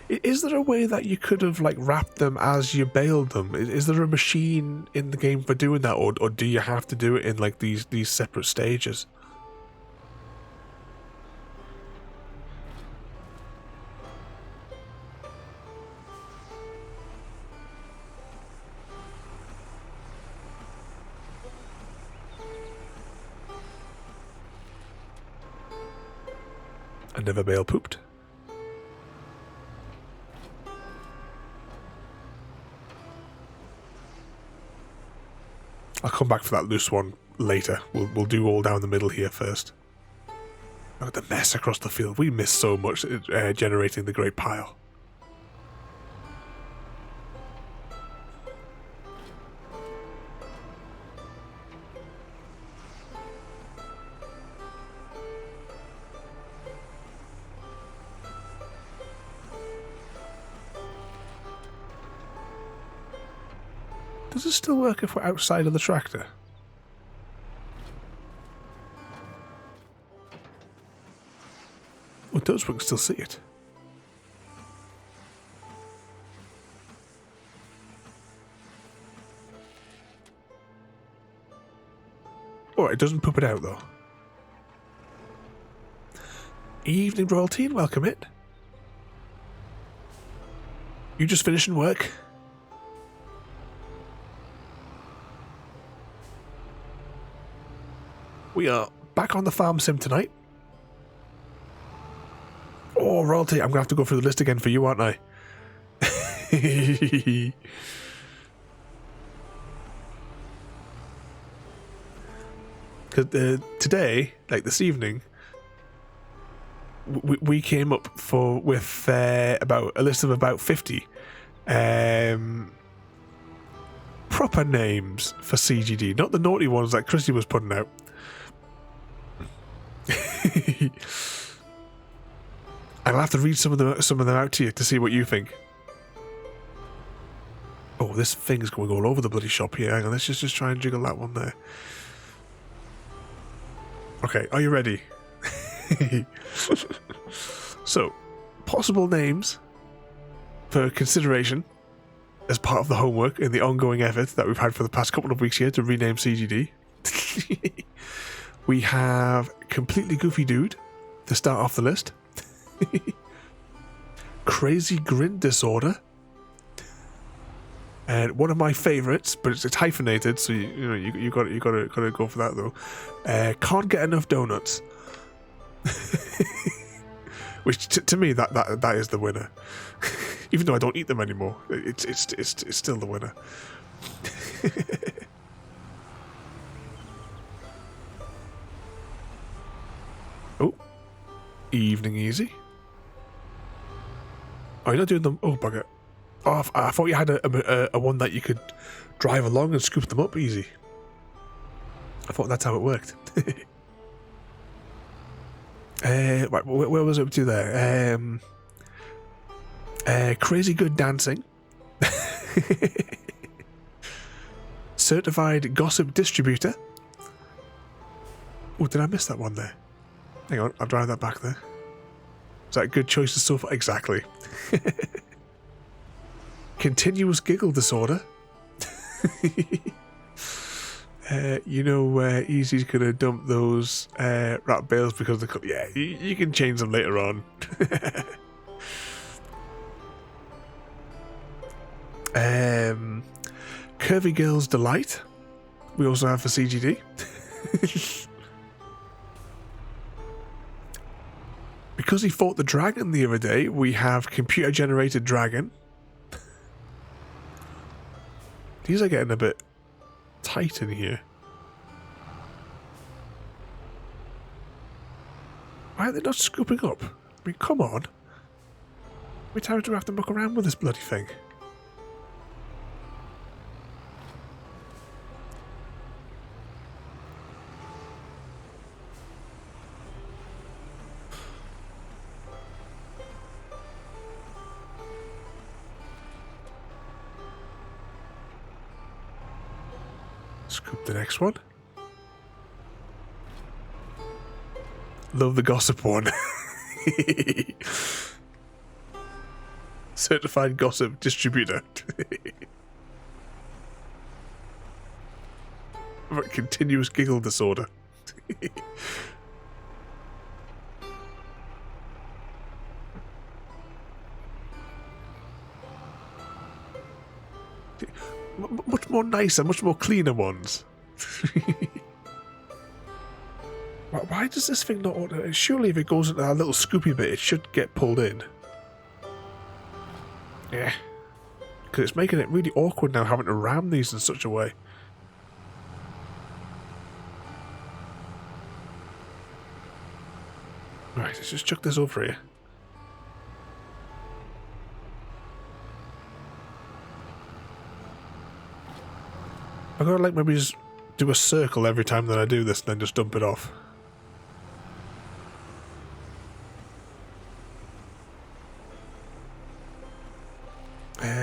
Is there a way that you could have like wrapped them as you bailed them? Is there a machine in the game for doing that, or do you have to do it in like these separate stages? I never bail pooped. I'll come back for that loose one later. We'll do all down the middle here first. Look at the mess across the field. We missed so much generating the great pile. Does it still work if we're outside of the tractor? Well, it does, we can still see it. Oh, it doesn't poop it out, though. Evening, royalty, and welcome it. You just finishing work? We are back on the farm sim tonight. Oh, royalty, I'm going to have to go through the list again for you, aren't I? Because today, like this evening, we came up with about a list of about 50 proper names for CGD, not the naughty ones that Chrissy was putting out. I'll have to read some of them out to you to see what you think. Oh, this thing's going all over the bloody shop here. Hang on, let's just try and jiggle that one there. Okay, are you ready? So, possible names for consideration as part of the homework and the ongoing effort that we've had for the past couple of weeks here to rename CGD. We have Completely Goofy Dude to start off the list. Crazy Grin Disorder. And one of my favourites, but it's hyphenated, so you got to go for that though. Can't Get Enough Donuts. Which to me that is the winner. Even though I don't eat them anymore, it's still the winner. Oh, Evening Easy. Oh, you're not doing them. Oh, bugger. Oh, I thought you had a one that you could drive along and scoop them up easy. I thought that's how it worked. Right, where was it up to there? Crazy good dancing. Certified gossip distributor. Oh, did I miss that one there? Hang on, I'll drive that back there. Is that good choices so far? Exactly. Continuous giggle disorder. You know, Easy's gonna dump those rat bales because the yeah, you can change them later on. Curvy Girl's Delight. We also have for CGD. Because he fought the dragon the other day, we have computer generated dragon. These are getting a bit tight in here. Why are they not scooping up? I mean, come on. How many times do we have to muck around with this bloody thing? Scoop the next one. Love the gossip one. Certified gossip distributor. Continuous giggle disorder. Much more nicer, much more cleaner ones. Why does this thing not order? Surely if it goes into that little scoopy bit, it should get pulled in. Yeah. Because it's making it really awkward now having to ram these in such a way. Right, let's just chuck this over here. I'm gonna like maybe just do a circle every time that I do this and then just dump it off.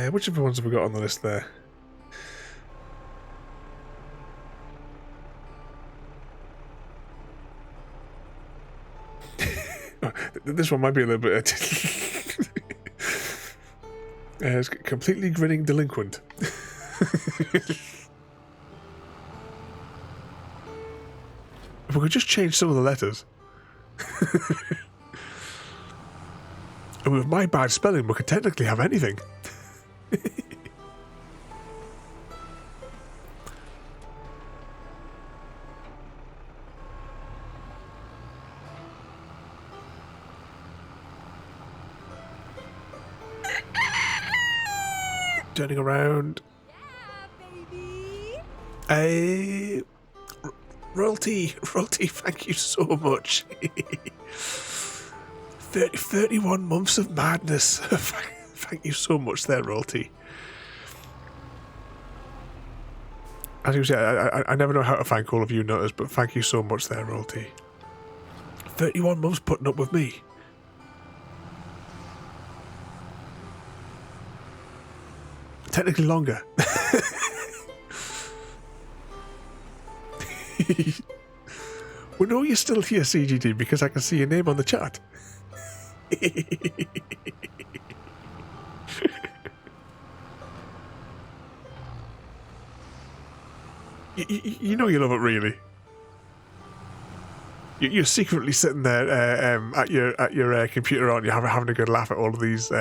Which other ones have we got on the list there? This one might be a little bit... it's completely grinning delinquent. If we could just change some of the letters. And with my bad spelling, we could technically have anything. Turning around. Yeah, baby. Hey, royalty, thank you so much. 31 months of madness. Thank you so much there, royalty. As you say, I never know how to thank all of you nutters, but thank you so much there, royalty. 31 months putting up with me. Technically longer. We know you're still here, CGD, because I can see your name on the chat. You know you love it, really. You're secretly sitting there at your computer, aren't you, having a good laugh at all of these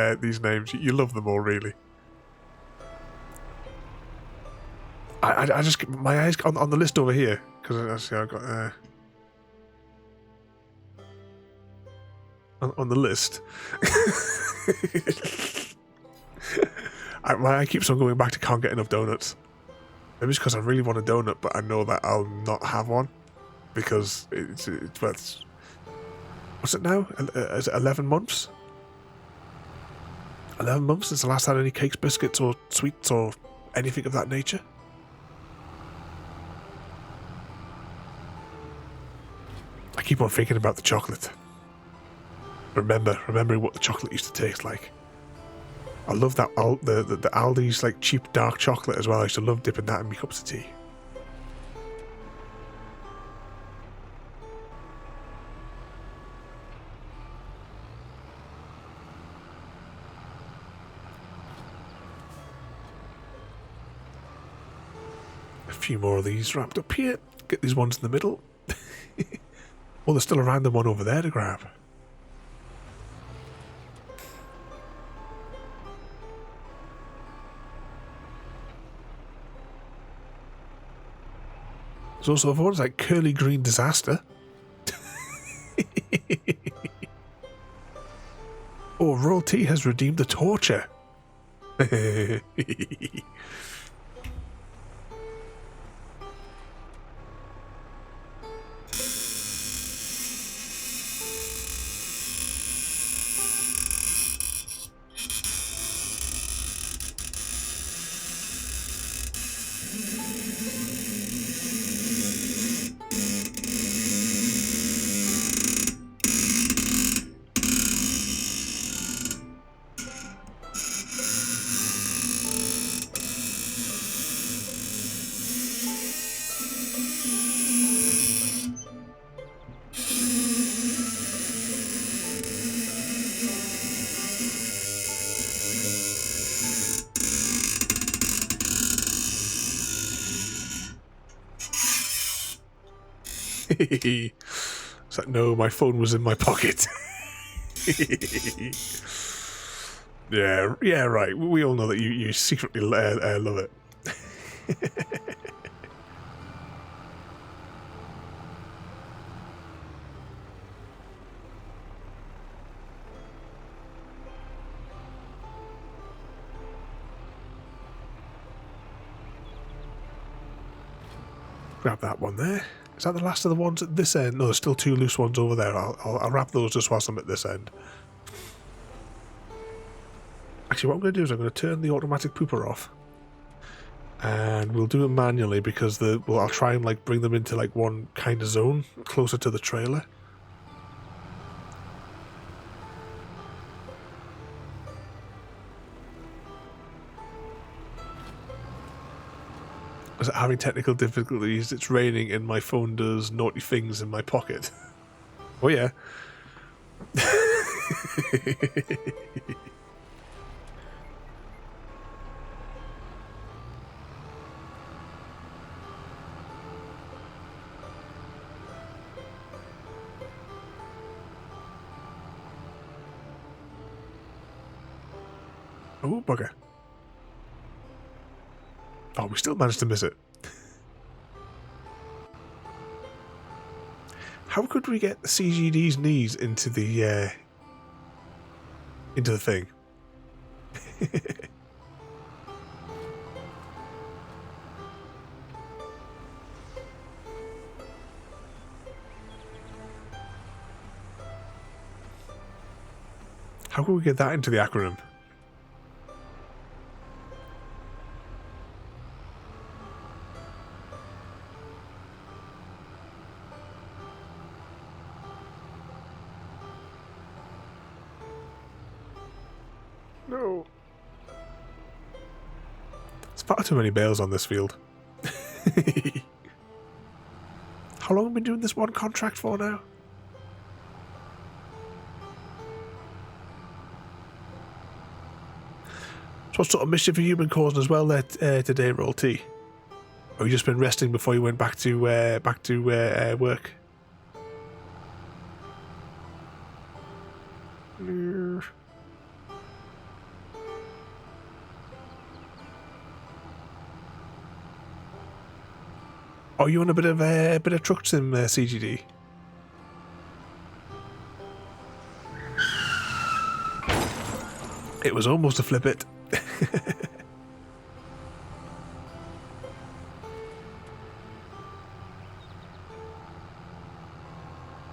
names. You love them all, really. I just get my eyes on the list over here because I see I've got on the list. My eye keeps on going back to can't get enough donuts. Maybe it's because I really want a donut, but I know that I'll not have one because it's what's it now? Is it 11 months? 11 months since I last had any cakes, biscuits, or sweets, or anything of that nature. I keep on thinking about the chocolate. Remembering what the chocolate used to taste like. I love that the Aldi's like cheap dark chocolate as well. I used to love dipping that in my cups of tea. A few more of these wrapped up here. Get these ones in the middle. Oh, there's still a random one over there to grab. There's also other ones like Curly Green Disaster. Oh, Royal T has redeemed the torture. It's like, no, my phone was in my pocket. yeah, right. We all know that you secretly love it. Grab that one there. Is that the last of the ones at this end? No, there's still two loose ones over there. I'll wrap those just whilst I'm at this end. Actually, what I'm going to do is I'm going to turn the automatic pooper off. And we'll do it manually because I'll try and like bring them into like one kind of zone closer to the trailer. As having technical difficulties, it's raining and my phone does naughty things in my pocket. Oh yeah. Oh, bugger. Oh, we still managed to miss it. How could we get the CGD's knees into the thing? How can we get that into the acronym? No. There's far too many bales on this field. How long have we been doing this one contract for now? So what sort of mischief have you been causing as well there today, Roll T? Or you just been resting before you went back to work? Oh, you on a bit of truck sim CGD? It was almost a flip it.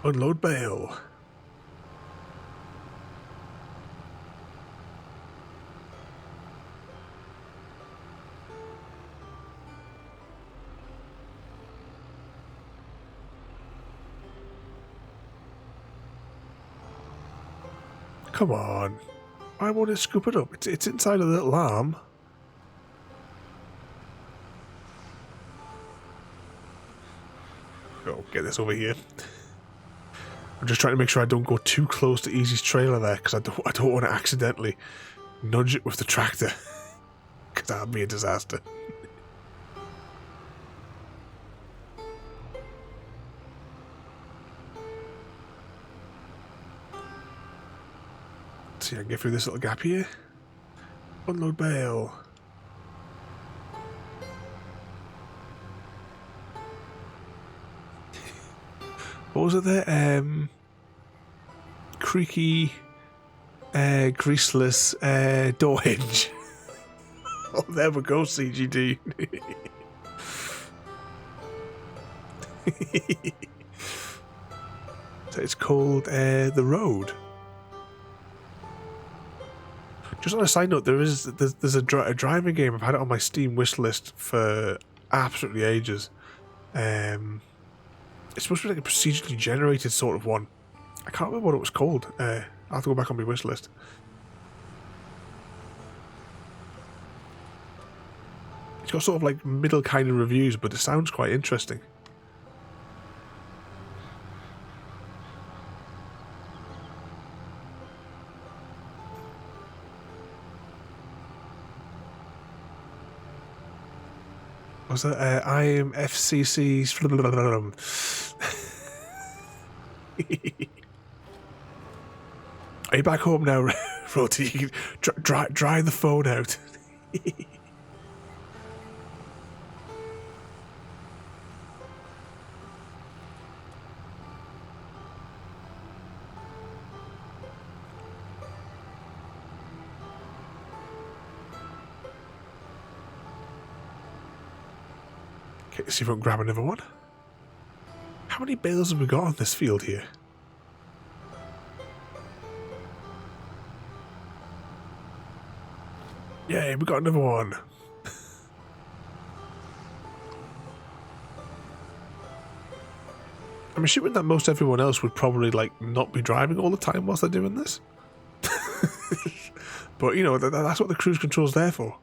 Unload bale. Come on. Why won't it scoop it up? It's inside a little arm. Go, get this over here. I'm just trying to make sure I don't go too close to Easy's trailer there, because I don't want to accidentally nudge it with the tractor. Because that would be a disaster. See, I can get through this little gap here. Unload bale. What was it there? Creaky, greaseless door hinge. Oh, there we go, CGD. So it's called The Road. Just on a side note, there's a driving game. I've had it on my Steam wish list for absolutely ages. It's supposed to be like a procedurally generated sort of one. I can't remember what it was called. I'll have to go back on my wish list. It's got sort of like middle kind of reviews, but it sounds quite interesting. Was that I am FCC's? Are you back home now, Roti? You can dry the phone out. Okay, see if we can grab another one. How many bales have we got on this field here? Yay, we got another one. I'm assuming that most everyone else would probably like not be driving all the time whilst they're doing this. But you know, that's what the cruise control's there for.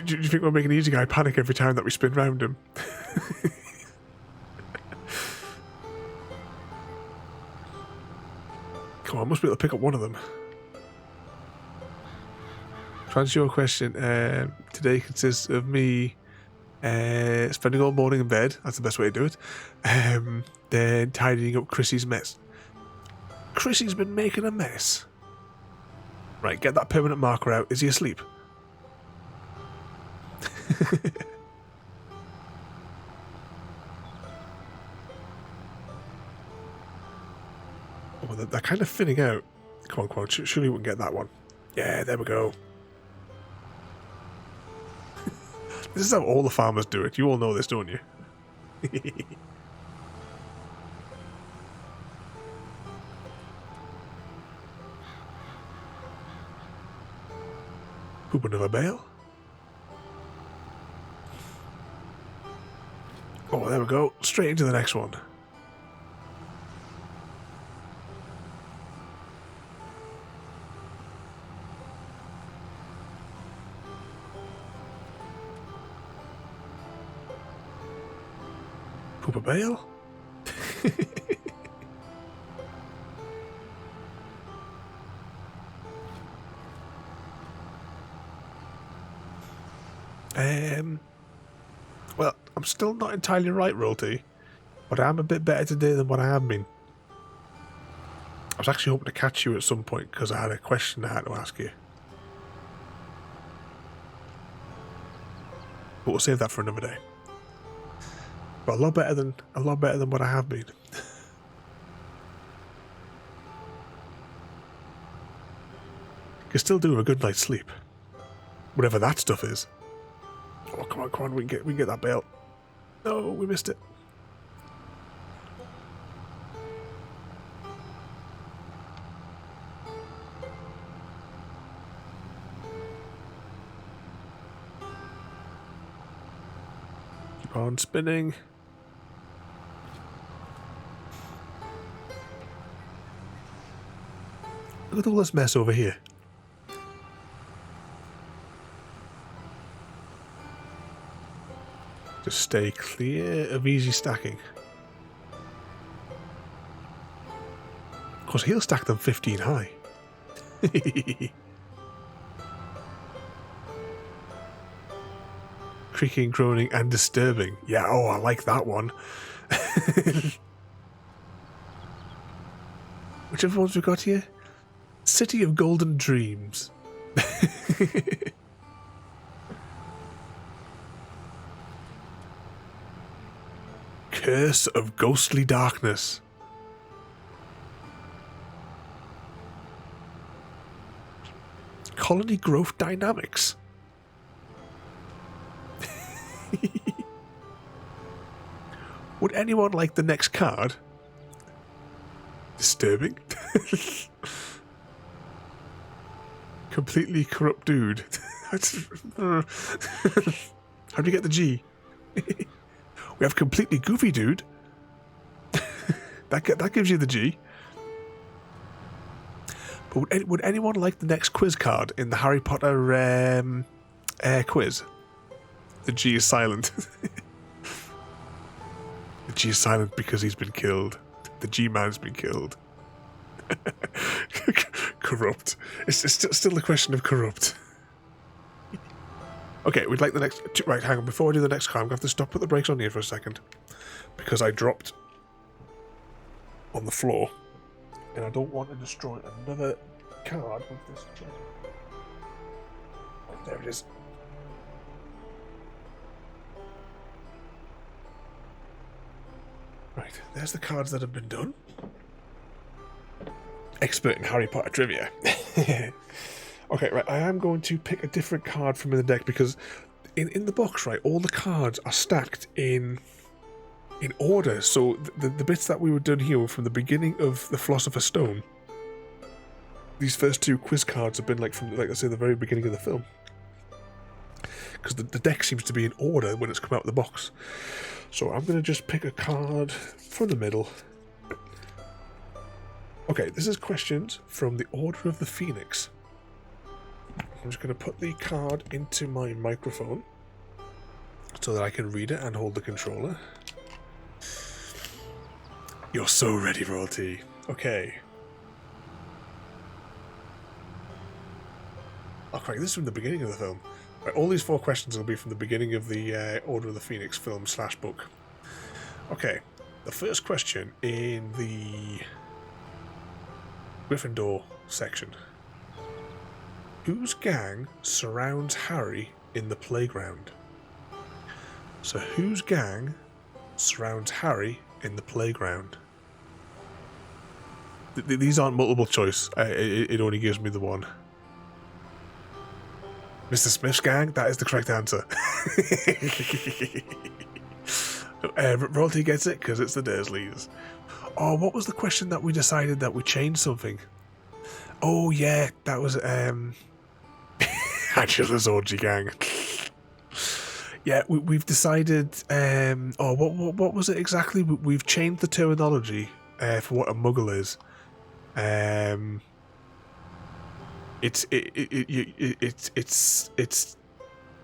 Do you think we're making Easy Guy panic every time that we spin round him? Come on, I must be able to pick up one of them. To answer your question, today consists of me spending all morning in bed. That's the best way to do it. Then tidying up Chrissy's mess. Chrissy's been making a mess. Right, get that permanent marker out. Is he asleep? Oh, they're kind of thinning out. Come on. Surely we can get that one. Yeah, there we go. This is how all the farmers do it. You all know this, don't you? Poop another bale. Oh, there we go. Straight into the next one. Poop a bale. Well, I'm still not entirely right, Royalty, but I am a bit better today than what I have been. I was actually hoping to catch you at some point because I had a question I had to ask you. But we'll save that for another day. But a lot better than what I have been. Can still do a good night's sleep, whatever that stuff is. Oh, come on, we can get that bale. No, we missed it. Keep on spinning. Look at all this mess over here. Just stay clear of easy stacking. Of course, he'll stack them 15 high. Creaking, groaning, and disturbing. Yeah, oh, I like that one. Whichever ones we got here. City of Golden Dreams. Curse of Ghostly Darkness. Colony Growth Dynamics. Would anyone like the next card? Disturbing. Completely corrupt dude. How do you get the G? We have completely goofy dude. that gives you the G. But would anyone like the next quiz card in the Harry Potter quiz? The G is silent. The G is silent because he's been killed. The G-man's been killed. Corrupt. It's still the question of corrupt. Okay, we'd like the next... Right, hang on. Before I do the next card, I'm going to have to stop, put the brakes on here for a second. Because I dropped on the floor. And I don't want to destroy another card with this. Oh, there it is. Right, there's the cards that have been done. Expert in Harry Potter trivia. Okay, right, I am going to pick a different card from in the deck because in the box, right, all the cards are stacked in order. So the bits that we were done here were from the beginning of the Philosopher's Stone. These first two quiz cards have been from I say, the very beginning of the film. Because the deck seems to be in order when it's come out of the box. So I'm going to just pick a card from the middle. Okay, this is questions from the Order of the Phoenix. I'm just going to put the card into my microphone so that I can read it and hold the controller. You're so ready, royalty. Okay. Oh, correct. This is from the beginning of the film. Right, all these 4 questions will be from the beginning of the Order of the Phoenix film / book. Okay. The first question in the Gryffindor section. Whose gang surrounds Harry in the playground? So whose gang surrounds Harry in the playground? These aren't multiple choice. It only gives me the one. Mr. Smith's gang? That is the correct answer. Royalty gets it because it's the Dursleys. Oh, what was the question that we decided that we changed something? Oh, yeah, that was Angela's Orgy Gang. Yeah, we've decided... what was it exactly? We've changed the terminology for what a muggle is.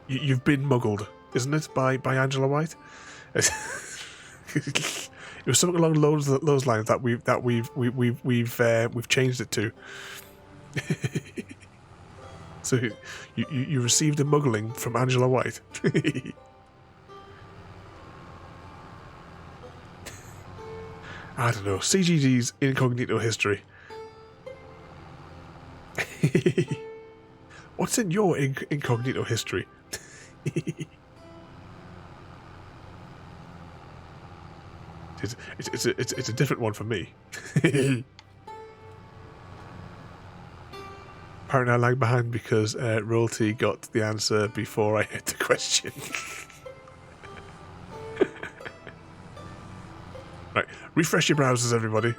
You've been muggled, isn't it? By Angela White. It was something along those lines that we've changed it to. So you received a muggling from Angela White. I don't know. CGG's incognito history. What's in your incognito history? It's a different one for me. Apparently I lagged behind because Royalty got the answer before I hit the question. Right, refresh your browsers, everybody.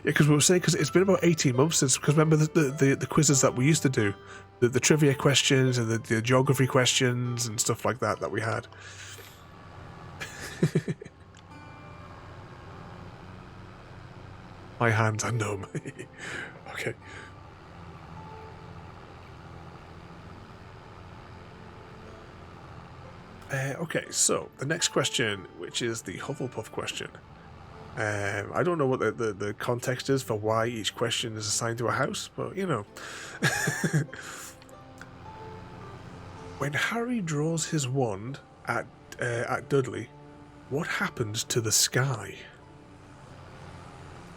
because we were saying, because it's been about 18 months since, because remember the quizzes that we used to do, the trivia questions and the geography questions and stuff like that we had. My hands are numb. Okay. Okay, so the next question, which is the Hufflepuff question. I don't know what the context is for why each question is assigned to a house, but you know. When Harry draws his wand at Dudley, what happens to the sky?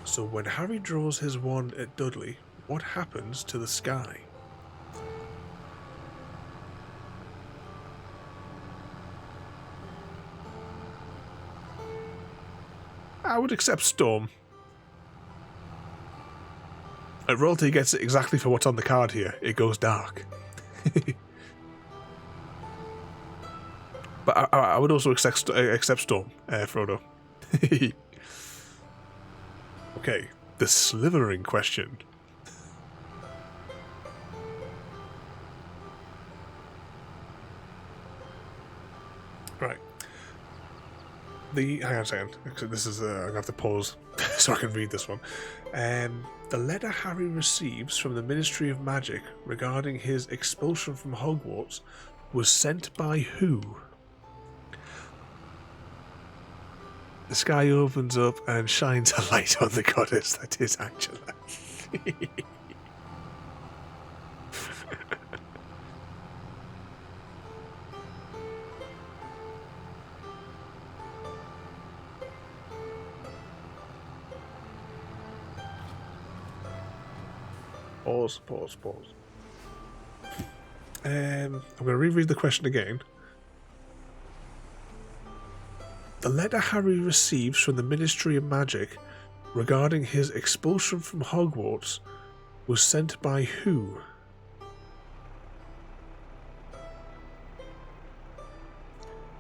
So when Harry draws his wand at Dudley, what happens to the sky? I would accept storm. Royalty gets it exactly for what's on the card here. It goes dark. But I would also accept storm, Frodo. Okay, the slithering question. Right. Hang on a second. This is I'm gonna have to pause so I can read this one. The letter Harry receives from the Ministry of Magic regarding his expulsion from Hogwarts was sent by who? The sky opens up and shines a light on the goddess that is Angela. Pause. I'm going to reread the question again. The letter Harry receives from the Ministry of Magic regarding his expulsion from Hogwarts was sent by who?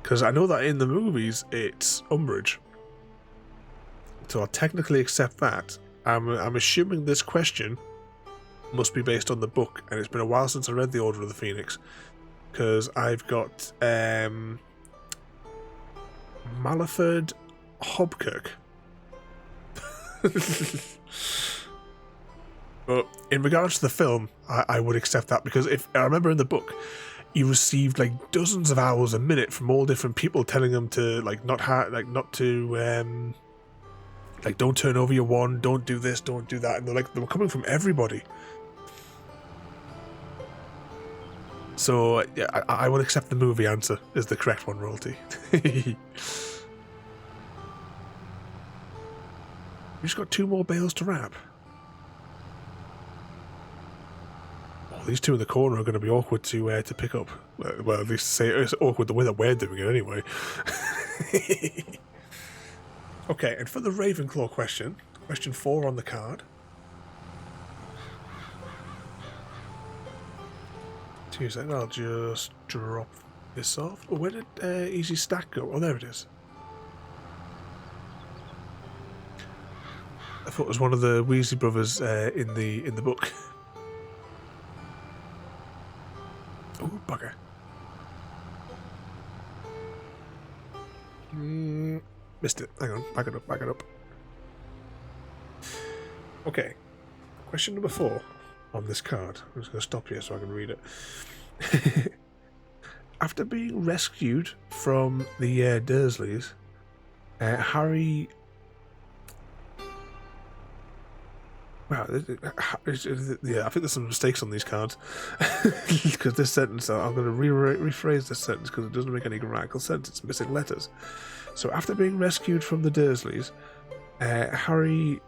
Because I know that in the movies it's Umbridge. So I'll technically accept that. I'm assuming this question must be based on the book, and it's been a while since I read The Order of the Phoenix, because I've got Malaford Hobkirk. But in regards to the film, I would accept that, because if I remember in the book, he received like dozens of hours a minute from all different people telling him to not don't turn over your wand, don't do this, don't do that, and they were coming from everybody. So yeah, I would accept the movie answer is the correct one, Royalty. We just got 2 more bales to wrap. Oh, these 2 in the corner are going to be awkward to pick up. Well, at least to say it's awkward the way that we're doing it anyway. Okay, and for the Ravenclaw question 4 on the card. 2 seconds, I'll just drop this off. Oh, where did Easy Stack go? Oh, there it is. I thought it was one of the Weasley brothers in the book. Oh, bugger. Missed it. Hang on, back it up. Okay, question number 4 on this card. I'm just going to stop here so I can read it. After being rescued from the Dursleys, Harry... Wow, yeah, I think there's some mistakes on these cards. Because this sentence, I'm going to rephrase this sentence because it doesn't make any grammatical sense. It's missing letters. So after being rescued from the Dursleys, Harry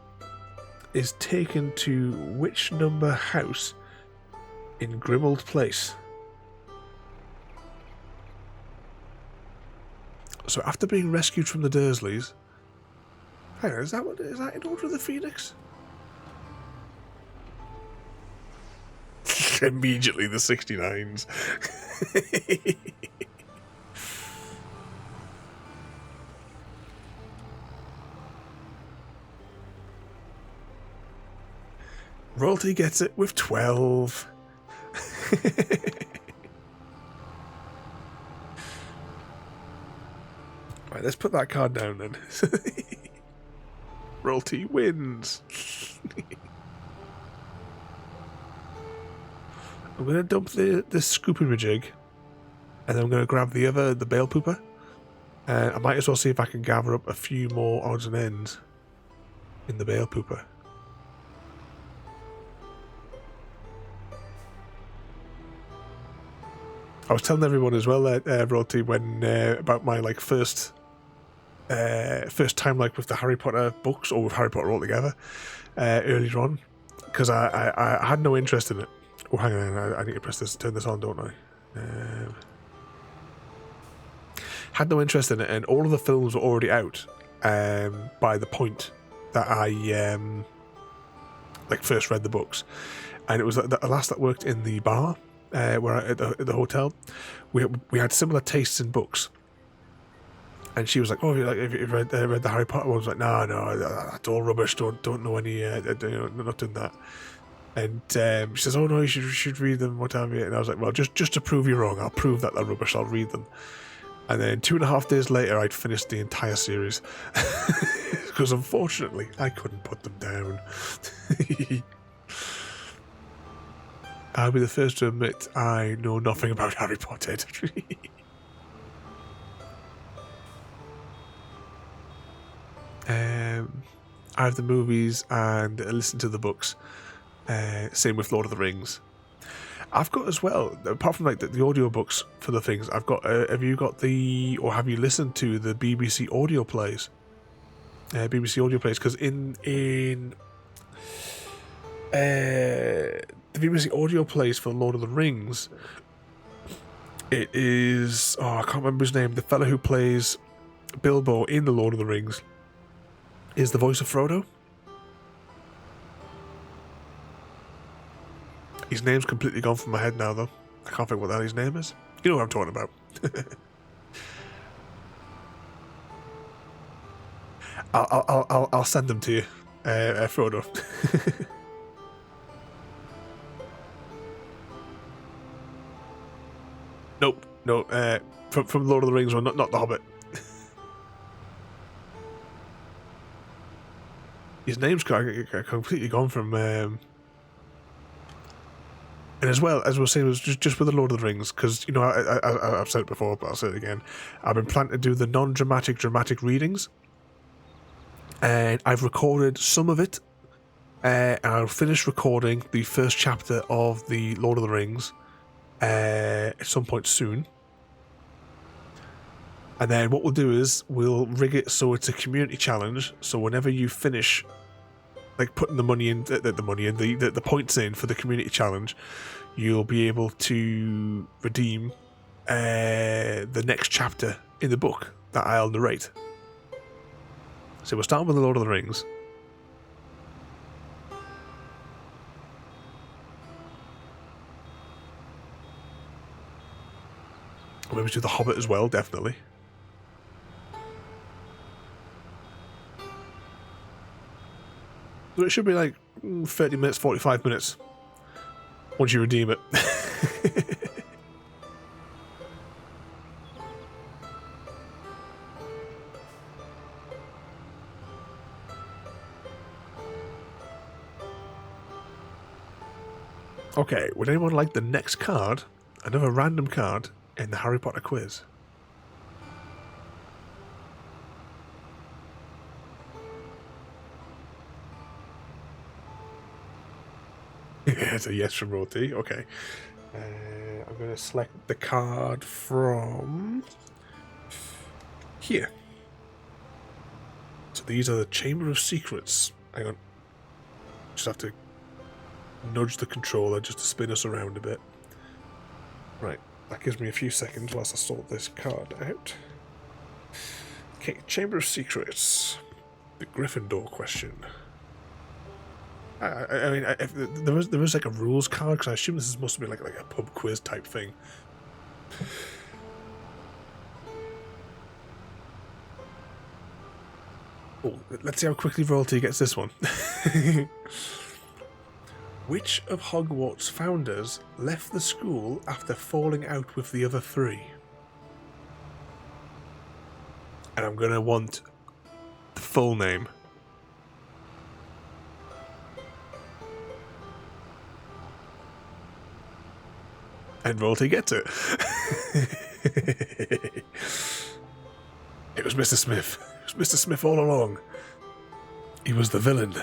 is taken to which number house in Grimmauld Place? So after being rescued from the Dursleys... Hang on, is that in Order of the Phoenix? Immediately the 69s. Royalty gets it with 12. Right, let's put that card down then. Royalty wins. I'm going to dump the scooping jig, and then I'm going to grab the bale pooper. And I might as well see if I can gather up a few more odds and ends in the bale pooper. I was telling everyone as well that Royalty when about my like first time like with the Harry Potter books or with Harry Potter altogether earlier on, because I had no interest in it. Oh, hang on, I need to turn this on, don't I? Had no interest in it, and all of the films were already out by the point that I like first read the books, and it was the last that worked in the bar where at the hotel. We had similar tastes in books, and she was like, "Oh, have you read the Harry Potter ones?" I was like, no, that's all rubbish. Don't know any. Not doing that. And she says, "Oh no, you should read them. What have you?" And I was like, "Well, just to prove you wrong, I'll prove that they're rubbish. I'll read them." And then 2.5 days later, I'd finished the entire series because unfortunately, I couldn't put them down. I'll be the first to admit I know nothing about Harry Potter. I have the movies and listen to the books. Same with Lord of the Rings. I've got as well, apart from like the audiobooks for the things, I've got, have you listened to the BBC audio plays? BBC audio plays, because in the BBC audio plays for Lord of the Rings, it is, I can't remember his name, the fellow who plays Bilbo in the Lord of the Rings is the voice of Frodo. His name's completely gone from my head now, though. I can't think what the hell his name is. You know what I'm talking about. I'll send them to you, Frodo. Nope, no. From Lord of the Rings one, not the Hobbit. His name's completely gone from. And as well, as we were saying, it was just with the Lord of the Rings, because, you know, I've said it before, but I'll say it again. I've been planning to do the non-dramatic, dramatic readings. And I've recorded some of it. And I'll finish recording the first chapter of the Lord of the Rings at some point soon. And then what we'll do is we'll rig it so it's a community challenge. So whenever you finish, like putting the money in, the points in for the community challenge, you'll be able to redeem the next chapter in the book that I'll narrate. So we're starting with the Lord of the Rings. Or maybe do the Hobbit as well, definitely. So it should be like 30 minutes, 45 minutes once you redeem it. Okay, would anyone like the next card? Another random card in the Harry Potter quiz. It's a yes from Roti. Okay. I'm going to select the card from here. So these are the Chamber of Secrets. Hang on. Just have to nudge the controller just to spin us around a bit. Right. That gives me a few seconds whilst I sort this card out. Okay. Chamber of Secrets. The Gryffindor question. I mean, if there is like a rules card, because I assume this is supposed to be like a pub quiz type thing. Oh, let's see how quickly Royalty gets this one. Which of Hogwarts' founders left the school after falling out with the other three? And I'm going to want the full name. And Volty gets it. It was Mr. Smith. It was Mr. Smith all along. He was the villain.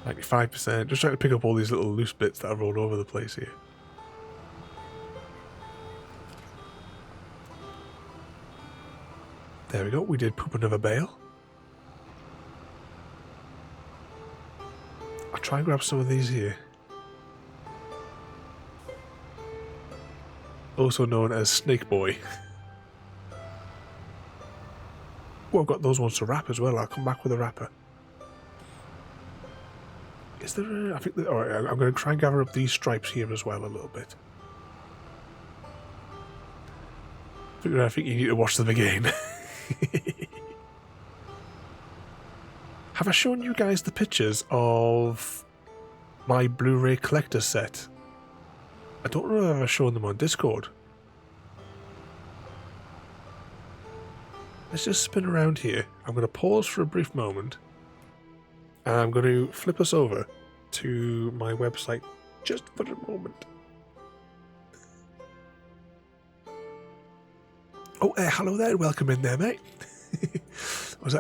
95%. Just trying to pick up all these little loose bits that are all over the place here. There we go. We did poop another bale. I'll try and grab some of these here. Also known as Snake Boy. Oh, I've got those ones to wrap as well. I'll come back with a wrapper. Is there a... I think... Alright, I'm going to try and gather up these stripes here as well a little bit. I think you need to watch them again. Have I shown you guys the pictures of my Blu-ray collector set? I don't know if I've shown them on Discord. Let's just spin around here. I'm going to pause for a brief moment. And I'm going to flip us over to my website just for a moment. Oh, hello there. Welcome in there, mate.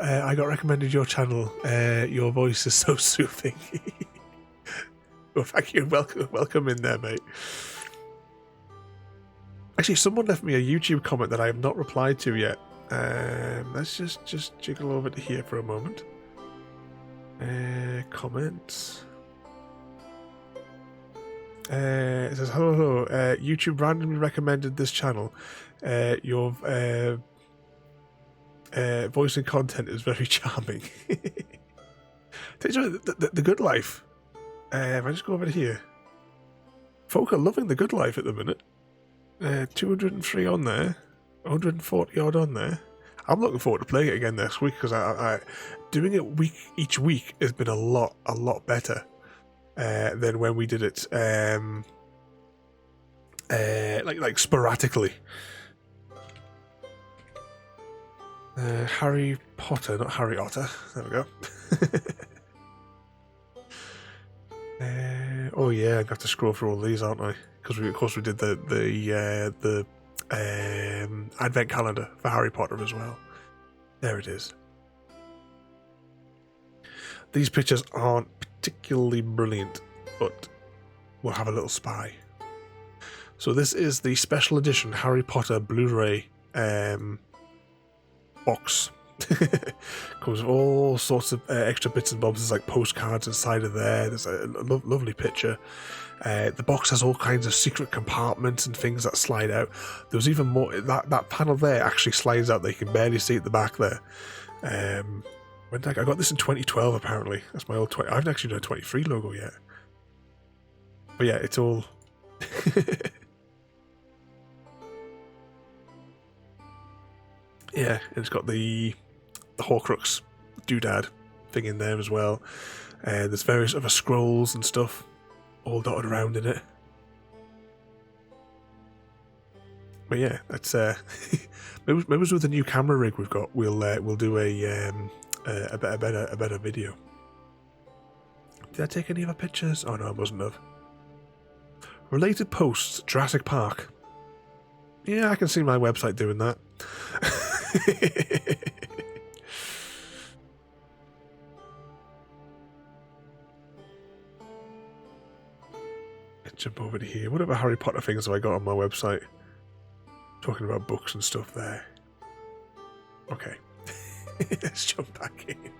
I got recommended your channel. Your voice is so soothing. Well, thank you. Welcome in there, mate. Actually, someone left me a YouTube comment that I have not replied to yet. Let's just jiggle over to here for a moment. Comments. It says, hello. YouTube randomly recommended this channel. Your voice and content is very charming. The Good Life. If I just go over to here. Folk are loving The Good Life at the minute. 203 on there. 140 odd on there. I'm looking forward to playing it again next week because I doing it each week has been a lot better than when we did it like sporadically. Harry Potter, not Harry Otter. There we go. Oh yeah, I'm gonna have to scroll through all these, aren't I? Because of course we did the advent calendar for Harry Potter as well. There it is. These pictures aren't particularly brilliant, but we'll have a little spy. So this is the special edition Harry Potter Blu-ray box. Comes with all sorts of extra bits and bobs. There's like postcards inside of there. There's a lovely picture. The box has all kinds of secret compartments and things that slide out. There was even more. That panel there actually slides out. They can barely see at the back there. When did I got this in 2012 apparently. That's my old 20. I haven't actually done a 23 logo yet. But yeah, it's all. Yeah, and it's got the Horcrux doodad thing in there as well. There's various other scrolls and stuff all dotted around in it. But yeah, that's maybe with the new camera rig we've got, we'll do a better video. Did I take any other pictures? Oh no, I mustn't have. Related posts, Jurassic Park. Yeah, I can see my website doing that. Let's jump over to here. What other Harry Potter things have I got on my website? Talking about books and stuff there. Okay. Let's jump back in.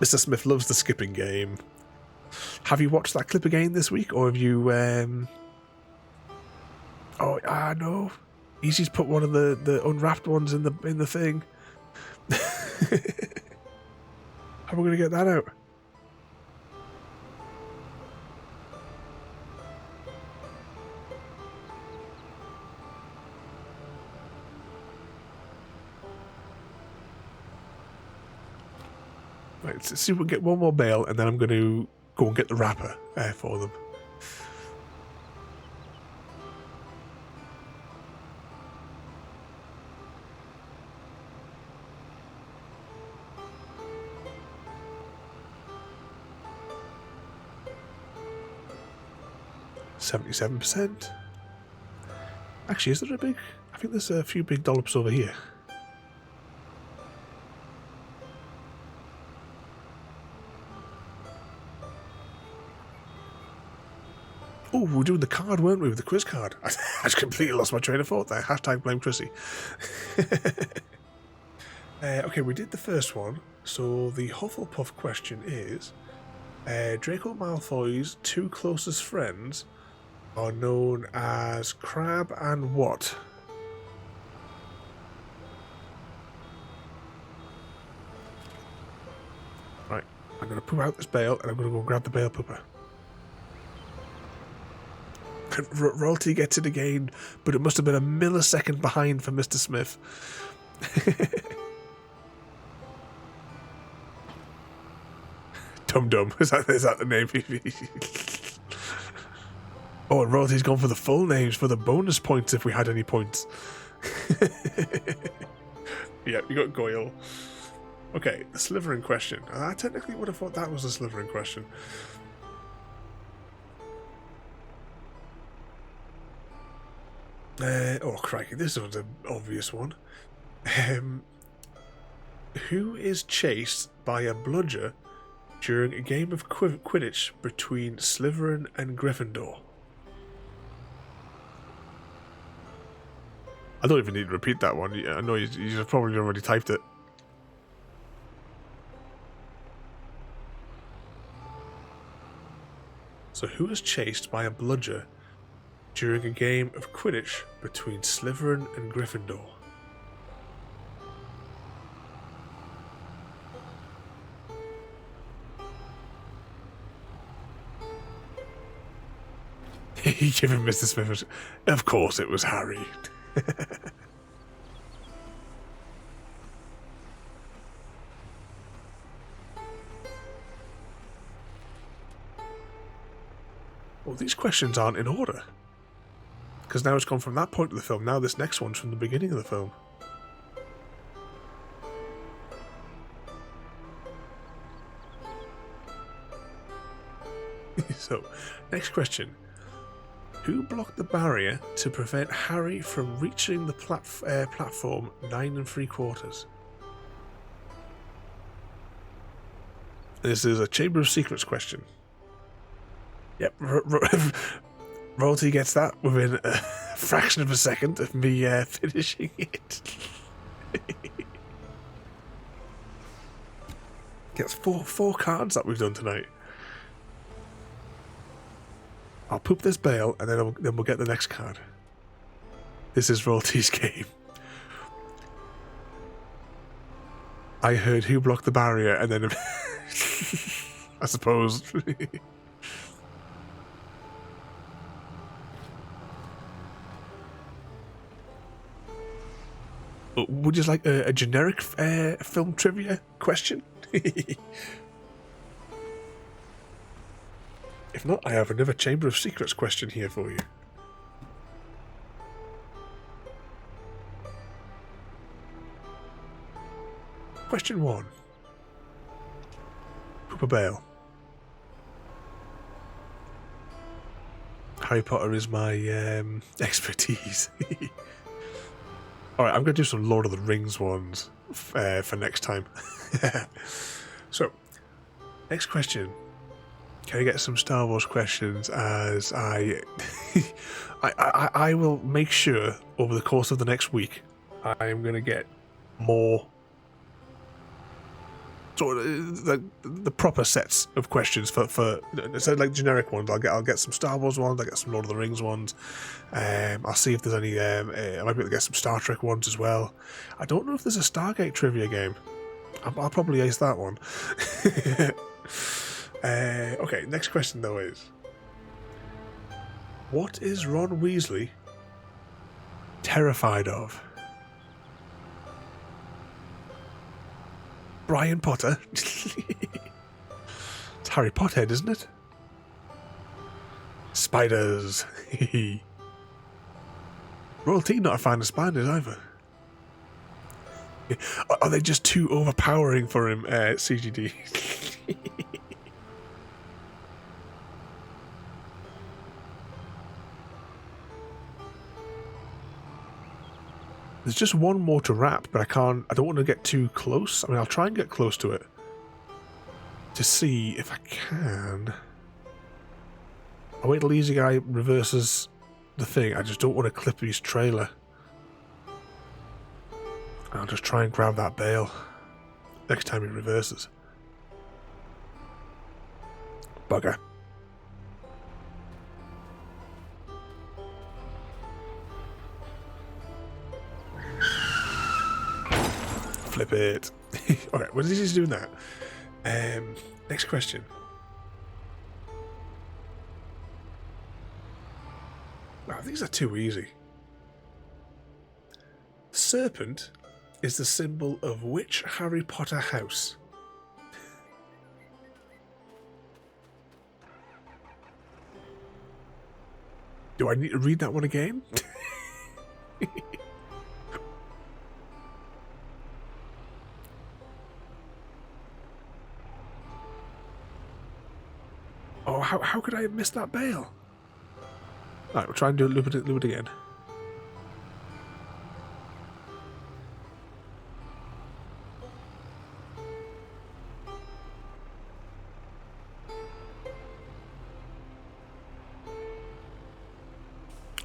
Mr. Smith loves the skipping game. Have you watched that clip again this week, or have you no. Easy's put one of the unwrapped ones in the thing. How are we going to get that out? Right, let's see if we can get one more bale, and then I'm going to go and get the wrapper for them. %. Actually, is there a big... I think there's a few big dollops over here. Oh, we were doing the card, weren't we, with the quiz card? I just completely lost my train of thought there. Hashtag blame Chrissy. Okay, we did the first one. So the Hufflepuff question is... Draco Malfoy's two closest friends are known as Crab and what? Right, I'm going to poop out this bale and I'm going to go grab the bale pooper. Royalty gets it again, but it must have been a millisecond behind for Mr. Smith. Dum Dum, is that the name? Oh, and Royalty's gone for the full names for the bonus points if we had any points. Yeah, you got Goyle. Okay, the Slytherin question. I technically would have thought that was a Slytherin question. Oh, crikey, this one's an obvious one. Who is chased by a bludger during a game of Quidditch between Slytherin and Gryffindor? I don't even need to repeat that one. I know you've probably already typed it. So who is chased by a bludger during a game of Quidditch between Slytherin and Gryffindor? Giving Mr. Smith, of course it was Harry. Well, these questions aren't in order. Because now it's gone from that point of the film, now this next one's from the beginning of the film. So, next question. Who blocked the barrier to prevent Harry from reaching the platform 9 3/4? This is a Chamber of Secrets question. Yep, Royalty gets that within a fraction of a second of me finishing it. Gets four cards that we've done tonight. I'll poop this bale and then we'll get the next card. This is Royalty's game. I heard who blocked the barrier and then I suppose. Would you like a generic film trivia question? If not, I have another Chamber of Secrets question here for you. Question 1. Poop a bale. Harry Potter is my expertise. Alright, I'm going to do some Lord of the Rings ones for next time. So, next question. Can I get some Star Wars questions as I will make sure over the course of the next week I am going to get more sort of the proper sets of questions for instead of like generic ones. I'll get some Star Wars ones, I'll get some Lord of the Rings ones. I'll see if there's any I might be able to get some Star Trek ones as well. I don't know if there's a Stargate trivia game. I'll probably ace that one. Okay, next question though is, what is Ron Weasley terrified of? Brian Potter, Harry Potter, isn't it? Spiders. Royalty not a fan of spiders either. Are they just too overpowering for him, CGD? There's just one more to wrap, but I don't want to get too close. I mean, I'll try and get close to it to see if I can. I'll wait till Easy Guy reverses the thing. I just don't want to clip his trailer. I'll just try and grab that bale next time he reverses. Bugger. Flip it. Okay, what is he doing that? Next question. Wow, these are too easy. Serpent is the symbol of which Harry Potter house? Do I need to read that one again? Oh, how could I have missed that bale? Alright, we'll try and loop it again.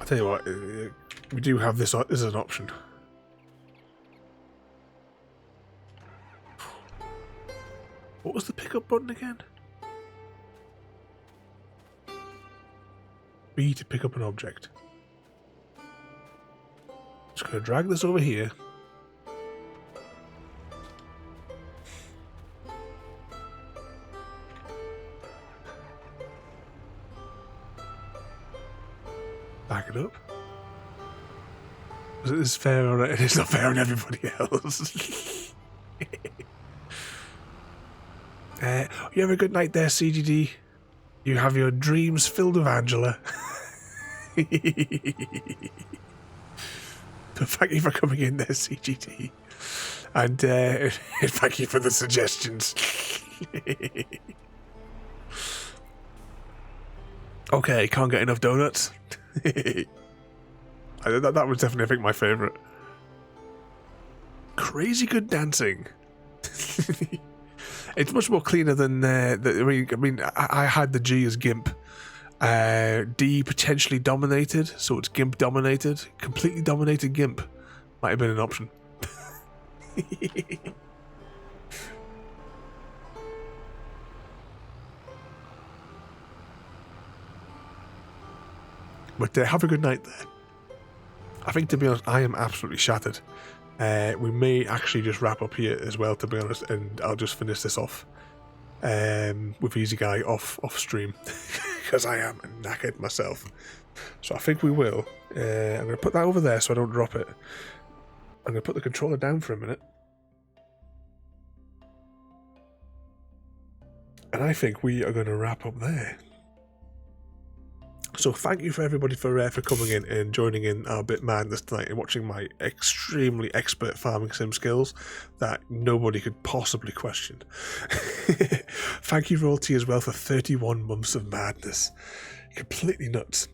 I'll tell you what, we do have this as an option. What was the pickup button again? B to pick up an object. Just going to drag this over here. Back it up. Is it fair on it? It's not fair on everybody else. You have a good night there, CGD. You have your dreams filled with Angela. Thank you for coming in there, CGD. And thank you for the suggestions. Okay, can't get enough donuts. That was definitely, I think, my favourite. Crazy good dancing. It's much more cleaner than I had the G as GIMP. D potentially dominated, so it's GIMP dominated. Completely dominated GIMP might have been an option. But have a good night there. I think, to be honest, I am absolutely shattered. We may actually just wrap up here as well, to be honest, and I'll just finish this off with Easy Guy off stream, because I am knackered myself. So I think we will. I'm going to put that over there so I don't drop it. I'm going to put the controller down for a minute. And I think we are going to wrap up there. So thank you for everybody for coming in and joining in our bit madness tonight and watching my extremely expert farming sim skills that nobody could possibly question. Thank you, Royalty, as well, for 31 months of madness. Completely nuts.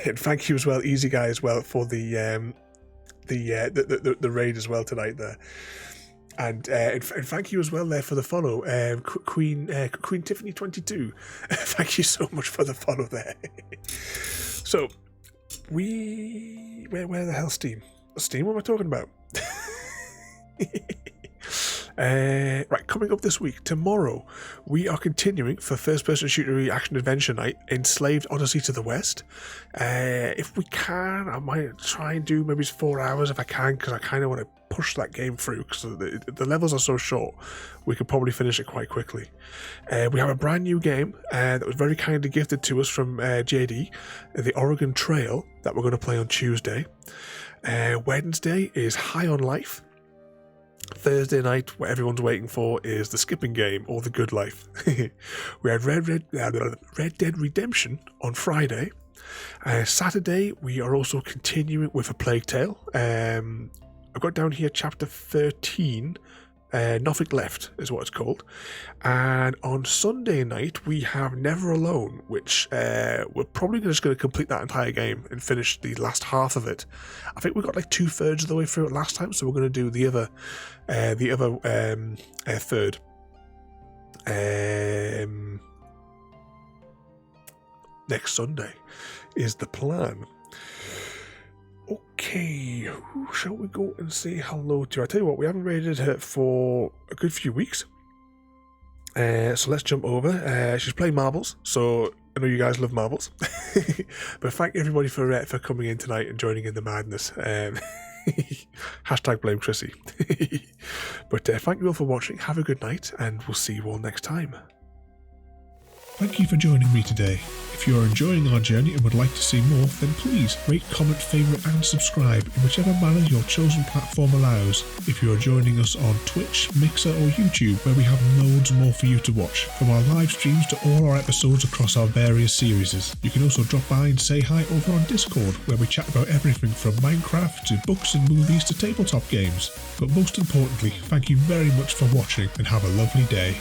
And thank you as well, Easy Guy, as well, for the raid as well tonight there. And thank you as well there for the follow, Queen Tiffany 22. Thank you so much for the follow there. So where the hell Steam? Steam? What am I talking about? Right, coming up this week, tomorrow, we are continuing for first-person shooter action adventure night, Enslaved Odyssey to the West. If we can, I might try and do maybe 4 hours if I can, because I kind of want to push that game through, because the levels are so short, we could probably finish it quite quickly. We have a brand new game that was very kindly gifted to us from JD, the Oregon Trail, that we're going to play on Tuesday. Wednesday is High on Life. Thursday night, what everyone's waiting for is the skipping game or the good life. We had Red Dead Redemption on Friday. Saturday, we are also continuing with A Plague Tale. I've got down here chapter 13. Nothing Left is what it's called. And on Sunday night, we have Never Alone, which we're probably just going to complete that entire game and finish the last half of it. I think we got like 2/3 of the way through it last time, so we're going to do the other third. Next Sunday is the plan. Okay, who shall we go and say hello to? I tell you what, we haven't raided her for a good few weeks. So let's jump over. She's playing marbles, so I know you guys love marbles. But thank everybody for coming in tonight and joining in the madness. Hashtag blame Chrissy. But thank you all for watching. Have a good night, and we'll see you all next time. Thank you for joining me today. If you are enjoying our journey and would like to see more, then please rate, comment, favourite and subscribe in whichever manner your chosen platform allows. If you are joining us on Twitch, Mixer or YouTube, where we have loads more for you to watch, from our live streams to all our episodes across our various series. You can also drop by and say hi over on Discord, where we chat about everything from Minecraft to books and movies to tabletop games. But most importantly, thank you very much for watching and have a lovely day.